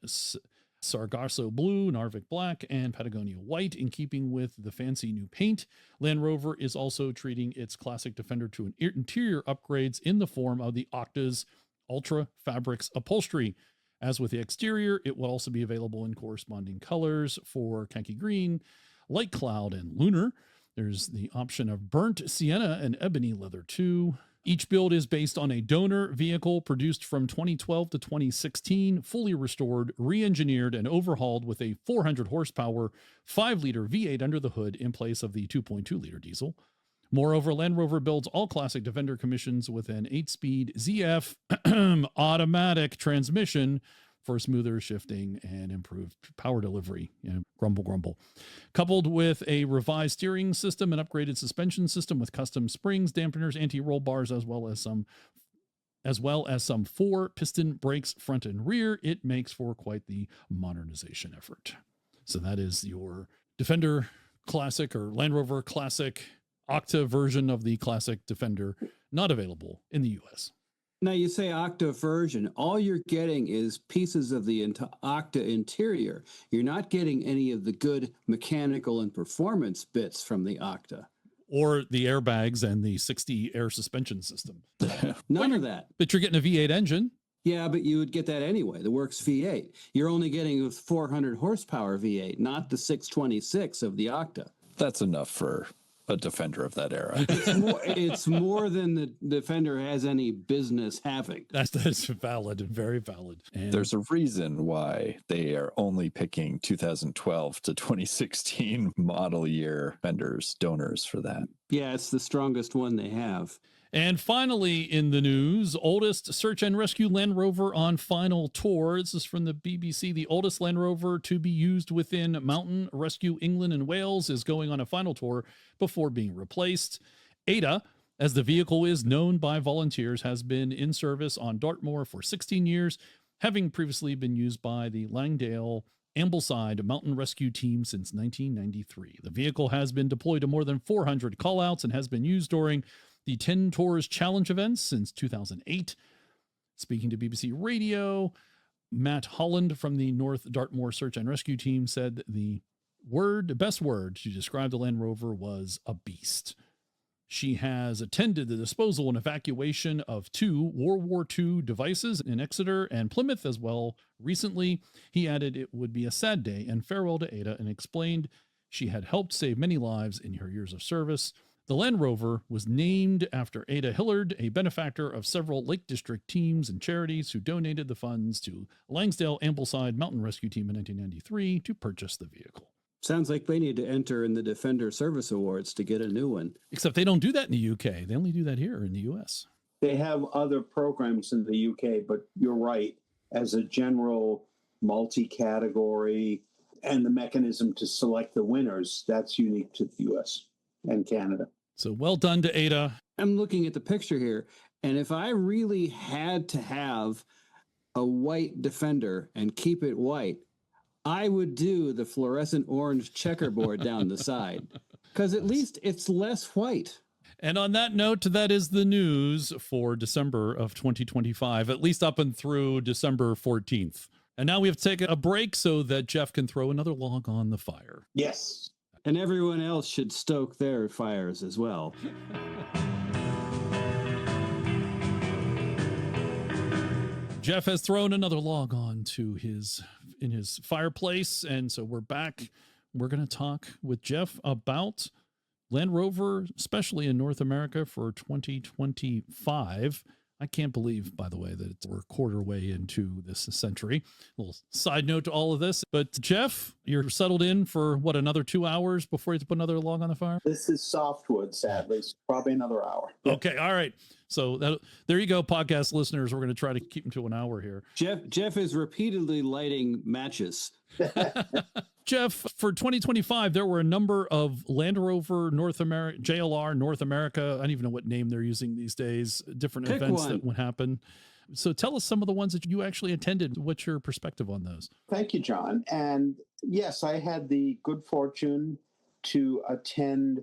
[SPEAKER 2] Sargasso Blue, Narvik Black, and Patagonia White in keeping with the fancy new paint. Land Rover is also treating its classic Defender to an interior upgrades in the form of the Octa's Ultra Fabrics upholstery. As with the exterior, it will also be available in corresponding colors for khaki green, light cloud, and lunar. There's the option of burnt sienna and ebony leather too. Each build is based on a donor vehicle produced from 2012 to 2016, fully restored, re-engineered, and overhauled with a 400 horsepower, 5-liter V8 under the hood in place of the 2.2-liter diesel. Moreover, Land Rover builds all classic Defender commissions with an 8-speed ZF automatic transmission for smoother shifting and improved power delivery. Grumble, grumble. Coupled with a revised steering system, an upgraded suspension system with custom springs, dampeners, anti-roll bars, as well as some 4-piston brakes front and rear, it makes for quite the modernization effort. So that is your Defender Classic or Land Rover Classic Octa version of the Classic Defender, not available in the U.S.
[SPEAKER 4] Now, you say Octa version. All you're getting is pieces of the Octa interior. You're not getting any of the good mechanical and performance bits from the Octa.
[SPEAKER 2] Or the airbags and the 60 air suspension system.
[SPEAKER 4] None of that.
[SPEAKER 2] But you're getting a V8 engine.
[SPEAKER 4] Yeah, but you would get that anyway, the Works V8. You're only getting a 400 horsepower V8, not the 626 of the Octa.
[SPEAKER 3] That's enough for a Defender of that era.
[SPEAKER 4] It's more than the Defender has any business having.
[SPEAKER 2] That's valid and very valid. And
[SPEAKER 3] there's a reason why they are only picking 2012 to 2016 model year vendors, donors for that.
[SPEAKER 4] Yeah, it's the strongest one they have.
[SPEAKER 2] And finally in the news, oldest search and rescue Land Rover on final tour. This is from the BBC. The oldest Land Rover to be used within Mountain Rescue England and Wales is going on a final tour before being replaced. Ada, as the vehicle is known by volunteers, has been in service on Dartmoor for 16 years, having previously been used by the Langdale Ambleside Mountain Rescue Team since 1993. The vehicle has been deployed to more than 400 callouts and has been used during the 10 Tours Challenge events since 2008. Speaking to BBC Radio, Matt Holland from the North Dartmoor Search and Rescue Team said the best word to describe the Land Rover was a beast. She has attended the disposal and evacuation of 2 World War II devices in Exeter and Plymouth as well. Recently, he added it would be a sad day and farewell to Ada, and explained she had helped save many lives in her years of service. The Land Rover was named after Ada Hillard, a benefactor of several Lake District teams and charities who donated the funds to Langsdale Ambleside Mountain Rescue Team in 1993 to purchase the vehicle.
[SPEAKER 4] Sounds like they need to enter in the Defender Service Awards to get a new one.
[SPEAKER 2] Except they don't do that in the UK. They only do that here in the US.
[SPEAKER 5] They have other programs in the UK, but you're right. As a general multi-category and the mechanism to select the winners, that's unique to the US and Canada.
[SPEAKER 2] So well done to Ada.
[SPEAKER 4] I'm looking at the picture here, and if I really had to have a white Defender and keep it white, I would do the fluorescent orange checkerboard down the side, because at least it's less white.
[SPEAKER 2] And on that note, that is the news for December of 2025, at least up and through December 14th. And now we have to take a break so that Jeff can throw another log on the fire.
[SPEAKER 5] Yes.
[SPEAKER 4] And everyone else should stoke their fires as well.
[SPEAKER 2] Jeff has thrown another log on to his fireplace, and so we're back. We're going to talk with Jeff about Land Rover, especially in North America for 2025. I can't believe, by the way, that we're a quarter way into this century. A little side note to all of this. But Jeff, you're settled in for what, another 2 hours before you have to put another log on the fire?
[SPEAKER 5] This is softwood, sadly. So probably another hour.
[SPEAKER 2] Okay. All right. So there you go, podcast listeners. We're going to try to keep them to an hour here.
[SPEAKER 4] Jeff is repeatedly lighting matches.
[SPEAKER 2] Jeff, for 2025, there were a number of Land Rover North America, JLR North America. I don't even know what name they're using these days. Different
[SPEAKER 4] Pick
[SPEAKER 2] events
[SPEAKER 4] one.
[SPEAKER 2] that would happen. So tell us some of the ones that you actually attended. What's your perspective on those?
[SPEAKER 5] Thank you, John. And yes, I had the good fortune to attend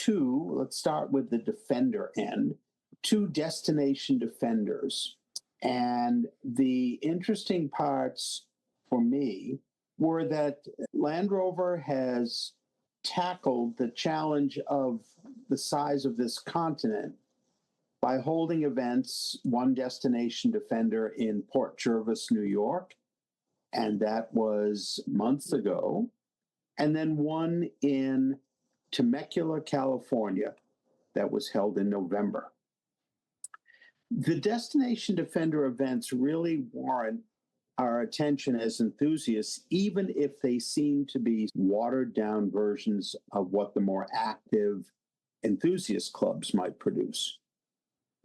[SPEAKER 5] let's start with the Defender end, 2 destination Defenders. And the interesting parts for me were that Land Rover has tackled the challenge of the size of this continent by holding events, one destination Defender in Port Jervis, New York, and that was months ago, and then one in Temecula, California, that was held in November. The destination Defender events really warrant our attention as enthusiasts, even if they seem to be watered down versions of what the more active enthusiast clubs might produce.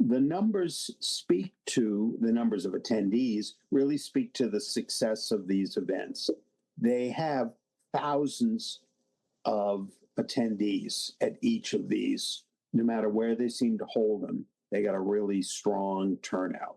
[SPEAKER 5] The numbers the numbers of attendees really speak to the success of these events. They have thousands of attendees at each of these, no matter where they seem to hold them. They got a really strong turnout.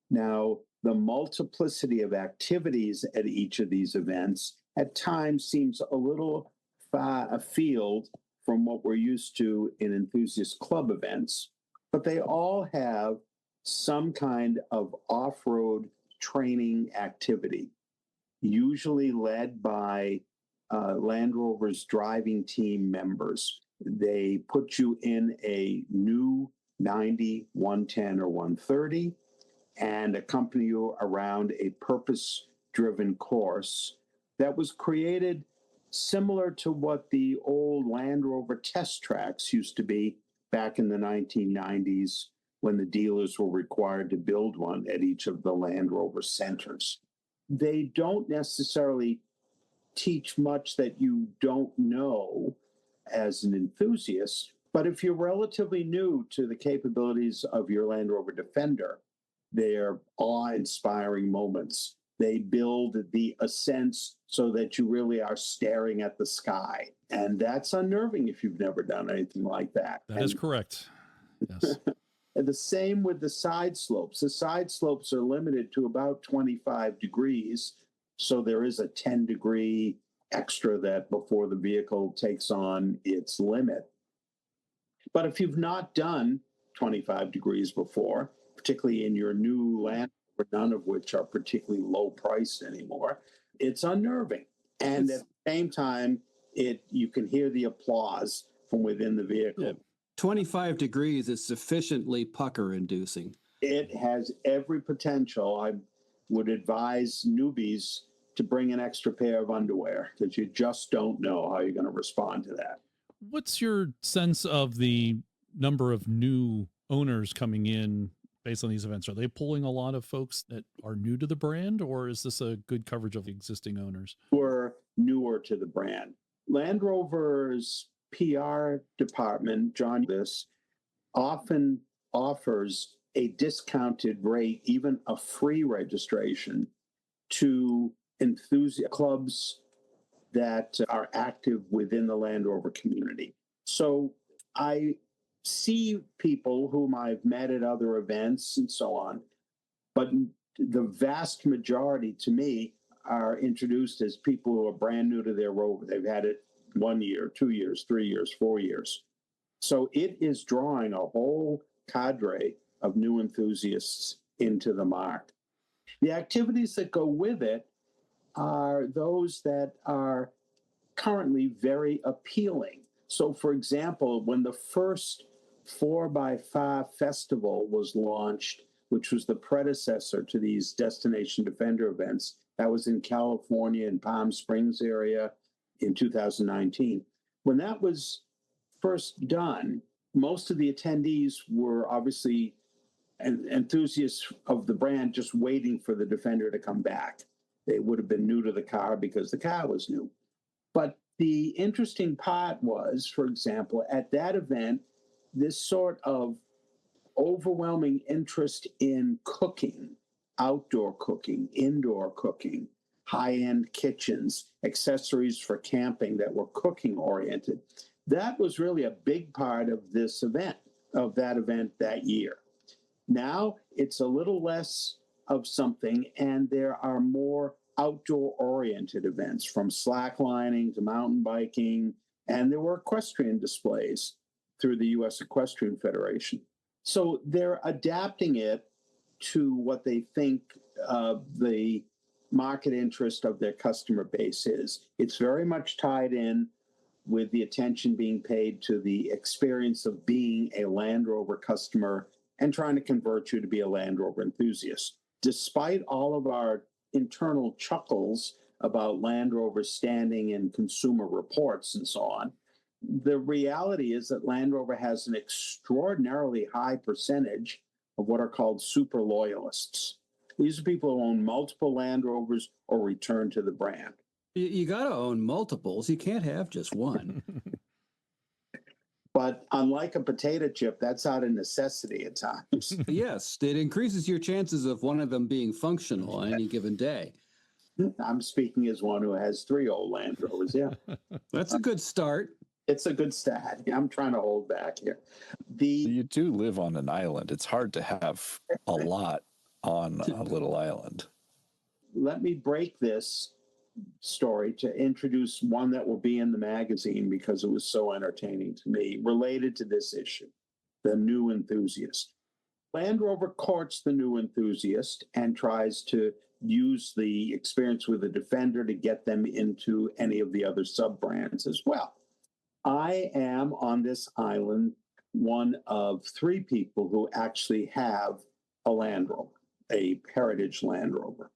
[SPEAKER 5] Now, the multiplicity of activities at each of these events at times seems a little far afield from what we're used to in enthusiast club events, but they all have some kind of off-road training activity, usually led by Land Rover's driving team members. They put you in a new 90, 110, or 130 and accompany you around a purpose-driven course that was created similar to what the old Land Rover test tracks used to be back in the 1990s when the dealers were required to build one at each of the Land Rover centers. They don't necessarily teach much that you don't know as an enthusiast, but if you're relatively new to the capabilities of your Land Rover Defender, they're awe-inspiring moments. They build the ascents so that you really are staring at the sky. And that's unnerving if you've never done anything like that.
[SPEAKER 2] That is correct. Yes.
[SPEAKER 5] And the same with the side slopes. The side slopes are limited to about 25 degrees, So there is a 10-degree extra that before the vehicle takes on its limit. But if you've not done 25 degrees before, particularly in your new Land Rover, none of which are particularly low priced anymore, it's unnerving. And at the same time, you can hear the applause from within the vehicle.
[SPEAKER 4] Yeah. 25 degrees is sufficiently pucker inducing.
[SPEAKER 5] It has every potential. I would advise newbies to bring an extra pair of underwear because you just don't know how you're going to respond to that.
[SPEAKER 2] What's your sense of the number of new owners coming in based on these events? Are they pulling a lot of folks that are new to the brand, or is this a good coverage of existing owners?
[SPEAKER 5] We're newer to the brand. Land Rover's PR department, John, this often offers a discounted rate, even a free registration to enthusiast clubs that are active within the Land Rover community. So I see people whom I've met at other events and so on, but the vast majority to me are introduced as people who are brand new to their Rover. They've had it 1 year, 2 years, 3 years, 4 years. So it is drawing a whole cadre of new enthusiasts into the market. The activities that go with it are those that are currently very appealing. So, for example, when the first 4x5 festival was launched, which was the predecessor to these Destination Defender events, that was in California in Palm Springs area in 2019. When that was first done, most of the attendees were obviously enthusiasts of the brand just waiting for the Defender to come back. They would have been new to the car because the car was new. But the interesting part was, for example, at that event, this sort of overwhelming interest in cooking, outdoor cooking, indoor cooking, high-end kitchens, accessories for camping that were cooking oriented. That was really a big part of this event, of that event that year. Now it's a little less of something, and there are more outdoor-oriented events, from slacklining to mountain biking, and there were equestrian displays through the U.S. Equestrian Federation. So they're adapting it to what they think the market interest of their customer base is. It's very much tied in with the attention being paid to the experience of being a Land Rover customer and trying to convert you to be a Land Rover enthusiast. Despite all of our internal chuckles about Land Rover standing in consumer reports and so on, the reality is that Land Rover has an extraordinarily high percentage of what are called super loyalists. These are people who own multiple Land Rovers or return to the brand.
[SPEAKER 4] You got to own multiples. You can't have just one.
[SPEAKER 5] But unlike a potato chip, that's out of necessity at times.
[SPEAKER 4] Yes, it increases your chances of one of them being functional on any given day.
[SPEAKER 5] I'm speaking as one who has 3 old Land Rovers, yeah.
[SPEAKER 4] That's a good start.
[SPEAKER 5] It's a good stat. I'm trying to hold back here.
[SPEAKER 3] You do live on an island. It's hard to have a lot on a little island.
[SPEAKER 5] Let me break this story to introduce one that will be in the magazine because it was so entertaining to me, related to this issue, the new enthusiast. Land Rover courts the new enthusiast and tries to use the experience with the Defender to get them into any of the other sub-brands as well. I am on this island one of 3 people who actually have a Land Rover, a heritage Land Rover.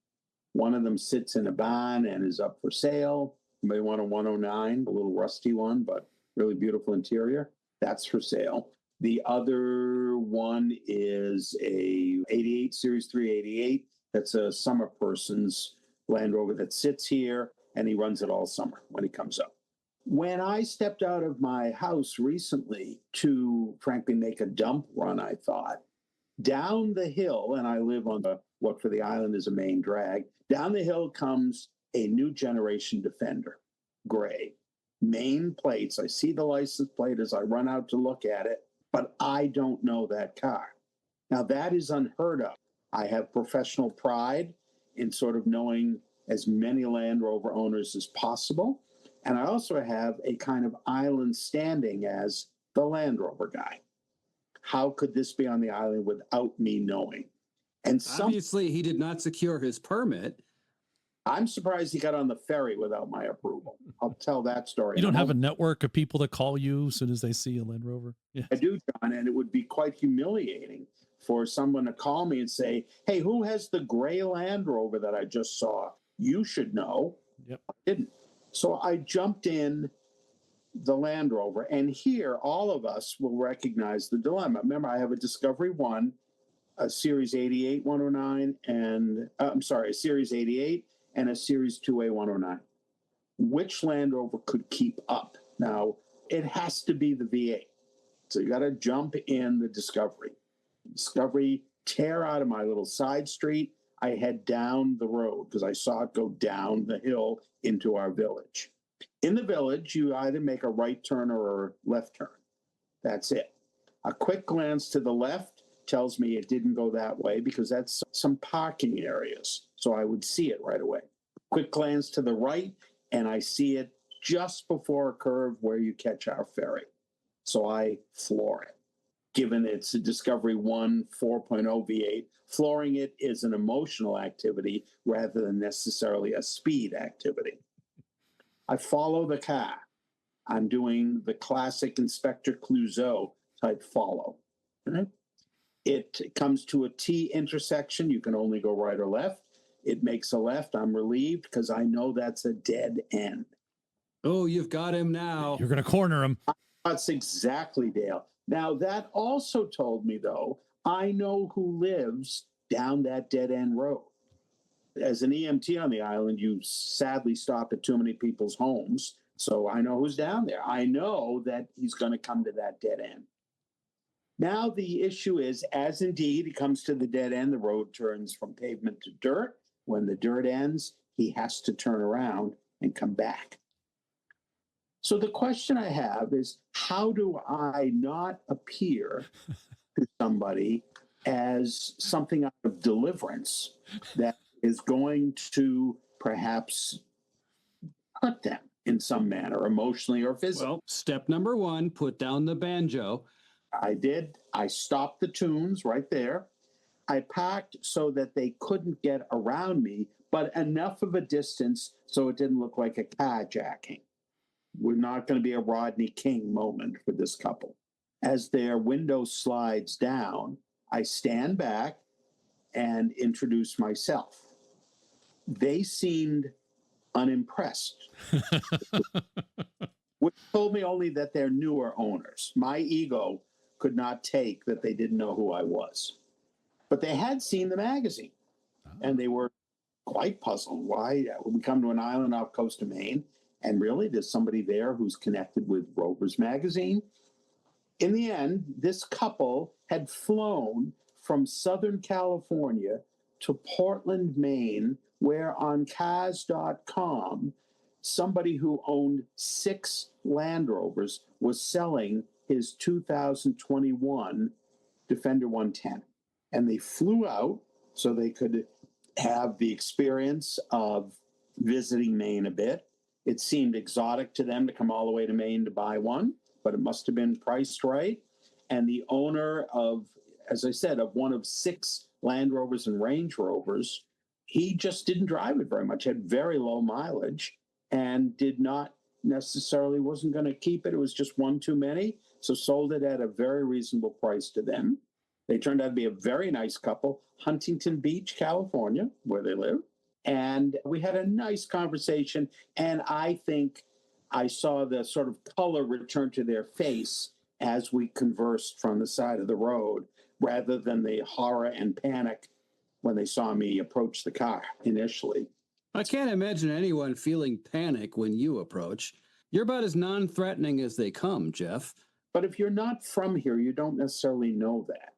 [SPEAKER 5] One of them sits in a barn and is up for sale. You may want a 109, a little rusty one, but really beautiful interior. That's for sale. The other one is a 88 Series 388. That's a summer person's Land Rover that sits here, and he runs it all summer when he comes up. When I stepped out of my house recently to, frankly, make a dump run, I thought, down the hill, and I live on what for the island is a main drag, down the hill comes a new generation Defender, gray. Maine plates. I see the license plate as I run out to look at it, but I don't know that car. Now, that is unheard of. I have professional pride in sort of knowing as many Land Rover owners as possible. And I also have a kind of island standing as the Land Rover guy. How could this be on the island without me knowing? And
[SPEAKER 4] obviously, he did not secure his permit.
[SPEAKER 5] I'm surprised he got on the ferry without my approval. I'll tell that story.
[SPEAKER 2] You don't have a network of people that call you as soon as they see a Land Rover?
[SPEAKER 5] Yeah. I do, John, and it would be quite humiliating for someone to call me and say, hey, who has the gray Land Rover that I just saw? You should know.
[SPEAKER 2] Yep.
[SPEAKER 5] I didn't. So I jumped in the Land Rover, and here all of us will recognize the dilemma. Remember, I have a Discovery 1, a Series 88 109, and a Series 88 and a Series 2A 109. Which Land Rover could keep up? Now, it has to be the V8. So you got to jump in the Discovery. Discovery, tear out of my little side street. I head down the road because I saw it go down the hill into our village. In the village, you either make a right turn or a left turn. That's it. A quick glance to the left tells me it didn't go that way because that's some parking areas. So I would see it right away. Quick glance to the right, and I see it just before a curve where you catch our ferry. So I floor it. Given it's a Discovery 1 4.0 V8, flooring it is an emotional activity rather than necessarily a speed activity. I follow the car. I'm doing the classic Inspector Clouseau type follow. Right? It comes to a T intersection. You can only go right or left. It makes a left. I'm relieved because I know that's a dead end.
[SPEAKER 4] Oh, you've got him now.
[SPEAKER 2] You're going to corner him.
[SPEAKER 5] That's exactly, Dale. Now, that also told me, though, I know who lives down that dead end road. As an EMT on the island, you sadly stop at too many people's homes. So I know who's down there. I know that he's going to come to that dead end. Now the issue is, as indeed he comes to the dead end, the road turns from pavement to dirt. When the dirt ends, he has to turn around and come back. So the question I have is, how do I not appear to somebody as something out of Deliverance that is going to perhaps hurt them in some manner, emotionally or physically?
[SPEAKER 4] Well, step number 1, put down the banjo.
[SPEAKER 5] I did. I stopped the tunes right there. I parked so that they couldn't get around me, but enough of a distance so it didn't look like a carjacking. We're not going to be a Rodney King moment for this couple. As their window slides down, I stand back and introduce myself. They seemed unimpressed, which told me only that they're newer owners. My ego could not take that they didn't know who I was. But they had seen the magazine, and they were quite puzzled. Why? We come to an island off coast of Maine, and really there's somebody there who's connected with Rovers magazine. In the end, this couple had flown from Southern California to Portland, Maine, where on Cars.com, somebody who owned 6 Land Rovers was selling his 2021 Defender 110. And they flew out so they could have the experience of visiting Maine a bit. It seemed exotic to them to come all the way to Maine to buy one, but it must have been priced right. And the owner of, as I said, of one of 6 Land Rovers and Range Rovers, he just didn't drive it very much, had very low mileage, and did not necessarily, wasn't going to keep it. It was just one too many, so sold it at a very reasonable price to them. They turned out to be a very nice couple, Huntington Beach, California, where they live. And we had a nice conversation, and I think I saw the sort of color return to their face as we conversed from the side of the road, rather than the horror and panic when they saw me approach the car initially.
[SPEAKER 4] I can't imagine anyone feeling panic when you approach. You're about as non-threatening as they come, Jeff.
[SPEAKER 5] But if you're not from here, you don't necessarily know that.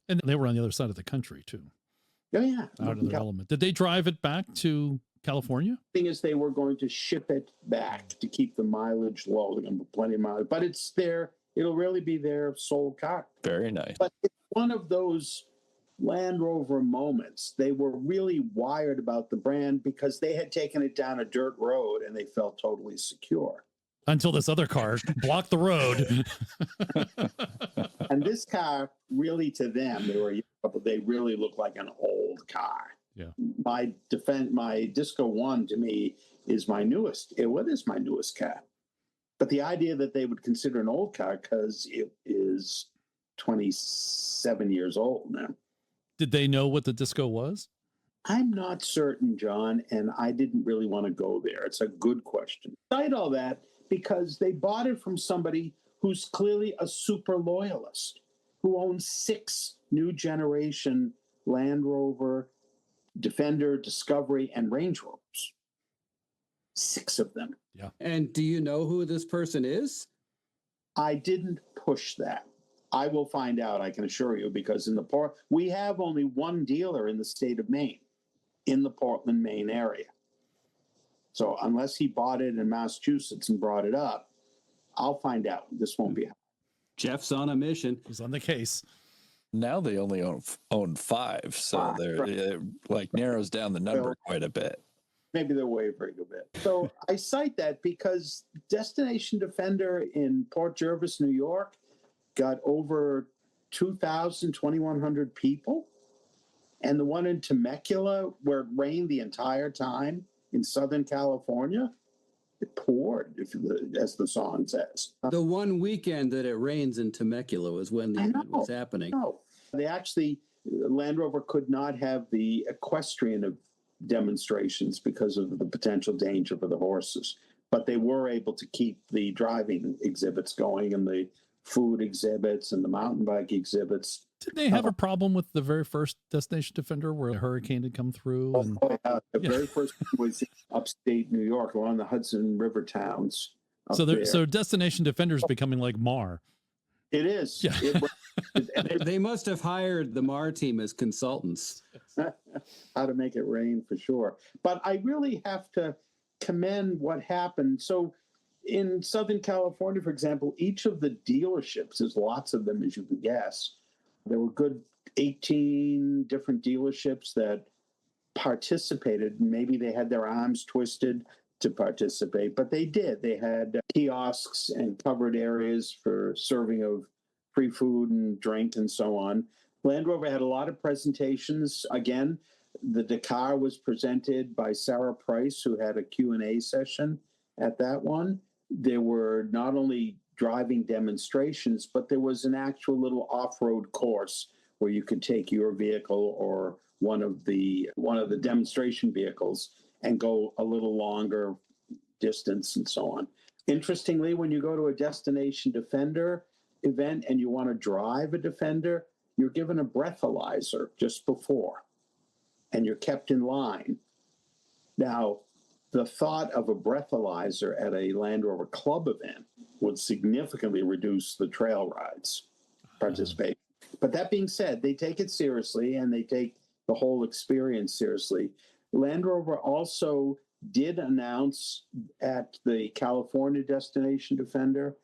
[SPEAKER 2] And they were on the other side of the country, too.
[SPEAKER 5] Oh, yeah.
[SPEAKER 2] Out of their element. Did they drive it back to California?
[SPEAKER 5] The thing is, they were going to ship it back to keep the mileage low. They're going to put plenty of mileage. But it's their, it'll really be their sole car.
[SPEAKER 3] Very nice.
[SPEAKER 5] But it's one of those Land Rover moments. They were really wired about the brand because they had taken it down a dirt road and they felt totally secure.
[SPEAKER 2] Until this other car blocked the road.
[SPEAKER 5] And this car, really, to them, they really look like an old car.
[SPEAKER 2] Yeah.
[SPEAKER 5] My Disco 1 to me is my newest. What is my newest car? But the idea that they would consider an old car because it is 27 years old now.
[SPEAKER 2] Did they know what the Disco was?
[SPEAKER 5] I'm not certain, John, and I didn't really want to go there. It's a good question. Despite all that, because they bought it from somebody who's clearly a super loyalist, who owns 6 new generation Land Rover, Defender, Discovery, and Range Rovers. 6 of them.
[SPEAKER 2] Yeah.
[SPEAKER 4] And do you know who this person is?
[SPEAKER 5] I didn't push that. I will find out, I can assure you, because we have only one dealer in the state of Maine, in the Portland, Maine area. So unless he bought it in Massachusetts and brought it up, I'll find out. This won't be.
[SPEAKER 4] Jeff's on a mission.
[SPEAKER 2] He's on the case.
[SPEAKER 3] Now they only own 5, so it like narrows down the number quite a bit.
[SPEAKER 5] Maybe they're wavering a bit. So I cite that because Destination Defender in Port Jervis, New York, got over 2,000, 2,100 people. And the one in Temecula, where it rained the entire time in Southern California, it poured, as the song says.
[SPEAKER 4] The one weekend that it rains in Temecula was when the event was happening.
[SPEAKER 5] No, Land Rover could not have the equestrian demonstrations because of the potential danger for the horses. But they were able to keep the driving exhibits going and the food exhibits and the mountain bike exhibits.
[SPEAKER 2] Did they have a problem with the very first Destination Defender where a hurricane had come through?
[SPEAKER 5] The very first one was in upstate New York, along the Hudson River towns.
[SPEAKER 2] So Destination Defender is becoming like Mar.
[SPEAKER 5] It is.
[SPEAKER 2] Yeah.
[SPEAKER 4] They must have hired the Mar team as consultants.
[SPEAKER 5] How to make it rain, for sure. But I really have to commend what happened. So in Southern California, for example, each of the dealerships, there's lots of them, as you can guess. There were good 18 different dealerships that participated. Maybe they had their arms twisted to participate, but they did. They had kiosks and covered areas for serving of free food and drink and so on. Land Rover had a lot of presentations. Again, the Dakar was presented by Sarah Price, who had a Q&A session at that one. There were not only driving demonstrations, but there was an actual little off-road course where you could take your vehicle or one of the demonstration vehicles and go a little longer distance and so on. Interestingly, when you go to a Destination Defender event and you want to drive a Defender, you're given a breathalyzer just before, and you're kept in line. Now, the thought of a breathalyzer at a Land Rover Club event would significantly reduce the trail rides participation. But that being said, they take it seriously and they take the whole experience seriously. Land Rover also did announce at the California Destination Defender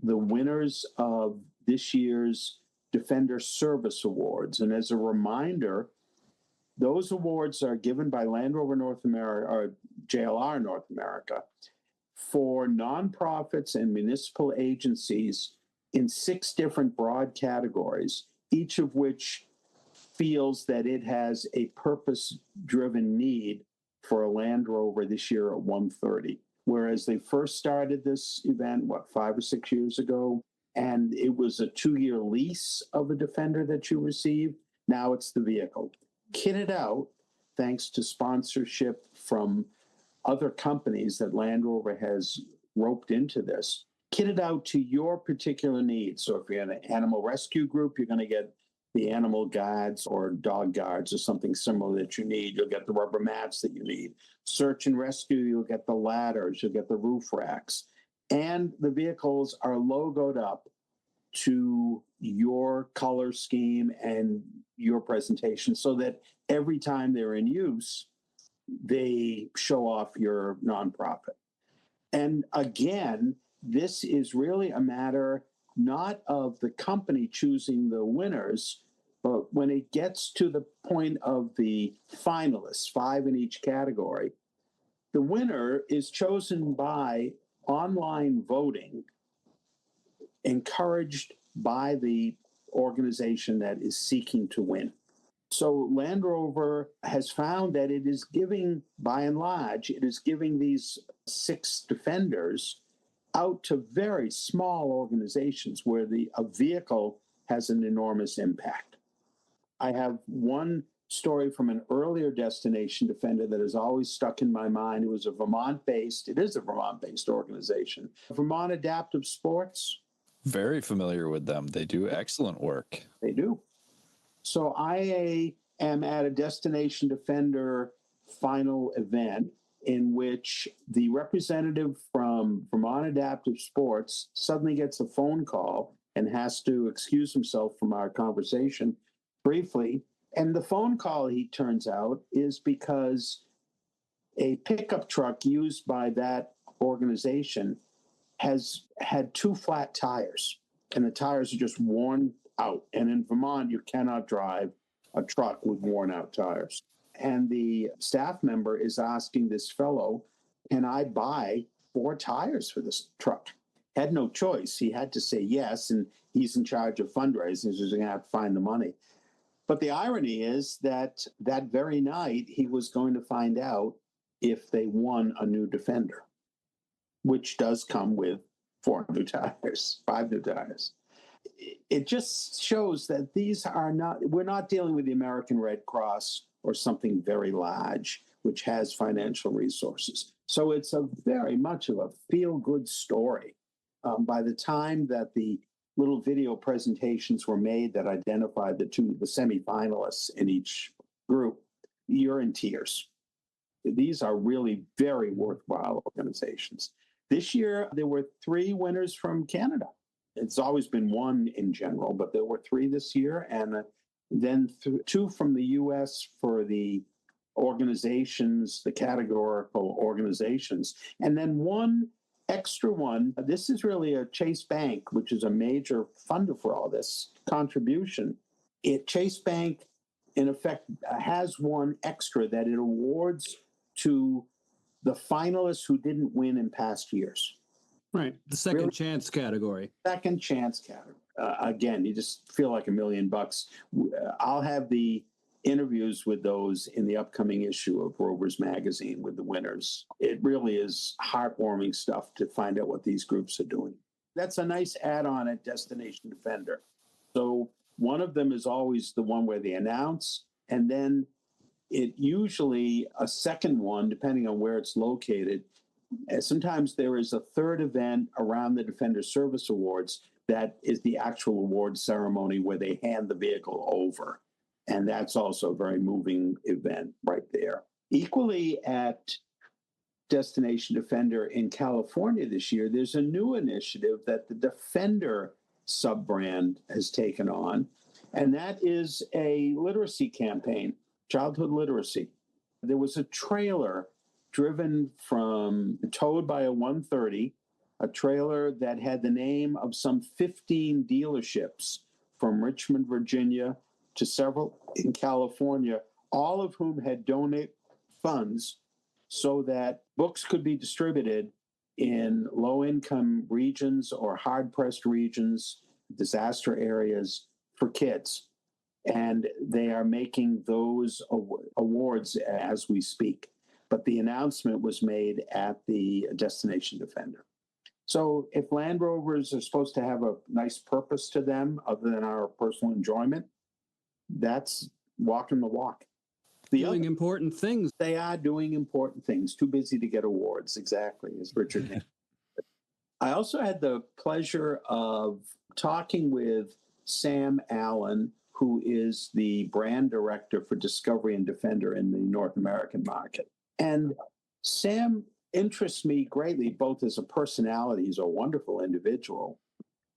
[SPEAKER 5] the winners of this year's Defender Service Awards. And as a reminder, those awards are given by Land Rover North America, or JLR North America, for nonprofits and municipal agencies in 6 different broad categories, each of which feels that it has a purpose-driven need for a Land Rover this year at 130. Whereas they first started this event, 5 or 6 years ago, and it was a 2-year lease of a Defender that you received. Now it's the vehicle. Kitted out, thanks to sponsorship from other companies that Land Rover has roped into this, kitted out to your particular needs. So if you're in an animal rescue group, you're going to get the animal guards or dog guards or something similar that you need. You'll get the rubber mats that you need. Search and rescue, you'll get the ladders, you'll get the roof racks. And the vehicles are logoed up to your color scheme and your presentation so that every time they're in use, they show off your nonprofit. And again, this is really a matter not of the company choosing the winners, But when it gets to the point of the finalists, 5 in each category, the winner is chosen by online voting, encouraged by the organization that is seeking to win. So Land Rover has found that it is giving, by and large, it is giving these 6 Defenders out to very small organizations where a vehicle has an enormous impact. I have one story from an earlier destination Defender that has always stuck in my mind. It is a Vermont-based organization. Vermont Adaptive Sports.
[SPEAKER 3] Very familiar with them. They do excellent work.
[SPEAKER 5] They do. So I am at a Destination Defender final event in which the representative from Vermont Adaptive Sports suddenly gets a phone call and has to excuse himself from our conversation briefly. And the phone call, he turns out, is because a pickup truck used by that organization has had 2 flat tires, and the tires are just worn out. And in Vermont, you cannot drive a truck with worn out tires. And the staff member is asking this fellow, can I buy 4 tires for this truck? Had no choice. He had to say yes, and he's in charge of fundraising, so he's going to have to find the money. But the irony is that that very night, he was going to find out if they won a new Defender, which does come with 4 new tires, 5 new tires. It just shows that we're not dealing with the American Red Cross or something very large, which has financial resources. So it's a very much of a feel-good story. By the time that the little video presentations were made that identified the semifinalists in each group, you're in tears. These are really very worthwhile organizations. This year, there were 3 winners from Canada. It's always been 1 in general, but there were 3 this year, and then 2 from the U.S. for the organizations, the categorical organizations, and then 1 extra one. This is really a Chase Bank, which is a major funder for all this contribution. Chase Bank, in effect, has 1 extra that it awards to the finalists who didn't win in past years.
[SPEAKER 4] Right. The second chance category.
[SPEAKER 5] Second chance category. Again, you just feel like $1 million. I'll have the interviews with those in the upcoming issue of Rovers magazine with the winners. It really is heartwarming stuff to find out what these groups are doing. That's a nice add-on at Destination Defender. So one of them is always the one where they announce, and then it usually a second one, depending on where it's located. Sometimes there is a third event around the Defender Service Awards that is the actual award ceremony where they hand the vehicle over. And that's also a very moving event right there. Equally at Destination Defender in California this year, there's a new initiative that the Defender sub-brand has taken on, and that is a literacy campaign, childhood literacy. There was a trailer towed by a 130, a trailer that had the name of some 15 dealerships from Richmond, Virginia, to several in California, all of whom had donated funds so that books could be distributed in low-income regions or hard-pressed regions, disaster areas for kids. And they are making those awards as we speak. But the announcement was made at the Destination Defender. So if Land Rovers are supposed to have a nice purpose to them other than our personal enjoyment, that's walking the walk.
[SPEAKER 4] Doing important things.
[SPEAKER 5] They are doing important things. Too busy to get awards, exactly, as Richard named. I also had the pleasure of talking with Sam Allen, who is the brand director for Discovery and Defender in the North American market. And Sam interests me greatly, both as a personality, he's a wonderful individual,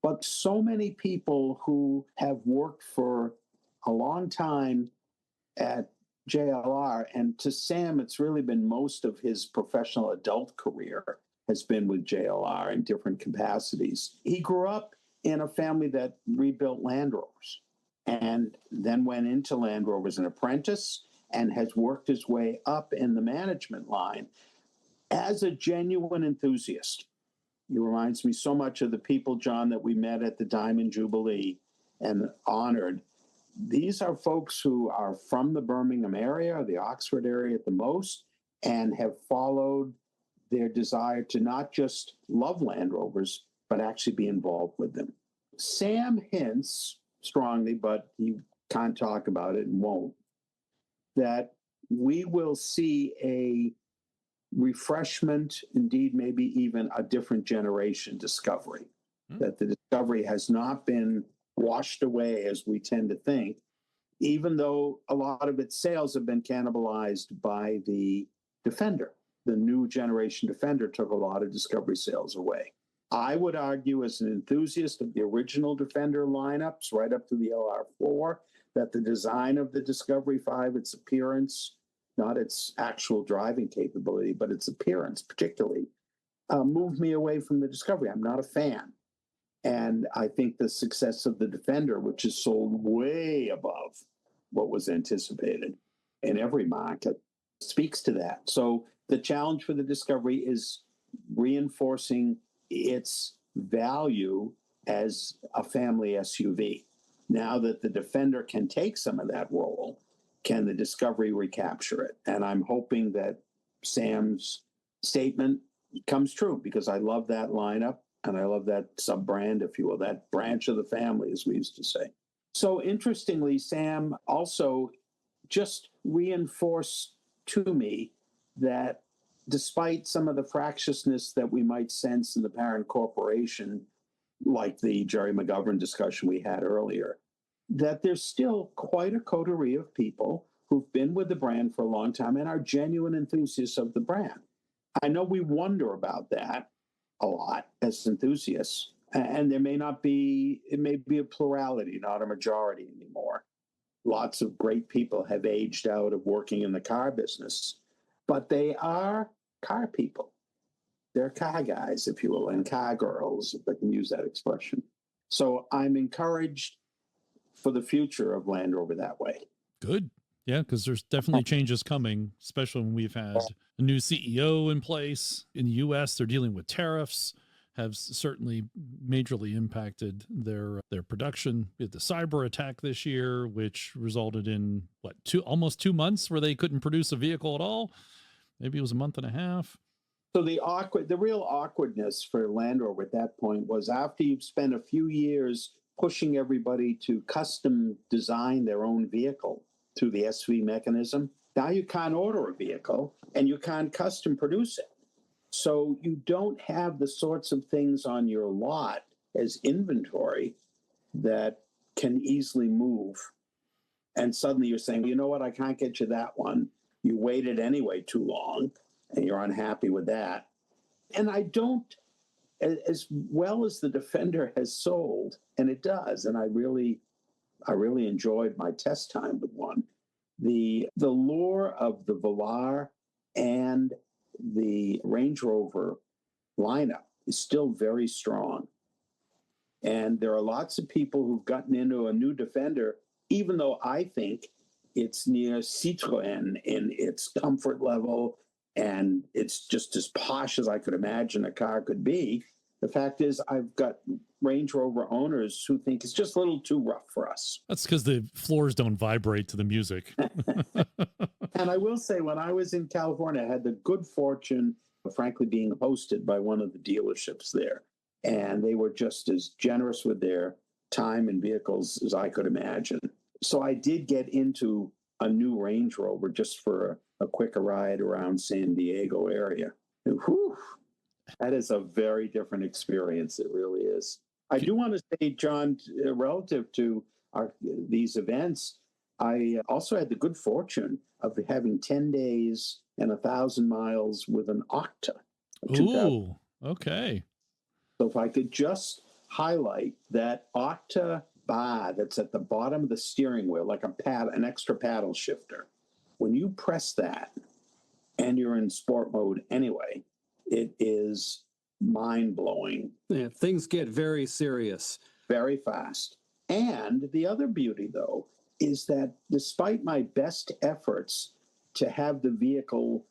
[SPEAKER 5] but so many people who have worked for a long time at JLR, and to Sam, it's really been most of his professional adult career has been with JLR in different capacities. He grew up in a family that rebuilt Land Rovers. and then went into Land Rover as an apprentice and has worked his way up in the management line as a genuine enthusiast. He reminds me so much of the people, John, that we met at the Diamond Jubilee and honored. These are folks who are from the Birmingham area, or the Oxford area at the most, and have followed their desire to not just love Land Rovers, but actually be involved with them. Sam hints strongly, but he can't talk about it and won't, that we will see a refreshment, indeed, maybe even a different generation Discovery, that the Discovery has not been washed away as we tend to think, even though a lot of its sales have been cannibalized by the Defender. The new generation Defender took a lot of Discovery sales away. I would argue, as an enthusiast of the original Defender lineups, right up to the LR4, that the design of the Discovery 5, its appearance, not its actual driving capability, but its appearance particularly, moved me away from the Discovery. I'm not a fan. And I think the success of the Defender, which is sold way above what was anticipated in every market, speaks to that. So the challenge for the Discovery is reinforcing its value as a family SUV. Now that the Defender can take some of that role, can the Discovery recapture it? And I'm hoping that Sam's statement comes true, because I love that lineup and I love that sub-brand, if you will, that branch of the family, as we used to say. So interestingly, Sam also just reinforced to me that despite some of the fractiousness that we might sense in the parent corporation, like the Gerry McGovern discussion we had earlier, that there's still quite a coterie of people who've been with the brand for a long time and are genuine enthusiasts of the brand. I know we wonder about that a lot as enthusiasts, and there may not be, it may be a plurality, not a majority anymore. Lots of great people have aged out of working in the car business, but they are car people. They're car guys, if you will, and car girls, if I can use that expression. So I'm encouraged for the future of Land Rover that way.
[SPEAKER 2] Good. Yeah, because there's definitely changes coming, especially when we've had a new CEO in place. In the U.S., they're dealing with tariffs, have certainly majorly impacted their production. We had the cyber attack this year, which resulted in, almost 2 months where they couldn't produce a vehicle at all. Maybe it was a month and a half.
[SPEAKER 5] So the real awkwardness for Land Rover at that point was, after you've spent a few years pushing everybody to custom design their own vehicle through the SV mechanism, now you can't order a vehicle and you can't custom produce it. So you don't have the sorts of things on your lot as inventory that can easily move. And suddenly you're saying, you know what, I can't get you that one. You waited anyway too long and you're unhappy with that. And I don't, as well as the Defender has sold, and it does, and I really enjoyed my test time with one, the lure of the Velar and the Range Rover lineup is still very strong. And there are lots of people who've gotten into a new Defender, even though I think it's near Citroën in its comfort level, and it's just as posh as I could imagine a car could be. The fact is, I've got Range Rover owners who think it's just a little too rough for us.
[SPEAKER 2] That's because the floors don't vibrate to the music.
[SPEAKER 5] And I will say, when I was in California, I had the good fortune of, frankly, being hosted by one of the dealerships there. And they were just as generous with their time and vehicles as I could imagine. So I did get into a new Range Rover just for a quicker ride around San Diego area. And whew, that is a very different experience. It really is. I do want to say, John, relative to these events, I also had the good fortune of having 10 days and 1,000 miles with an Octa.
[SPEAKER 2] Ooh, okay.
[SPEAKER 5] So if I could just highlight that Octa bar that's at the bottom of the steering wheel, like an extra paddle shifter. When you press that, and you're in sport mode anyway, it is mind-blowing.
[SPEAKER 4] Yeah, things get very serious.
[SPEAKER 5] Very fast. And the other beauty, though, is that despite my best efforts to have the vehicle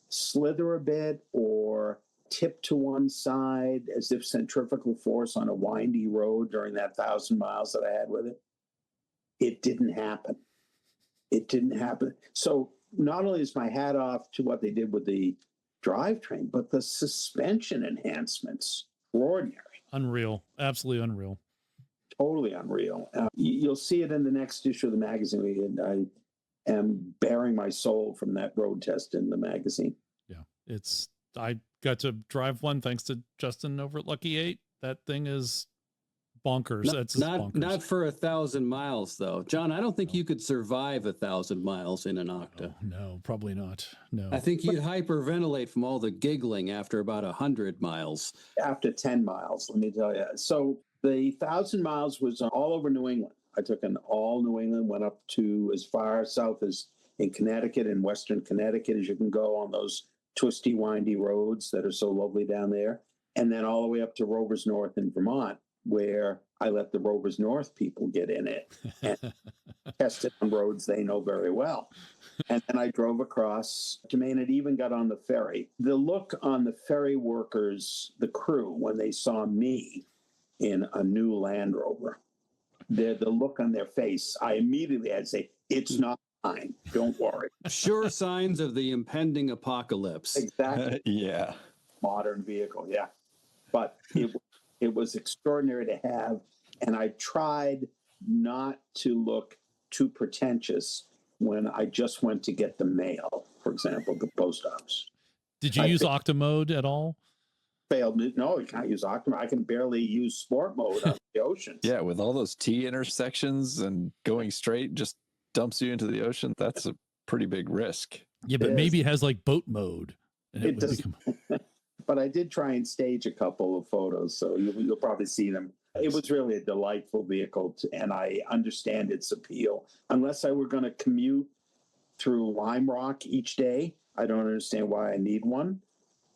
[SPEAKER 5] slither a bit or tip to one side as if centrifugal force on a windy road during that 1,000 miles that I had with it, it didn't happen. It didn't happen. So not only is my hat off to what they did with the drivetrain, but the suspension enhancements, extraordinary.
[SPEAKER 2] Unreal. Absolutely unreal.
[SPEAKER 5] Totally unreal. You'll see it in the next issue of the magazine. I am bearing my soul from that road test in the magazine.
[SPEAKER 2] Yeah, I got to drive one thanks to Justin over at Lucky 8. That thing is bonkers. That's bonkers.
[SPEAKER 4] Not for 1,000 miles though, John. I don't think you could survive 1,000 miles in an Octa.
[SPEAKER 2] No, probably not. No,
[SPEAKER 4] I think you'd hyperventilate from all the giggling after about 100 miles.
[SPEAKER 5] After 10 miles, let me tell you. So the 1,000 miles was all over New England. I took an all New England, went up to as far south as in Connecticut and Western Connecticut as you can go on those twisty, windy roads that are so lovely down there. And then all the way up to Rovers North in Vermont, where I let the Rovers North people get in it and test it on roads they know very well. And then I drove across to Maine and even got on the ferry. The look on the ferry workers, the crew, when they saw me in a new Land Rover, the look on their face, I immediately had to say, it's not mine. Don't worry.
[SPEAKER 4] Sure signs of the impending apocalypse.
[SPEAKER 5] Exactly.
[SPEAKER 3] Yeah.
[SPEAKER 5] Modern vehicle. Yeah. But it was extraordinary to have. And I tried not to look too pretentious when I just went to get the mail, for example, the post office.
[SPEAKER 2] Did you use Octa mode at all?
[SPEAKER 5] Failed. No, you can't use Octa. I can barely use sport mode on the ocean.
[SPEAKER 3] Yeah, with all those T intersections and going straight just dumps you into the ocean. That's a pretty big risk.
[SPEAKER 2] Yeah, but maybe it has like boat mode. And
[SPEAKER 5] it does. But I did try and stage a couple of photos, so you'll probably see them. It was really a delightful vehicle, and I understand its appeal. Unless I were going to commute through Lime Rock each day, I don't understand why I need one,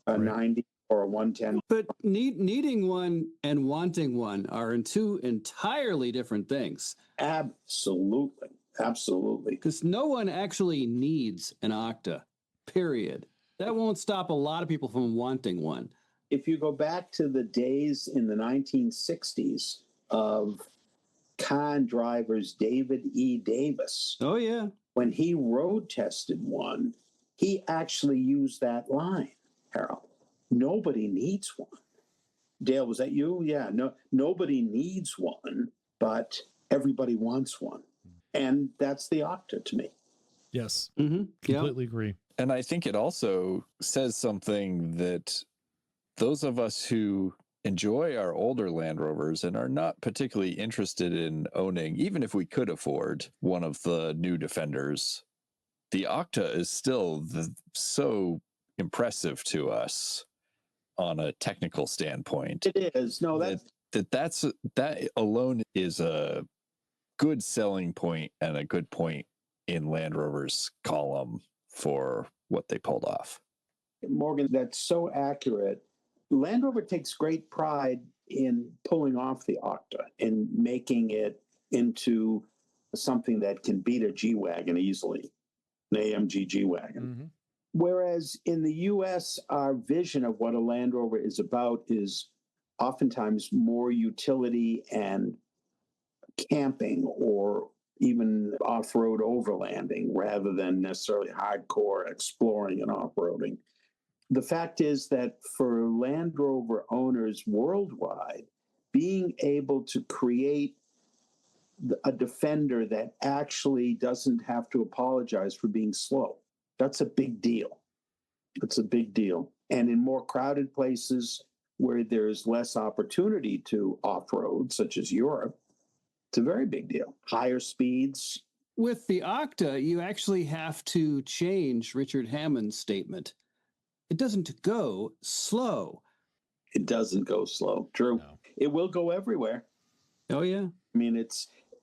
[SPEAKER 5] a 90 or a 110.
[SPEAKER 4] But needing one and wanting one are two entirely different things.
[SPEAKER 5] Absolutely. Absolutely.
[SPEAKER 4] Because no one actually needs an Octa, period. That won't stop a lot of people from wanting one.
[SPEAKER 5] If you go back to the days in the 1960s of con drivers David E. Davis.
[SPEAKER 4] Oh, yeah.
[SPEAKER 5] When he road tested one, he actually used that line, Harold. Nobody needs one. Dale, was that you? Yeah. No, nobody needs one, but everybody wants one. And that's the Octa to me.
[SPEAKER 2] Yes.
[SPEAKER 4] Mm-hmm.
[SPEAKER 2] Completely agree.
[SPEAKER 3] And I think it also says something that those of us who enjoy our older Land Rovers and are not particularly interested in owning, even if we could afford one of the new Defenders, the Octa is still so impressive to us on a technical standpoint.
[SPEAKER 5] It is. No,
[SPEAKER 3] that alone is a good selling point and a good point in Land Rover's column for what they pulled off.
[SPEAKER 5] Morgan, that's so accurate. Land Rover takes great pride in pulling off the Octa and making it into something that can beat a G-Wagon easily, an AMG G-Wagon.
[SPEAKER 2] Mm-hmm.
[SPEAKER 5] Whereas in the U.S., our vision of what a Land Rover is about is oftentimes more utility and camping or even off-road overlanding rather than necessarily hardcore exploring and off-roading. The fact is that for Land Rover owners worldwide, being able to create a Defender that actually doesn't have to apologize for being slow, that's a big deal. It's a big deal. And in more crowded places where there's less opportunity to off-road, such as Europe, it's a very big deal. Higher speeds.
[SPEAKER 4] With the Octa, you actually have to change Richard Hammond's statement. It doesn't go slow.
[SPEAKER 5] It doesn't go slow. True.
[SPEAKER 2] No.
[SPEAKER 5] It will go everywhere.
[SPEAKER 4] Oh, yeah.
[SPEAKER 5] I mean,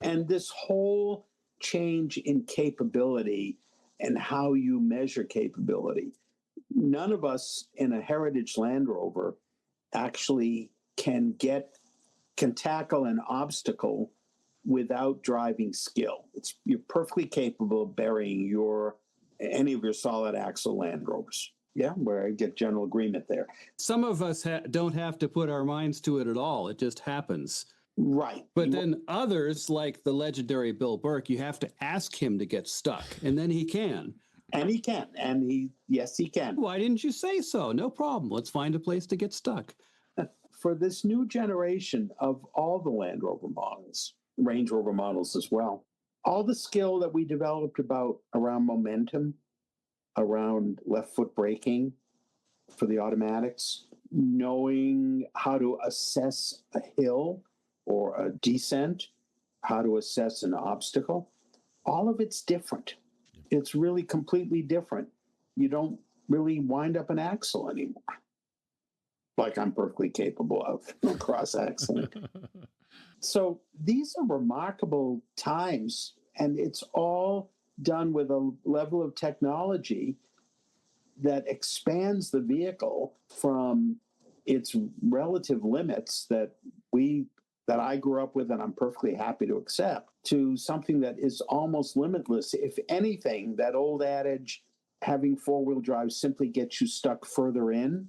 [SPEAKER 5] and this whole change in capability and how you measure capability. None of us in a heritage Land Rover actually can tackle an obstacle without driving skill. You're perfectly capable of burying any of your solid axle Land Rovers. Yeah, where I get general agreement there.
[SPEAKER 4] Some of us don't have to put our minds to it at all. It just happens.
[SPEAKER 5] Right.
[SPEAKER 4] But then others, like the legendary Bill Burke, you have to ask him to get stuck, and then he can.
[SPEAKER 5] And he can. Yes, he can.
[SPEAKER 4] Why didn't you say so? No problem. Let's find a place to get stuck.
[SPEAKER 5] For this new generation of all the Land Rover models, Range Rover models as well, all the skill that we developed around momentum, around left foot braking for the automatics, knowing how to assess a hill or a descent, how to assess an obstacle, all of it's different. It's really completely different. You don't really wind up an axle anymore, like I'm perfectly capable of cross-axling. So these are remarkable times, and it's all done with a level of technology that expands the vehicle from its relative limits that I grew up with and I'm perfectly happy to accept, to something that is almost limitless. If anything, that old adage, having four-wheel drive simply gets you stuck further in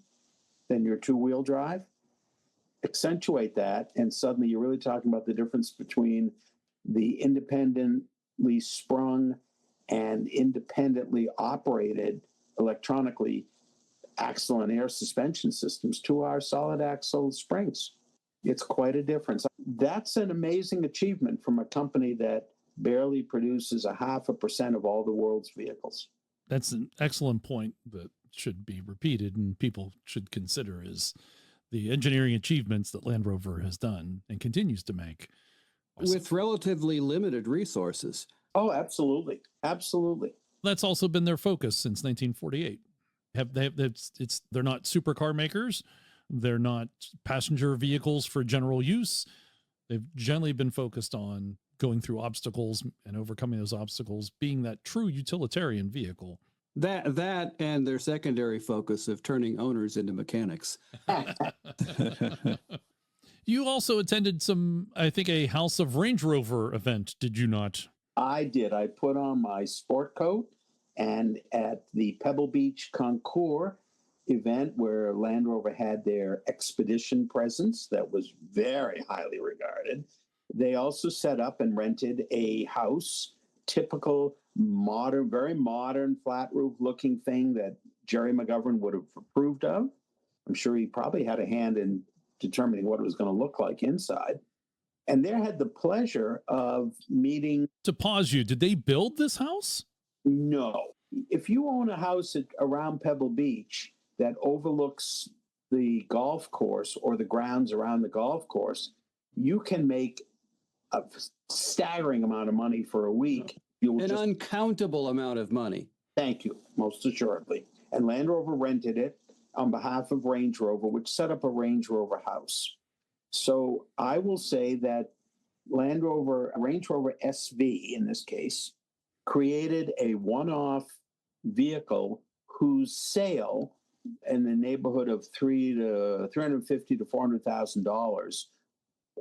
[SPEAKER 5] than your two-wheel drive, accentuate that, and suddenly you're really talking about the difference between the independently sprung and independently operated electronically axle and air suspension systems to our solid axle springs. It's quite a difference. That's an amazing achievement from a company that barely produces 0.5% of all the world's vehicles.
[SPEAKER 2] That's an excellent point that should be repeated and people should consider is the engineering achievements that Land Rover has done and continues to make.
[SPEAKER 4] With relatively limited resources.
[SPEAKER 5] Oh, absolutely. Absolutely.
[SPEAKER 2] That's also been their focus since 1948. They're not supercar makers. They're not passenger vehicles for general use. They've generally been focused on going through obstacles and overcoming those obstacles, being that true utilitarian vehicle.
[SPEAKER 4] That and their secondary focus of turning owners into mechanics.
[SPEAKER 2] You also attended a House of Range Rover event, did you not?
[SPEAKER 5] I did. I put on my sport coat, and at the Pebble Beach Concours event where Land Rover had their expedition presence that was very highly regarded, they also set up and rented a house, typical modern, very modern flat roof looking thing that Gerry McGovern would have approved of. I'm sure he probably had a hand in determining what it was going to look like inside. And there had the pleasure of meeting.
[SPEAKER 2] To pause you, did they build this house?
[SPEAKER 5] No. If you own a house around Pebble Beach that overlooks the golf course or the grounds around the golf course, you can make a staggering amount of money for a week.
[SPEAKER 4] Uncountable amount of money.
[SPEAKER 5] Thank you, most assuredly. And Land Rover rented it on behalf of Range Rover, which set up a Range Rover house. So I will say that Range Rover SV, in this case, created a one-off vehicle whose sale in the neighborhood of $350,000 to $400,000,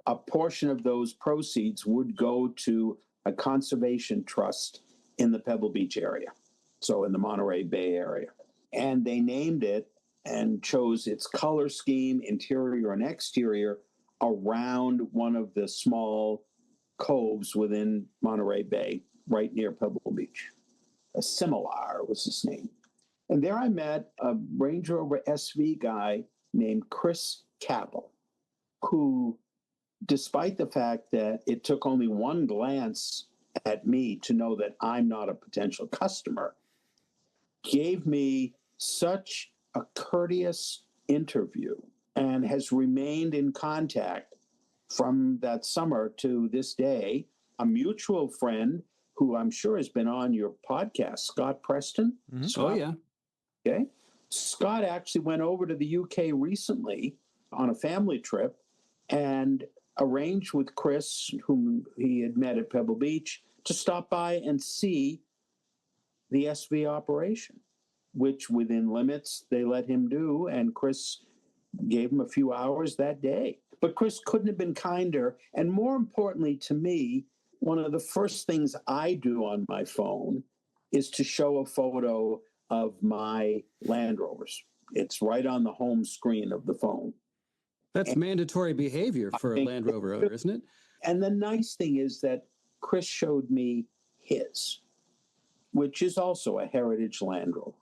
[SPEAKER 5] a portion of those proceeds would go to a conservation trust in the Pebble Beach area, so in the Monterey Bay area. And they named it and chose its color scheme, interior and exterior, around one of the small coves within Monterey Bay, right near Pebble Beach. Similar was his name. And there I met a Range Rover SV guy named Chris Capel, who, despite the fact that it took only one glance at me to know that I'm not a potential customer, gave me such a courteous interview and has remained in contact from that summer to this day. A mutual friend who I'm sure has been on your podcast, Scott Preston.
[SPEAKER 4] Mm-hmm.
[SPEAKER 5] Scott,
[SPEAKER 4] oh, yeah.
[SPEAKER 5] Okay. Scott actually went over to the UK recently on a family trip and arranged with Chris, whom he had met at Pebble Beach, to stop by and see the SV operation, which within limits they let him do. And Chris gave him a few hours that day. But Chris couldn't have been kinder. And more importantly to me, one of the first things I do on my phone is to show a photo of my Land Rovers. It's right on the home screen of the phone.
[SPEAKER 4] That's mandatory behavior for a Land Rover owner, isn't it?
[SPEAKER 5] And the nice thing is that Chris showed me his, which is also a heritage Land Rover.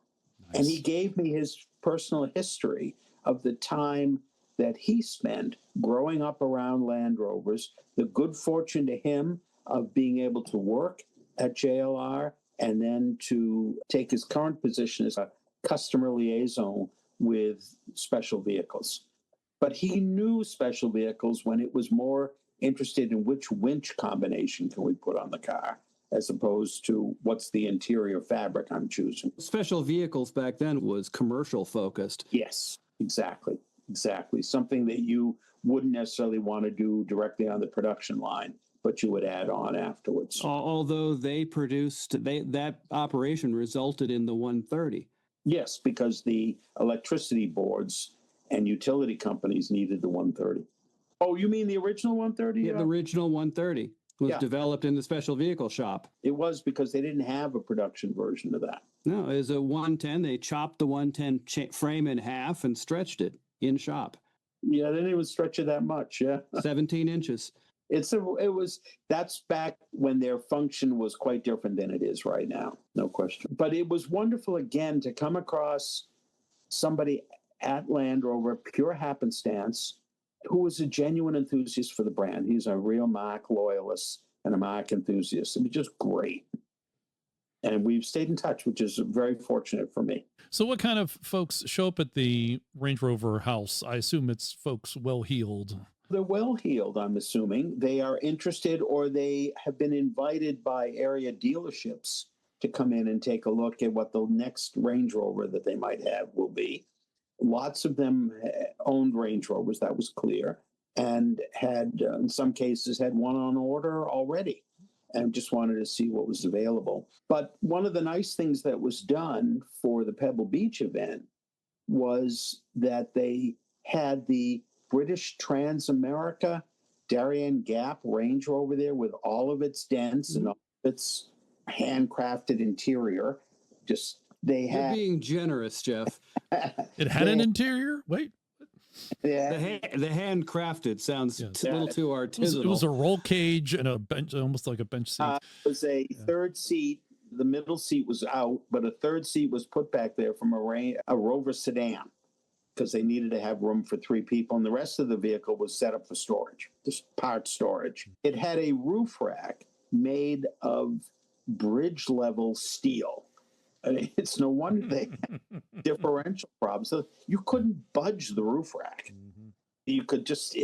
[SPEAKER 5] Nice. And he gave me his personal history of the time that he spent growing up around Land Rovers, the good fortune to him of being able to work at JLR and then to take his current position as a customer liaison with special vehicles. But he knew special vehicles when it was more interested in which winch combination can we put on the car, as opposed to what's the interior fabric I'm choosing.
[SPEAKER 4] Special vehicles back then was commercial focused.
[SPEAKER 5] Yes, exactly. Something that you wouldn't necessarily want to do directly on the production line, but you would add on afterwards.
[SPEAKER 4] Although they produced, that operation resulted in the 130.
[SPEAKER 5] Yes, because the electricity boards and utility companies needed the 130. Oh, you mean the original 130?
[SPEAKER 4] Yeah, the original 130 was developed in the special vehicle shop.
[SPEAKER 5] It was because they didn't have a production version of that.
[SPEAKER 4] No, it was a 110. They chopped the 110 frame in half and stretched it in shop.
[SPEAKER 5] Yeah, they didn't even stretch it that much. Yeah,
[SPEAKER 4] 17 inches.
[SPEAKER 5] That's back when their function was quite different than it is right now, no question. But it was wonderful again to come across somebody at Land Rover, pure happenstance, who was a genuine enthusiast for the brand. He's a real Mark loyalist and a Mark enthusiast. It was just great. And we've stayed in touch, which is very fortunate for me.
[SPEAKER 2] So what kind of folks show up at the Range Rover house? I assume it's folks well-heeled.
[SPEAKER 5] They're well-heeled, I'm assuming. They are interested, or they have been invited by area dealerships to come in and take a look at what the next Range Rover that they might have will be. Lots of them owned Range Rovers, that was clear, and had, in some cases, had one on order already and just wanted to see what was available. But one of the nice things that was done for the Pebble Beach event was that they had the British Transamerica Darien Gap Range Rover there with all of its dents and all of its handcrafted interior.
[SPEAKER 4] You're being generous, Jeff.
[SPEAKER 2] It had an interior? Wait.
[SPEAKER 5] Yeah.
[SPEAKER 4] The handcrafted sounds a little too artisanal.
[SPEAKER 2] It was a roll cage and a bench, almost like a bench seat.
[SPEAKER 5] It was a third seat. The middle seat was out, but a third seat was put back there from a Rover sedan because they needed to have room for 3 people. And the rest of the vehicle was set up for storage, just part storage. It had a roof rack made of bridge level steel. I mean, it's no wonder they had differential problems. So you couldn't budge the roof rack. You could just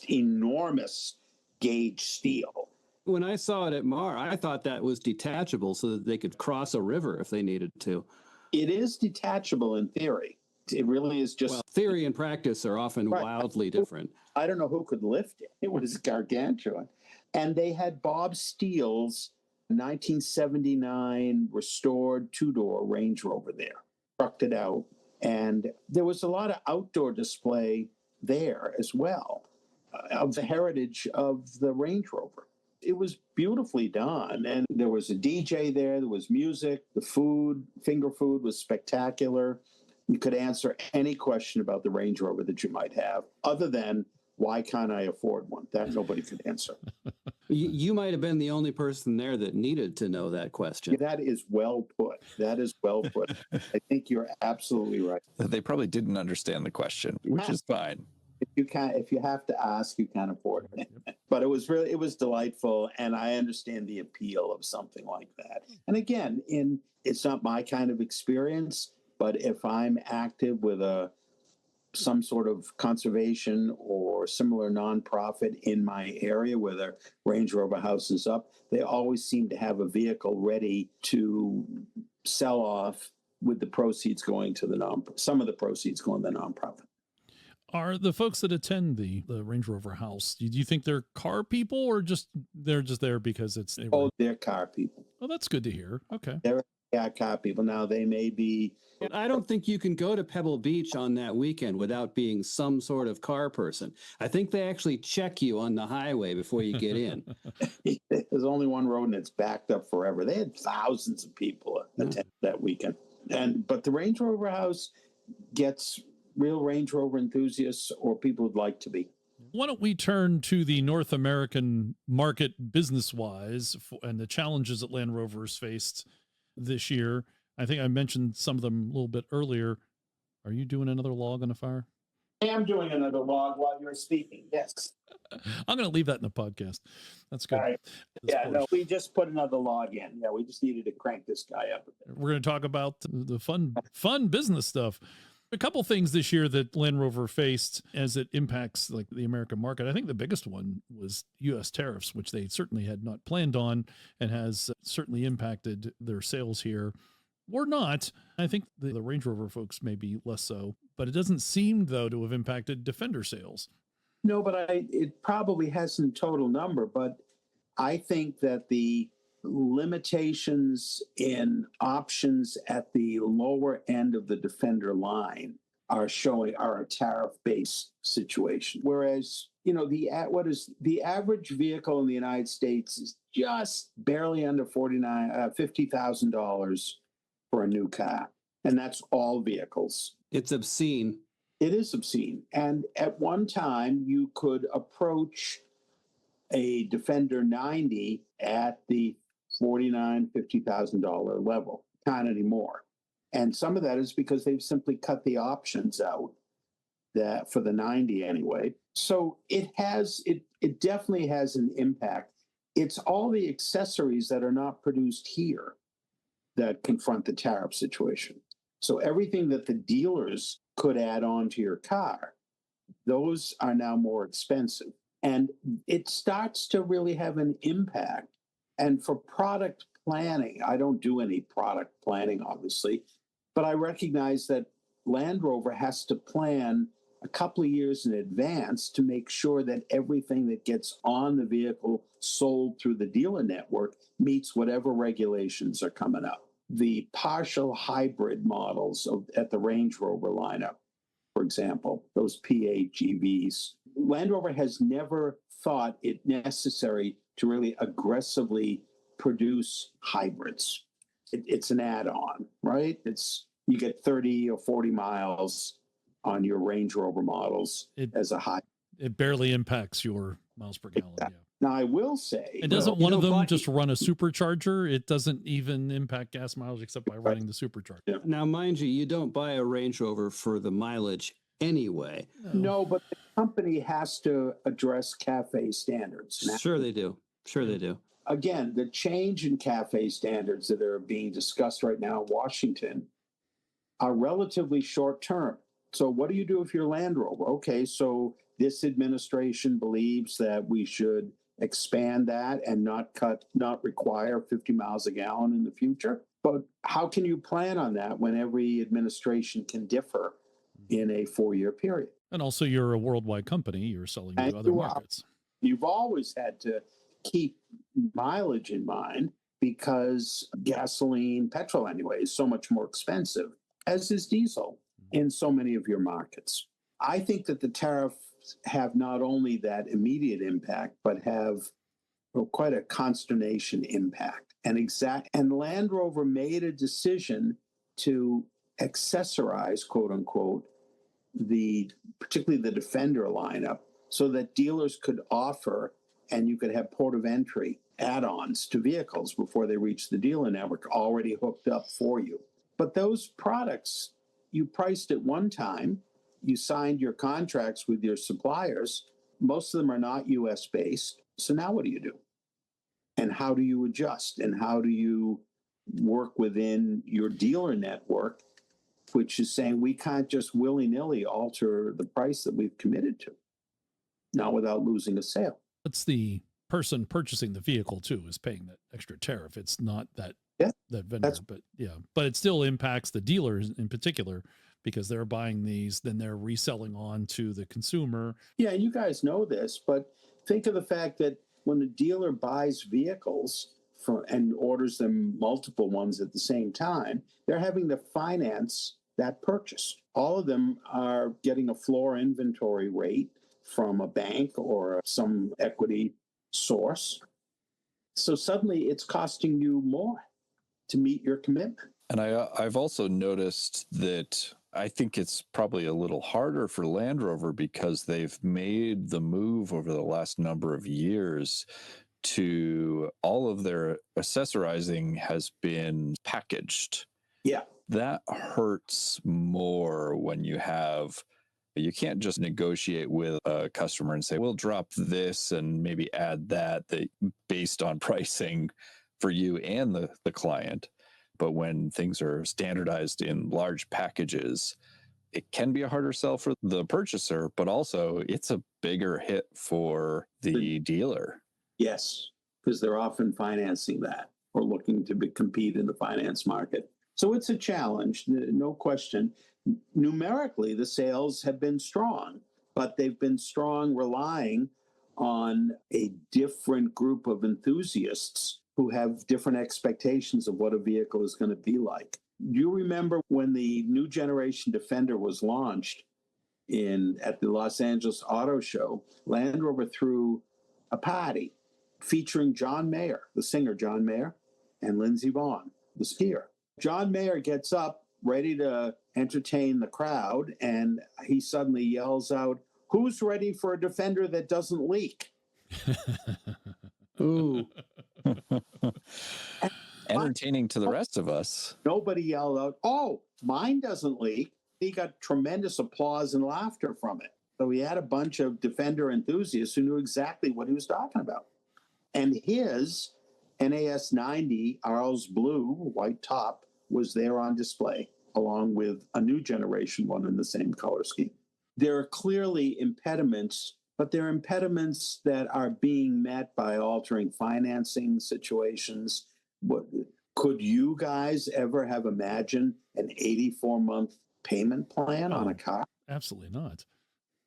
[SPEAKER 5] enormous gauge steel.
[SPEAKER 4] When I saw it at Mar, I thought that was detachable so that they could cross a river if they needed to.
[SPEAKER 5] It is detachable in theory. It really is just...
[SPEAKER 4] Well, theory and practice are often wildly different.
[SPEAKER 5] I don't know who could lift it. It was gargantuan. And they had Bob Steele's 1979 restored 2-door Range Rover there, trucked it out. And there was a lot of outdoor display there as well of the heritage of the Range Rover. It was beautifully done. And there was a DJ there. There was music. The food, finger food was spectacular. You could answer any question about the Range Rover that you might have, other than, why can't I afford one? That nobody could answer.
[SPEAKER 4] You might have been the only person there that needed to know that question.
[SPEAKER 5] That is well put. I think you're absolutely right.
[SPEAKER 3] They probably didn't understand the question, which is fine.
[SPEAKER 5] If you have to ask, you can't afford it. But it was delightful, and I understand the appeal of something like that. And again, it's not my kind of experience, but if I'm active with some sort of conservation or similar nonprofit in my area where the Range Rover house is up, they always seem to have a vehicle ready to sell off with the proceeds going to some of the proceeds going to the nonprofit.
[SPEAKER 2] Are the folks that attend the Range Rover house, do you think they're car people or they're just there because they're car people?
[SPEAKER 5] Oh, they're car people.
[SPEAKER 2] Oh, that's good to hear. Okay.
[SPEAKER 5] car people now. They may be.
[SPEAKER 4] I don't think you can go to Pebble Beach on that weekend without being some sort of car person. I think they actually check you on the highway before you get in.
[SPEAKER 5] There's only one road and it's backed up forever. They had thousands of people attend that weekend. But the Range Rover House gets real Range Rover enthusiasts or people who'd like to be.
[SPEAKER 2] Why don't we turn to the North American market business-wise and the challenges that Land Rover's faced this year? I think I mentioned some of them a little bit earlier. Are you doing another log on a fire?
[SPEAKER 5] I am doing another log while you're speaking, yes.
[SPEAKER 2] I'm going to leave that in the podcast. That's good.
[SPEAKER 5] All right. Yeah, no, we just put another log in. Yeah, we just needed to crank this guy up a bit.
[SPEAKER 2] We're going to talk about the fun business stuff. A couple things this year that Land Rover faced as it impacts like the American market. I think the biggest one was U.S. tariffs, which they certainly had not planned on and has certainly impacted their sales here. Or not. I think the Range Rover folks may be less so, but it doesn't seem, though, to have impacted Defender sales.
[SPEAKER 5] No, but it probably hasn't total number, but I think that the limitations in options at the lower end of the Defender line are a tariff-based situation. Whereas, the average vehicle in the United States is just barely under $50,000 for a new car. And that's all vehicles.
[SPEAKER 4] It's obscene.
[SPEAKER 5] It is obscene. And at one time, you could approach a Defender 90 at the $49,000, $50,000 level. Can't anymore. And some of that is because they've simply cut the options out that for the 90 anyway. So it definitely has an impact. It's all the accessories that are not produced here that confront the tariff situation. So everything that the dealers could add on to your car, those are now more expensive. And it starts to really have an impact. And for product planning, I don't do any product planning, obviously, but I recognize that Land Rover has to plan a couple of years in advance to make sure that everything that gets on the vehicle sold through the dealer network meets whatever regulations are coming up. The partial hybrid models at the Range Rover lineup, for example, those PHEVs, Land Rover has never thought it necessary to really aggressively produce hybrids. It's an add-on, right? You get 30 or 40 miles on your Range Rover models as a hybrid.
[SPEAKER 2] It barely impacts your miles per gallon. Yeah.
[SPEAKER 5] Now, I will say...
[SPEAKER 2] And doesn't one of them just run a supercharger? It doesn't even impact gas mileage except by running the supercharger.
[SPEAKER 5] Yeah.
[SPEAKER 4] Now, mind you don't buy a Range Rover for the mileage anyway.
[SPEAKER 5] No, but the company has to address CAFE standards.
[SPEAKER 4] Sure they do. Sure they do.
[SPEAKER 5] Again, the change in CAFE standards that are being discussed right now in Washington are relatively short term. So what do you do if you're Land Rover? Okay, so this administration believes that we should expand that and not require 50 miles a gallon in the future. But how can you plan on that when every administration can differ in a 4-year period?
[SPEAKER 2] And also you're a worldwide company. You're selling to other markets.
[SPEAKER 5] You've always had to keep mileage in mind because gasoline, petrol anyway, is so much more expensive, as is diesel in so many of your markets. I think that the tariffs have not only that immediate impact, but have quite a consternation impact. And Land Rover made a decision to accessorize, quote unquote, particularly the Defender lineup, so that dealers could offer and you could have port of entry add-ons to vehicles before they reach the dealer network already hooked up for you. But those products you priced at one time, you signed your contracts with your suppliers. Most of them are not US based. So now what do you do? And how do you adjust? And how do you work within your dealer network, which is saying we can't just willy-nilly alter the price that we've committed to, not without losing a sale.
[SPEAKER 2] It's the person purchasing the vehicle too is paying that extra tariff. It's not that vendor, but it still impacts the dealers in particular because they're buying these, then they're reselling on to the consumer.
[SPEAKER 5] Yeah, you guys know this, but think of the fact that when the dealer buys vehicles and orders them multiple ones at the same time, they're having to finance that purchase. All of them are getting a floor inventory rate from a bank or some equity source. So suddenly it's costing you more to meet your commitment.
[SPEAKER 3] And I've also noticed that I think it's probably a little harder for Land Rover because they've made the move over the last number of years to all of their accessorizing has been packaged.
[SPEAKER 5] Yeah.
[SPEAKER 3] That hurts more when you can't just negotiate with a customer and say, we'll drop this and maybe add that based on pricing for you and the client. But when things are standardized in large packages, it can be a harder sell for the purchaser, but also it's a bigger hit for the dealer.
[SPEAKER 5] Yes, because they're often financing that or looking to compete in the finance market. So it's a challenge, no question. Numerically, the sales have been strong, but they've been strong relying on a different group of enthusiasts who have different expectations of what a vehicle is going to be like. Do you remember when the new generation Defender was launched at the Los Angeles Auto Show? Land Rover threw a party featuring John Mayer, the singer John Mayer, and Lindsey Vonn, the skier. John Mayer gets up ready to entertain the crowd, and he suddenly yells out, "Who's ready for a Defender that doesn't leak?" Ooh.
[SPEAKER 3] Entertaining to the rest of us.
[SPEAKER 5] Nobody yelled out, "Oh, mine doesn't leak." He got tremendous applause and laughter from it. So he had a bunch of Defender enthusiasts who knew exactly what he was talking about. And his NAS 90 Arles Blue, white top, was there on display, along with a new generation one in the same color scheme. There are clearly impediments, but they're impediments that are being met by altering financing situations. Could you guys ever have imagined an 84-month payment plan on a car?
[SPEAKER 2] Absolutely not.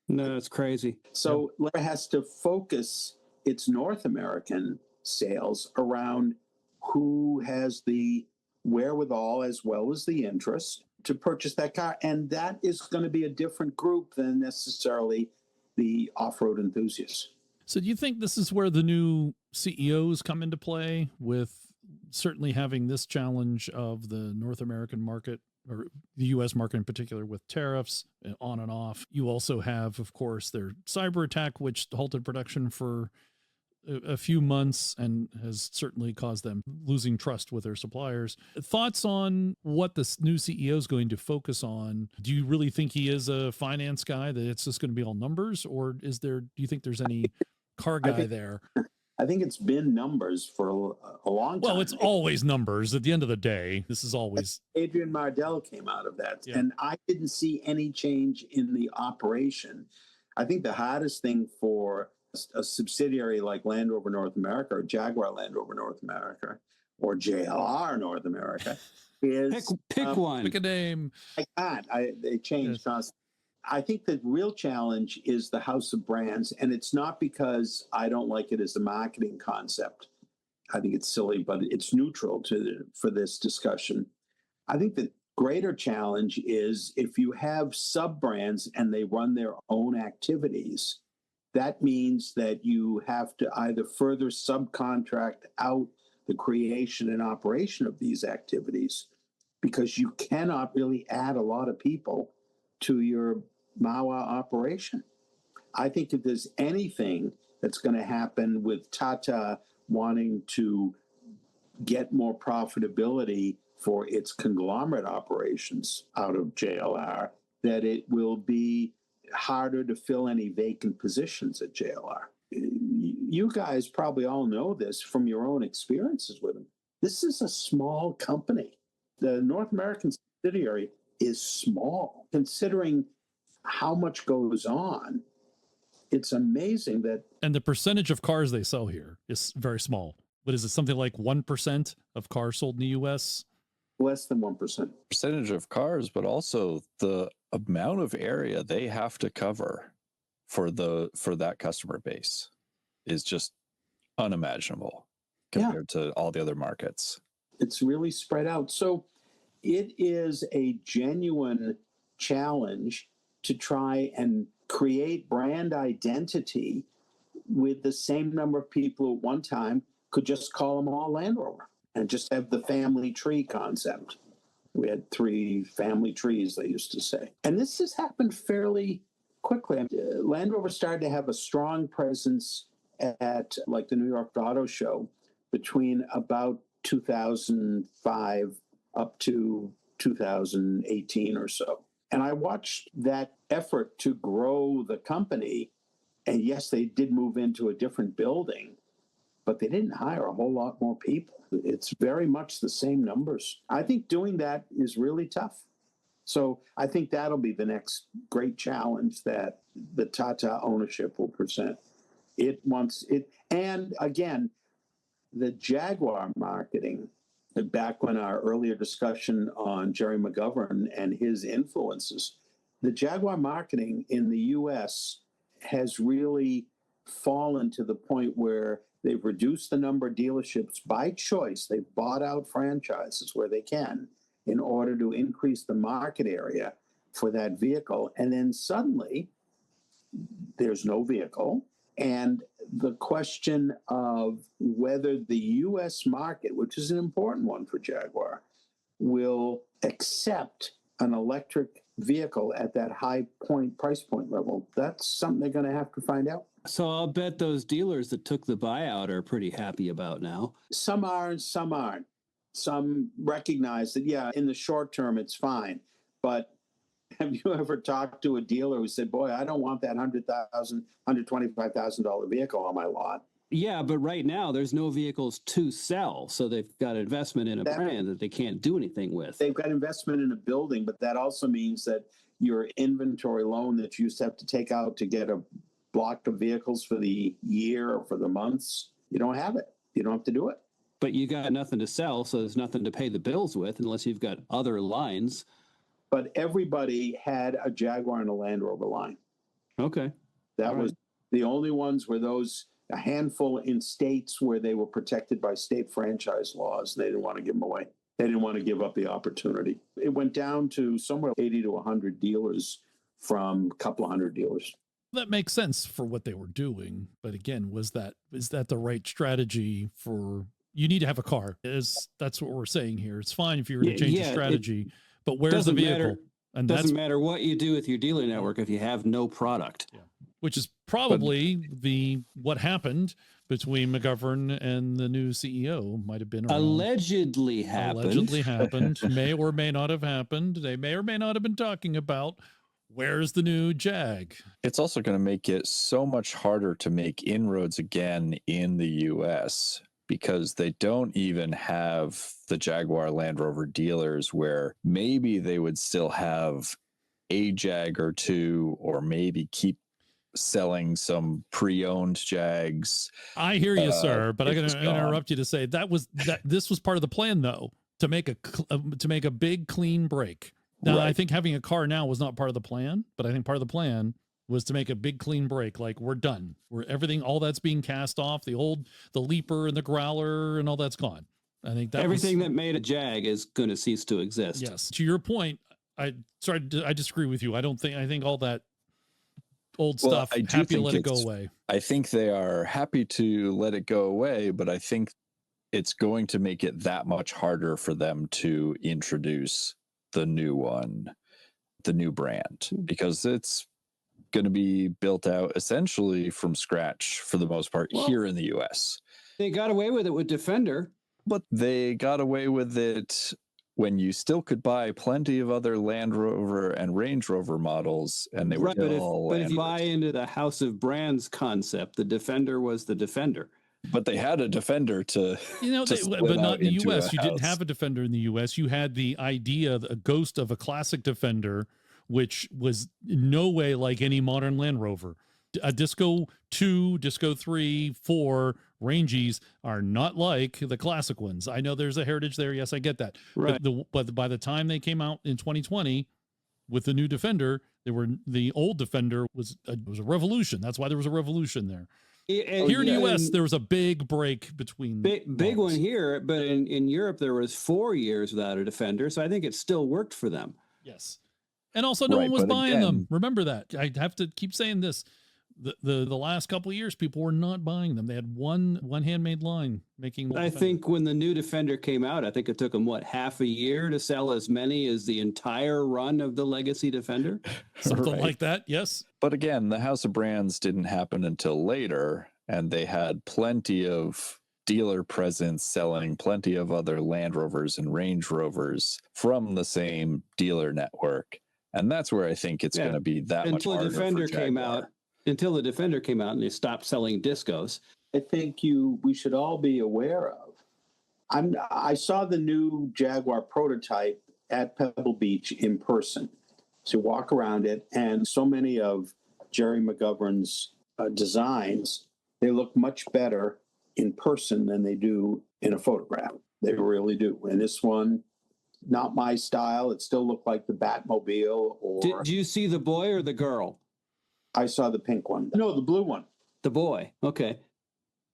[SPEAKER 4] No, it's crazy.
[SPEAKER 5] So Land has to focus its North American sales around who has the wherewithal as well as the interest to purchase that car. And that is going to be a different group than necessarily the off-road enthusiasts.
[SPEAKER 2] So do you think this is where the new CEOs come into play, with certainly having this challenge of the North American market, or the U.S. market in particular, with tariffs on and off? You also have, of course, their cyber attack, which halted production for a few months and has certainly caused them losing trust with their suppliers. Thoughts on what this new CEO is going to focus on? Do you really think he is a finance guy, that it's just going to be all numbers, or do you think there's any car guy there?
[SPEAKER 5] I think it's been numbers for a long time.
[SPEAKER 2] Well, it's always numbers at the end of the day. This is always.
[SPEAKER 5] Adrian Mardell came out of that, and I didn't see any change in the operation. I think the hardest thing for a subsidiary like Land Rover North America, or Jaguar Land Rover North America, or JLR North America is
[SPEAKER 4] pick one.
[SPEAKER 2] Pick a name.
[SPEAKER 5] I can't. They change constantly. I think the real challenge is the house of brands, and it's not because I don't like it as a marketing concept. I think it's silly, but it's neutral for this discussion. I think the greater challenge is if you have sub-brands and they run their own activities, that means that you have to either further subcontract out the creation and operation of these activities, because you cannot really add a lot of people to your MAWA operation. I think if there's anything that's going to happen with Tata wanting to get more profitability for its conglomerate operations out of JLR, that it will be harder to fill any vacant positions at JLR. You guys probably all know this from your own experiences with them. This is a small company. The North American subsidiary is small, considering how much goes on. It's amazing that.
[SPEAKER 2] And the percentage of cars they sell here is very small. What is it? Something like 1% of cars sold in the U.S.?
[SPEAKER 5] Less than 1%.
[SPEAKER 3] Percentage of cars, but also the amount of area they have to cover for that customer base is just unimaginable. compared to all the other markets.
[SPEAKER 5] It's really spread out. So it is a genuine challenge to try and create brand identity with the same number of people at one time could just call them all Land Rover and just have the family tree concept. We had 3 family trees, they used to say. And this has happened fairly quickly. Land Rover started to have a strong presence at like the New York Auto Show between about 2005 up to 2018 or so. And I watched that effort to grow the company. And yes, they did move into a different building, but they didn't hire a whole lot more people. It's very much the same numbers. I think doing that is really tough. So I think that'll be the next great challenge that the Tata ownership will present. It wants it. And again, the Jaguar marketing, back when our earlier discussion on Gerry McGovern and his influences, the Jaguar marketing in the US has really fallen to the point where they've reduced the number of dealerships by choice. They've bought out franchises where they can in order to increase the market area for that vehicle. And then suddenly there's no vehicle. And the question of whether the US market, which is an important one for Jaguar, will accept an electric vehicle at that price point level, that's something they're going to have to find out.
[SPEAKER 4] So I'll bet those dealers that took the buyout are pretty happy about now.
[SPEAKER 5] Some are and some aren't. Some recognize that, yeah, in the short term, it's fine. But have you ever talked to a dealer who said, boy, I don't want that $100,000, $125,000 vehicle on my lot?
[SPEAKER 4] Yeah, but right now there's no vehicles to sell. So they've got investment in a brand that they can't do anything with.
[SPEAKER 5] They've got investment in a building, but that also means that your inventory loan that you used to have to take out to get a block of vehicles for the year or for the months, you don't have it. You don't have to do it.
[SPEAKER 4] But you got nothing to sell, so there's nothing to pay the bills with unless you've got other lines.
[SPEAKER 5] But everybody had a Jaguar and a Land Rover line.
[SPEAKER 4] Okay.
[SPEAKER 5] That was the only ones were those, a handful in states where they were protected by state franchise laws. They didn't want to give them away. They didn't want to give up the opportunity. It went down to somewhere 80 to 100 dealers from a couple of hundred dealers.
[SPEAKER 2] That makes sense for what they were doing. But again, is that the right strategy for, you need to have a car. That's what we're saying here. It's fine if you were to change the strategy, but where's the vehicle?
[SPEAKER 4] And doesn't matter what you do with your dealer network if you have no product.
[SPEAKER 2] Yeah. Which is probably what happened between McGovern and the new CEO. Might have been
[SPEAKER 4] allegedly happened.
[SPEAKER 2] May or may not have happened. They may or may not have been talking about where's the new Jag.
[SPEAKER 3] It's also going to make it so much harder to make inroads again in the US because they don't even have the Jaguar Land Rover dealers where maybe they would still have a Jag or two, or maybe keep selling some pre-owned Jags.
[SPEAKER 2] I hear you, sir, but I'm going to interrupt you to say this was part of the plan, though, to make a big clean break. Now, I think having a car now was not part of the plan, but I think part of the plan was to make a big clean break. Like, we're done. All that's being cast off. The Leaper and the Growler and all that's gone. I think that
[SPEAKER 4] everything that made a Jag is going to cease to exist.
[SPEAKER 2] Yes. To your point, I disagree with you. I think all that old stuff, happy to let it go away.
[SPEAKER 3] I think they are happy to let it go away, but I think it's going to make it that much harder for them to introduce the new one, the new brand, because it's going to be built out essentially from scratch for the most part here in the US.
[SPEAKER 4] They got away with it with Defender.
[SPEAKER 3] But they got away with it when you still could buy plenty of other Land Rover and Range Rover models, and they were
[SPEAKER 4] but if you buy into the House of Brands concept, the Defender was the Defender.
[SPEAKER 3] But they had a Defender to,
[SPEAKER 2] but not in the U.S. You didn't have a Defender in the U.S. You had the idea, a ghost of a classic Defender, which was in no way like any modern Land Rover. A Disco 2, Disco 3, 4 Rangies are not like the classic ones. I know there's a heritage there. Yes, I get that. Right. But by the time they came out in 2020 with the new Defender, the old Defender was a revolution. That's why there was a revolution there. Here in the U.S., there was a big break between
[SPEAKER 4] big one here, but in Europe there was 4 years without a Defender, so I think it still worked for them.
[SPEAKER 2] Yes, and also no one was buying them. Remember that. I have to keep saying this. The last couple of years, people were not buying them. They had one handmade line making.
[SPEAKER 4] I think when the new Defender came out, I think it took them half a year to sell as many as the entire run of the legacy Defender,
[SPEAKER 2] something like that. Yes,
[SPEAKER 3] but again, the House of Brands didn't happen until later, and they had plenty of dealer presence selling plenty of other Land Rovers and Range Rovers from the same dealer network, and that's where I think it's going to be that much harder.
[SPEAKER 4] Until the Defender came out and they stopped selling discos.
[SPEAKER 5] I think we should all be aware of. I saw the new Jaguar prototype at Pebble Beach in person. So walk around it, and so many of Gerry McGovern's designs, they look much better in person than they do in a photograph. They really do. And this one, not my style. It still looked like the Batmobile.
[SPEAKER 4] Did you see the boy or the girl?
[SPEAKER 5] I saw the pink one. No, the blue one.
[SPEAKER 4] The boy. Okay.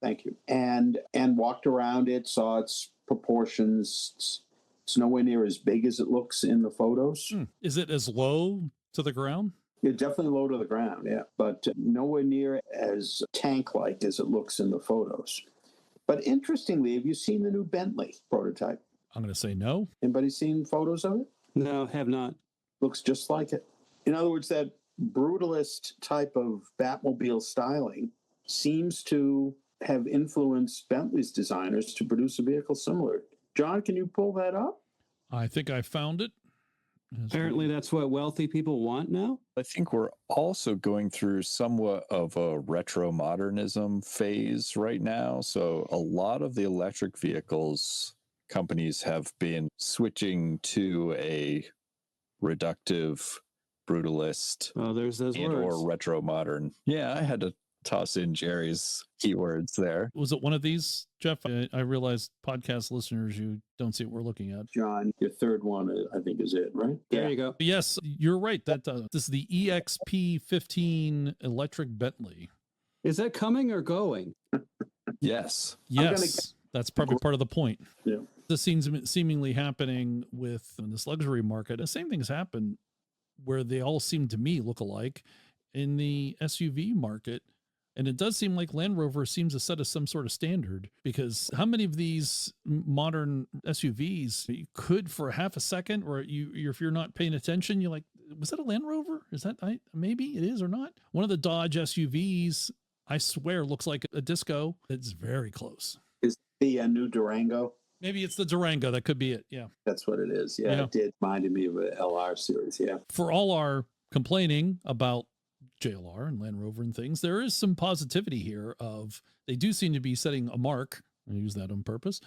[SPEAKER 5] Thank you. And walked around it, saw its proportions. It's nowhere near as big as it looks in the photos.
[SPEAKER 2] Is it as low to the ground?
[SPEAKER 5] It's definitely low to the ground, yeah. But nowhere near as tank-like as it looks in the photos. But interestingly, have you seen the new Bentley prototype?
[SPEAKER 2] I'm going to say no.
[SPEAKER 5] Anybody seen photos of it?
[SPEAKER 4] No, have not.
[SPEAKER 5] Looks just like it. In other words, that brutalist type of Batmobile styling seems to have influenced Bentley's designers to produce a vehicle similar. John, can you pull that up?
[SPEAKER 2] I think I found it.
[SPEAKER 4] Apparently that's what wealthy people want now.
[SPEAKER 3] I think we're also going through somewhat of a retro modernism phase right now. So a lot of the electric vehicles companies have been switching to a reductive, brutalist,
[SPEAKER 4] there's those
[SPEAKER 3] and
[SPEAKER 4] words.
[SPEAKER 3] or retro modern. Yeah, I had to toss in Gerry's keywords there.
[SPEAKER 2] Was it one of these, Jeff? I realize podcast listeners, you don't see what we're looking at.
[SPEAKER 5] John, your third one, I think, is it, right?
[SPEAKER 4] There you go.
[SPEAKER 2] Yes, you're right. That this is the EXP15 electric Bentley.
[SPEAKER 4] Is that coming or going?
[SPEAKER 3] Yes.
[SPEAKER 2] Yes. That's probably part of the point.
[SPEAKER 5] Yeah.
[SPEAKER 2] This seems seemingly happening with this luxury market. The same things happen where they all seem to me look alike in the SUV market. And it does seem like Land Rover seems to set us some sort of standard, because how many of these modern SUVs you could for half a second, or if you're not paying attention, you're like, was that a Land Rover? Is that, maybe it is or not? One of the Dodge SUVs, I swear, looks like a disco. It's very close.
[SPEAKER 5] Is the new Durango?
[SPEAKER 2] Maybe it's the Durango. That could be it. Yeah.
[SPEAKER 5] That's what it is. Yeah. It did remind me of a LR series. Yeah.
[SPEAKER 2] For all our complaining about JLR and Land Rover and things, there is some positivity here of they do seem to be setting a mark, I use that on purpose,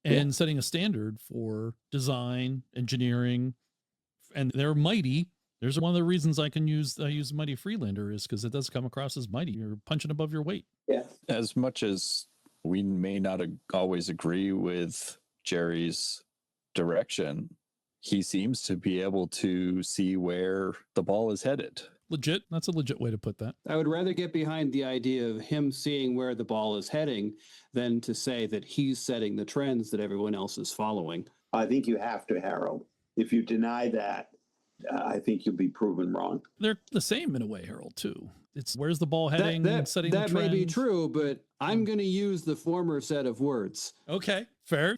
[SPEAKER 2] and setting a standard for design, engineering, and they're mighty. There's one of the reasons I use Mighty Freelander is because it does come across as mighty. You're punching above your weight.
[SPEAKER 5] Yeah.
[SPEAKER 3] As much as we may not always agree with Gerry's direction, he seems to be able to see where the ball is headed.
[SPEAKER 2] Legit. That's a legit way to put that.
[SPEAKER 4] I would rather get behind the idea of him seeing where the ball is heading than to say that he's setting the trends that everyone else is following.
[SPEAKER 5] I think you have to, Harold. If you deny that, I think you'll be proven wrong.
[SPEAKER 2] They're the same in a way, Harold, too. It's where's the ball heading, setting the trend.
[SPEAKER 4] That may be true, but I'm going to use the former set of words.
[SPEAKER 2] Okay, fair.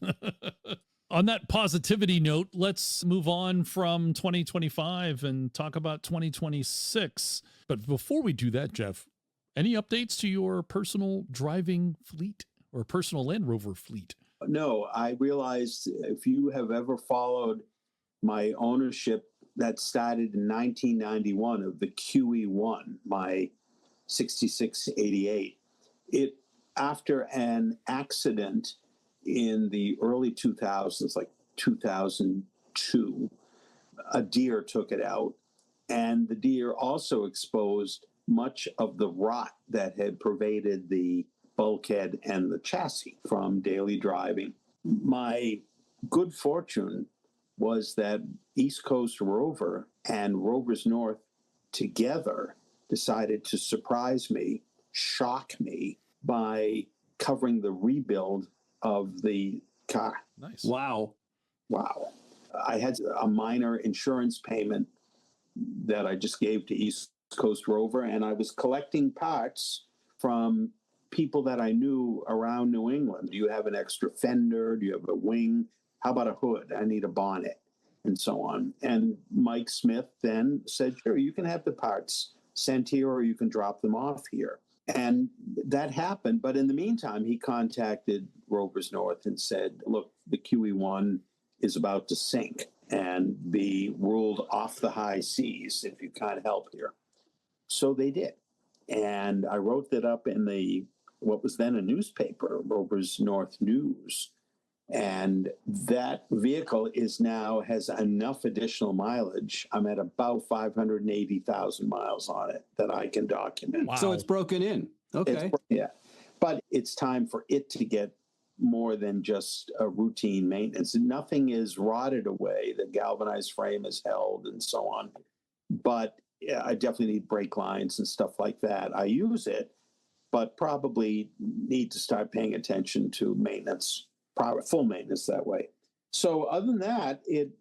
[SPEAKER 2] On that positivity note, let's move on from 2025 and talk about 2026. But before we do that, Jeff, any updates to your personal driving fleet or personal Land Rover fleet?
[SPEAKER 5] No, I realized if you have ever followed my ownership that started in 1991 of the QE1, my 6688, it, after an accident in the early 2000s, like 2002, a deer took it out, and the deer also exposed much of the rot that had pervaded the bulkhead and the chassis from daily driving. My good fortune was that East Coast Rover and Rovers North together decided to surprise me, shock me, by covering the rebuild of the car.
[SPEAKER 2] Nice.
[SPEAKER 4] Wow.
[SPEAKER 5] Wow. I had a minor insurance payment that I just gave to East Coast Rover, and I was collecting parts from people that I knew around New England. Do you have an extra fender? Do you have a wing? How about a hood? I need a bonnet, and so on. And Mike Smith then said, sure, you can have the parts sent here or you can drop them off here. And that happened. But in the meantime, he contacted Rovers North and said, look, the QE1 is about to sink and be ruled off the high seas if you can't help here. So they did. And I wrote that up in what was then a newspaper, Rovers North News. And that vehicle has enough additional mileage. I'm at about 580,000 miles on it that I can document.
[SPEAKER 2] Wow.
[SPEAKER 4] So it's broken in. Okay.
[SPEAKER 5] But it's time for it to get more than just a routine maintenance. Nothing is rotted away. The galvanized frame is held and so on. But yeah, I definitely need brake lines and stuff like that. I use it, but probably need to start paying attention to maintenance, full maintenance that way. So other than that, it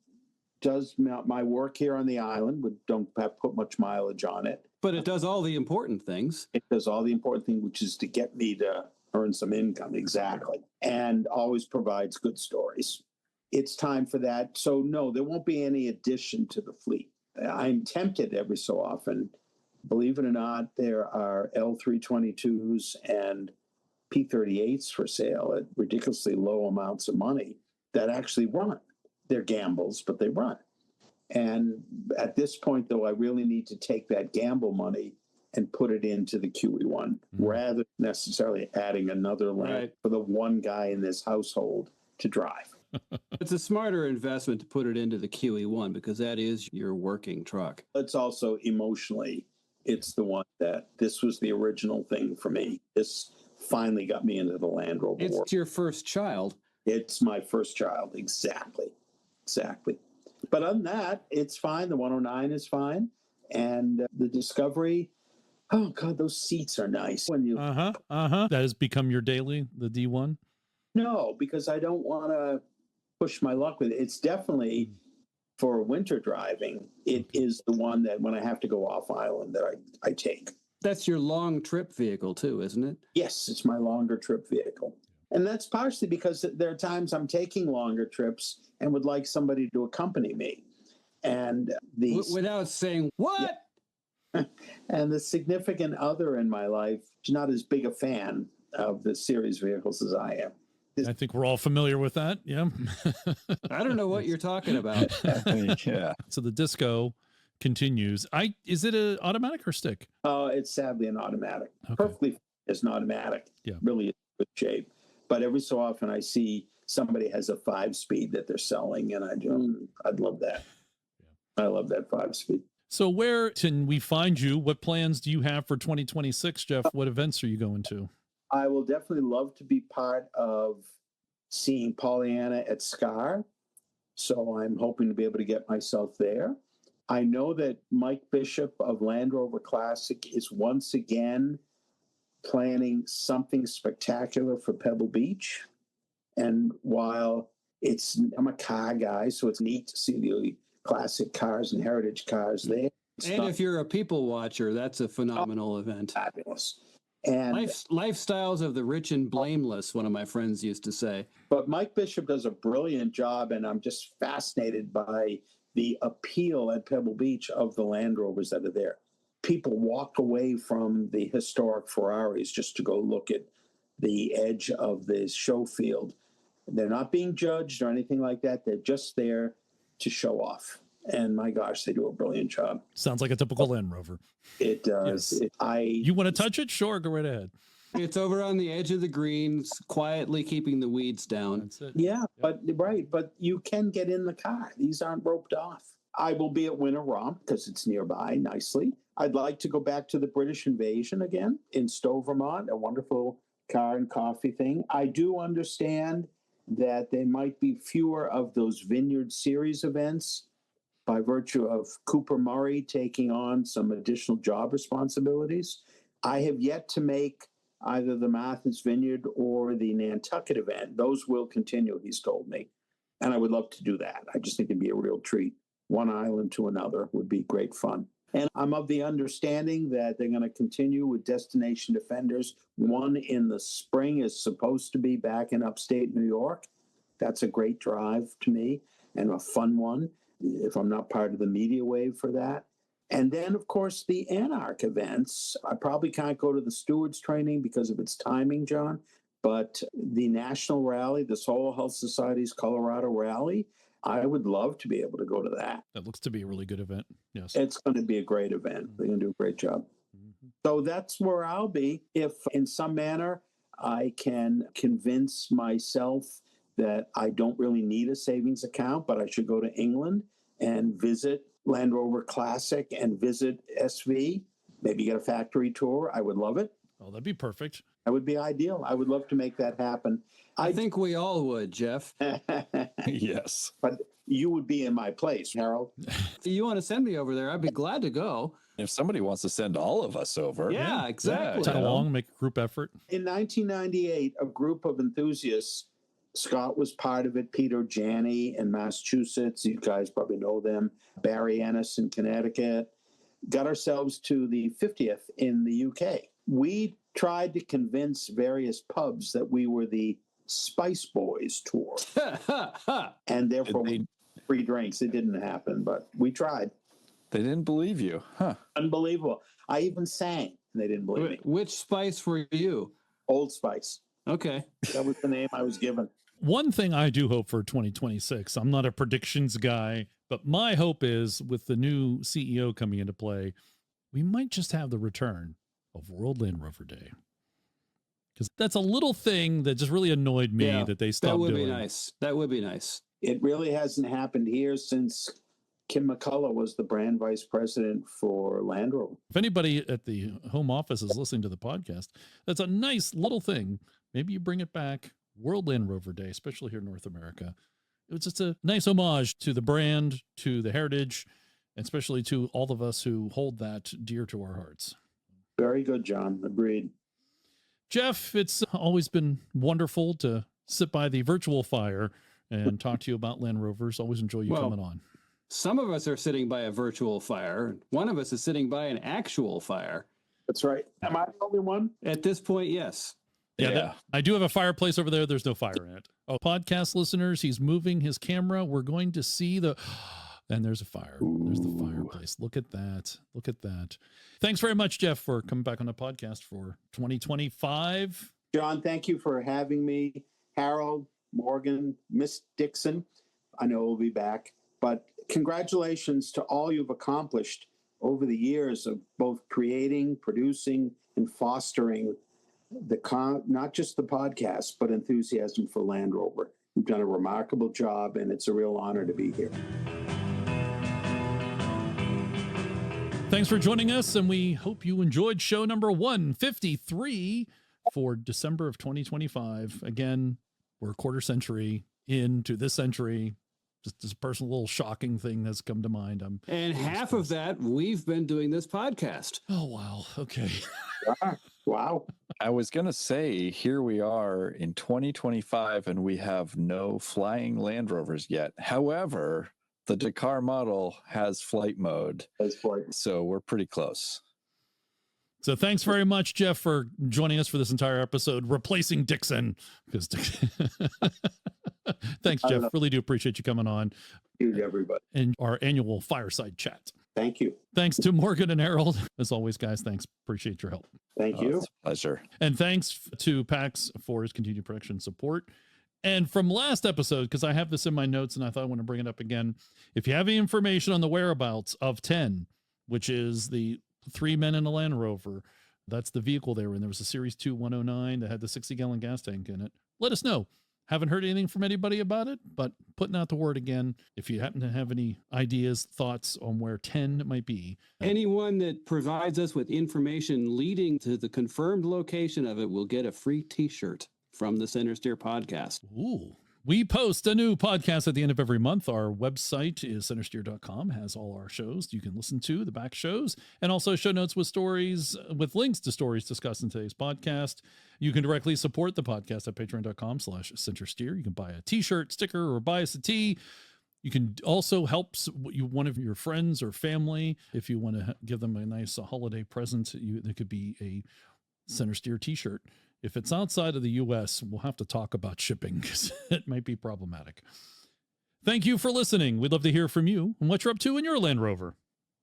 [SPEAKER 5] does my work here on the island. We don't have put much mileage on it.
[SPEAKER 4] But it does all the important things.
[SPEAKER 5] It does all the important thing, which is to get me to earn some income. Exactly. And always provides good stories. It's time for that. So no, there won't be any addition to the fleet. I'm tempted every so often. Believe it or not, there are L322s and P38s for sale at ridiculously low amounts of money that actually run. They're gambles, but they run. And at this point, though, I really need to take that gamble money and put it into the QE1 rather than necessarily adding another lamp for the one guy in this household to drive.
[SPEAKER 4] It's a smarter investment to put it into the QE1 because that is your working truck.
[SPEAKER 5] It's also emotionally, it's the one that this was the original thing for me. This finally got me into the Land Rover world.
[SPEAKER 4] It's your first child.
[SPEAKER 5] It's my first child. Exactly. But other than that, it's fine. The 109 is fine. And the Discovery, oh God, those seats are nice. When you
[SPEAKER 2] That has become your daily, the D1?
[SPEAKER 5] No, because I don't want to push my luck with it. It's definitely for winter driving. It is the one that when I have to go off island that I take.
[SPEAKER 4] That's your long trip vehicle too, isn't it?
[SPEAKER 5] Yes, it's my longer trip vehicle. And that's partially because there are times I'm taking longer trips and would like somebody to accompany me. And
[SPEAKER 4] without saying what?
[SPEAKER 5] Yeah. And the significant other in my life is not as big a fan of the series vehicles as I am.
[SPEAKER 2] I think we're all familiar with that. Yeah.
[SPEAKER 4] I don't know what you're talking about.
[SPEAKER 3] Yeah.
[SPEAKER 2] So the Disco continues. Is it an automatic or stick?
[SPEAKER 5] It's sadly an automatic.
[SPEAKER 2] Okay.
[SPEAKER 5] Perfectly is an automatic.
[SPEAKER 2] Yeah. So where can we find you? What plans do you have for 2026, Jeff? What events are you going to?
[SPEAKER 5] I will definitely love to be part of seeing Pollyanna at SCAR. So I'm hoping to be able to get myself there. I know that Mike Bishop of Land Rover Classic is once again planning something spectacular for Pebble Beach. And while I'm a car guy, so it's neat to see the classic cars and heritage cars there.
[SPEAKER 4] If you're a people watcher, that's a phenomenal event.
[SPEAKER 5] Fabulous. And
[SPEAKER 4] lifestyles of the rich and blameless, one of my friends used to say.
[SPEAKER 5] But Mike Bishop does a brilliant job, and I'm just fascinated by the appeal at Pebble Beach of the Land Rovers that are there. People walk away from the historic Ferraris just to go look at the edge of the show field. They're not being judged or anything like that. They're just there to show off. And my gosh, they do a brilliant job.
[SPEAKER 2] Sounds like a typical Land Rover.
[SPEAKER 5] It does.
[SPEAKER 2] Yes. You want to touch it? Sure, go right ahead.
[SPEAKER 4] It's over on the edge of the greens, quietly keeping the weeds down.
[SPEAKER 2] That's it.
[SPEAKER 5] Yeah, but you can get in the car. These aren't roped off. I will be at Winter Romp because it's nearby nicely. I'd like to go back to the British Invasion again in Stowe, Vermont, a wonderful car and coffee thing. I do understand that there might be fewer of those Vineyard Series events by virtue of Cooper Murray taking on some additional job responsibilities. I have yet to make either the Martha's Vineyard or the Nantucket event. Those will continue, he's told me. And I would love to do that. I just think it'd be a real treat. One island to another would be great fun. And I'm of the understanding that they're going to continue with Destination Defenders. One in the spring is supposed to be back in upstate New York. That's a great drive to me and a fun one, if I'm not part of the media wave for that. And then, of course, the Anarch events. I probably can't go to the stewards training because of its timing, John, but the national rally, the Soil Health Society's Colorado rally, I would love to be able to go to that.
[SPEAKER 2] That looks to be a really good event. Yes.
[SPEAKER 5] It's going to be a great event. They're going to do a great job. So that's where I'll be. If in some manner I can convince myself that I don't really need a savings account, but I should go to England and visit Land Rover Classic and visit SV, maybe get a factory tour, I would love it.
[SPEAKER 2] Oh, that'd be perfect.
[SPEAKER 5] That would be ideal. I would love to make that happen.
[SPEAKER 4] I think we all would, Jeff.
[SPEAKER 3] Yes.
[SPEAKER 5] But you would be in my place, Harold.
[SPEAKER 4] If you want to send me over there, I'd be glad to go.
[SPEAKER 3] If somebody wants to send all of us over.
[SPEAKER 4] Yeah, exactly.
[SPEAKER 2] Tag along, make a group effort.
[SPEAKER 5] In 1998, a group of enthusiasts, Scott was part of it, Peter Janney in Massachusetts, you guys probably know them, Barry Ennis in Connecticut, got ourselves to the 50th in the UK. We tried to convince various pubs that we were the Spice Boys tour. And therefore, free drinks. It didn't happen, but we tried.
[SPEAKER 3] They didn't believe you. Huh.
[SPEAKER 5] Unbelievable. I even sang, and they didn't believe me.
[SPEAKER 4] Which Spice were you?
[SPEAKER 5] Old Spice.
[SPEAKER 4] Okay.
[SPEAKER 5] That was the name I was given.
[SPEAKER 2] One thing I do hope for 2026, I'm not a predictions guy, but my hope is with the new CEO coming into play, we might just have the return of World Land Rover Day. Because that's a little thing that just really annoyed me that they stopped doing.
[SPEAKER 4] That would be nice. That would be nice.
[SPEAKER 5] It really hasn't happened here since Kim McCullough was the brand vice president for Land Rover.
[SPEAKER 2] If anybody at the home office is listening to the podcast, that's a nice little thing. Maybe you bring it back. World Land Rover Day, especially here in North America. It was just a nice homage to the brand, to the heritage, and especially to all of us who hold that dear to our hearts.
[SPEAKER 5] Very good, John. Agreed.
[SPEAKER 2] Jeff, it's always been wonderful to sit by the virtual fire and talk to you about Land Rovers. Always enjoy you coming on.
[SPEAKER 4] Some of us are sitting by a virtual fire. One of us is sitting by an actual fire.
[SPEAKER 5] That's right. Am I the only one?
[SPEAKER 4] At this point, yes.
[SPEAKER 2] Yeah. I do have a fireplace over there. There's no fire in it. Oh, podcast listeners, he's moving his camera. We're going to see and there's a fire. Ooh. There's the fireplace. Look at that. Look at that. Thanks very much, Jeff, for coming back on the podcast for 2025.
[SPEAKER 5] John, thank you for having me. Harold, Morgan, Miss Dixon, I know we'll be back. But congratulations to all you've accomplished over the years of both creating, producing, and fostering not just the podcast, but enthusiasm for Land Rover. You've done a remarkable job, and it's a real honor to be here.
[SPEAKER 2] Thanks for joining us, and we hope you enjoyed show number 153 for December of 2025. Again, we're a quarter century into this century. Just this personal little shocking thing that's come to mind.
[SPEAKER 4] And half of that, we've been doing this podcast.
[SPEAKER 2] Oh, wow. Okay.
[SPEAKER 5] Wow.
[SPEAKER 3] I was going to say, here we are in 2025, and we have no flying Land Rovers yet. However, the Dakar model has flight mode. So we're pretty close.
[SPEAKER 2] So thanks very much, Jeff, for joining us for this entire episode, replacing Dixon. Because thanks, Jeff. Really do appreciate you coming on.
[SPEAKER 5] Thank you, everybody.
[SPEAKER 2] And our annual Fireside chat.
[SPEAKER 5] Thank you.
[SPEAKER 2] Thanks to Morgan and Harold. As always, guys, thanks. Appreciate your help.
[SPEAKER 5] Thank you.
[SPEAKER 3] It's a pleasure.
[SPEAKER 2] And thanks to Pax for his continued production support. And from last episode, because I have this in my notes and I thought I want to bring it up again. If you have any information on the whereabouts of 10, which is the 3 men in a Land Rover, that's the vehicle they were in. There was a Series 2 109 that had the 60-gallon gas tank in it. Let us know. Haven't heard anything from anybody about it, but putting out the word again. If you happen to have any ideas, thoughts on where 10 might be.
[SPEAKER 4] Anyone that provides us with information leading to the confirmed location of it will get a free t-shirt from the CentreSteer podcast.
[SPEAKER 2] Ooh, We post a new podcast at the end of every month. Our website is CentreSteer.com, has all our shows you can listen to, the back shows, and also show notes with stories, with links to stories discussed in today's podcast. You can directly support the podcast at patreon.com/CentreSteer. You can buy a t-shirt, sticker, or buy us a tea. You can also help one of your friends or family if you want to give them a nice holiday present. There could be a CentreSteer t-shirt. If it's outside of the U.S., we'll have to talk about shipping because it might be problematic. Thank you for listening. We'd love to hear from you and what you're up to in your Land Rover.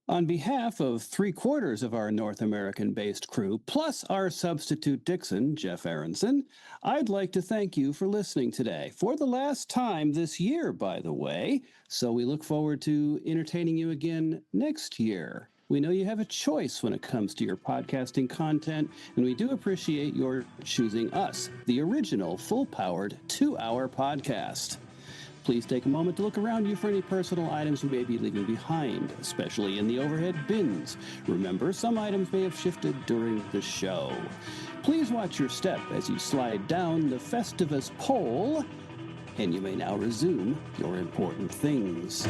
[SPEAKER 4] On behalf of 3/4 of our North American-based crew, plus our substitute Dixon, Jeff Aronson, I'd like to thank you for listening today. For the last time this year, by the way, so we look forward to entertaining you again next year. We know you have a choice when it comes to your podcasting content, and we do appreciate your choosing us, the original full-powered 2-hour podcast. Please take a moment to look around you for any personal items you may be leaving behind, especially in the overhead bins. Remember, some items may have shifted during the show. Please watch your step as you slide down the Festivus pole, and you may now resume your important things.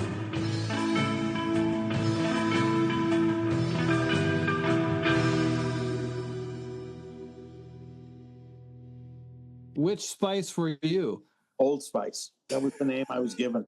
[SPEAKER 4] Which spice were you?
[SPEAKER 5] Old Spice. That was the name I was given.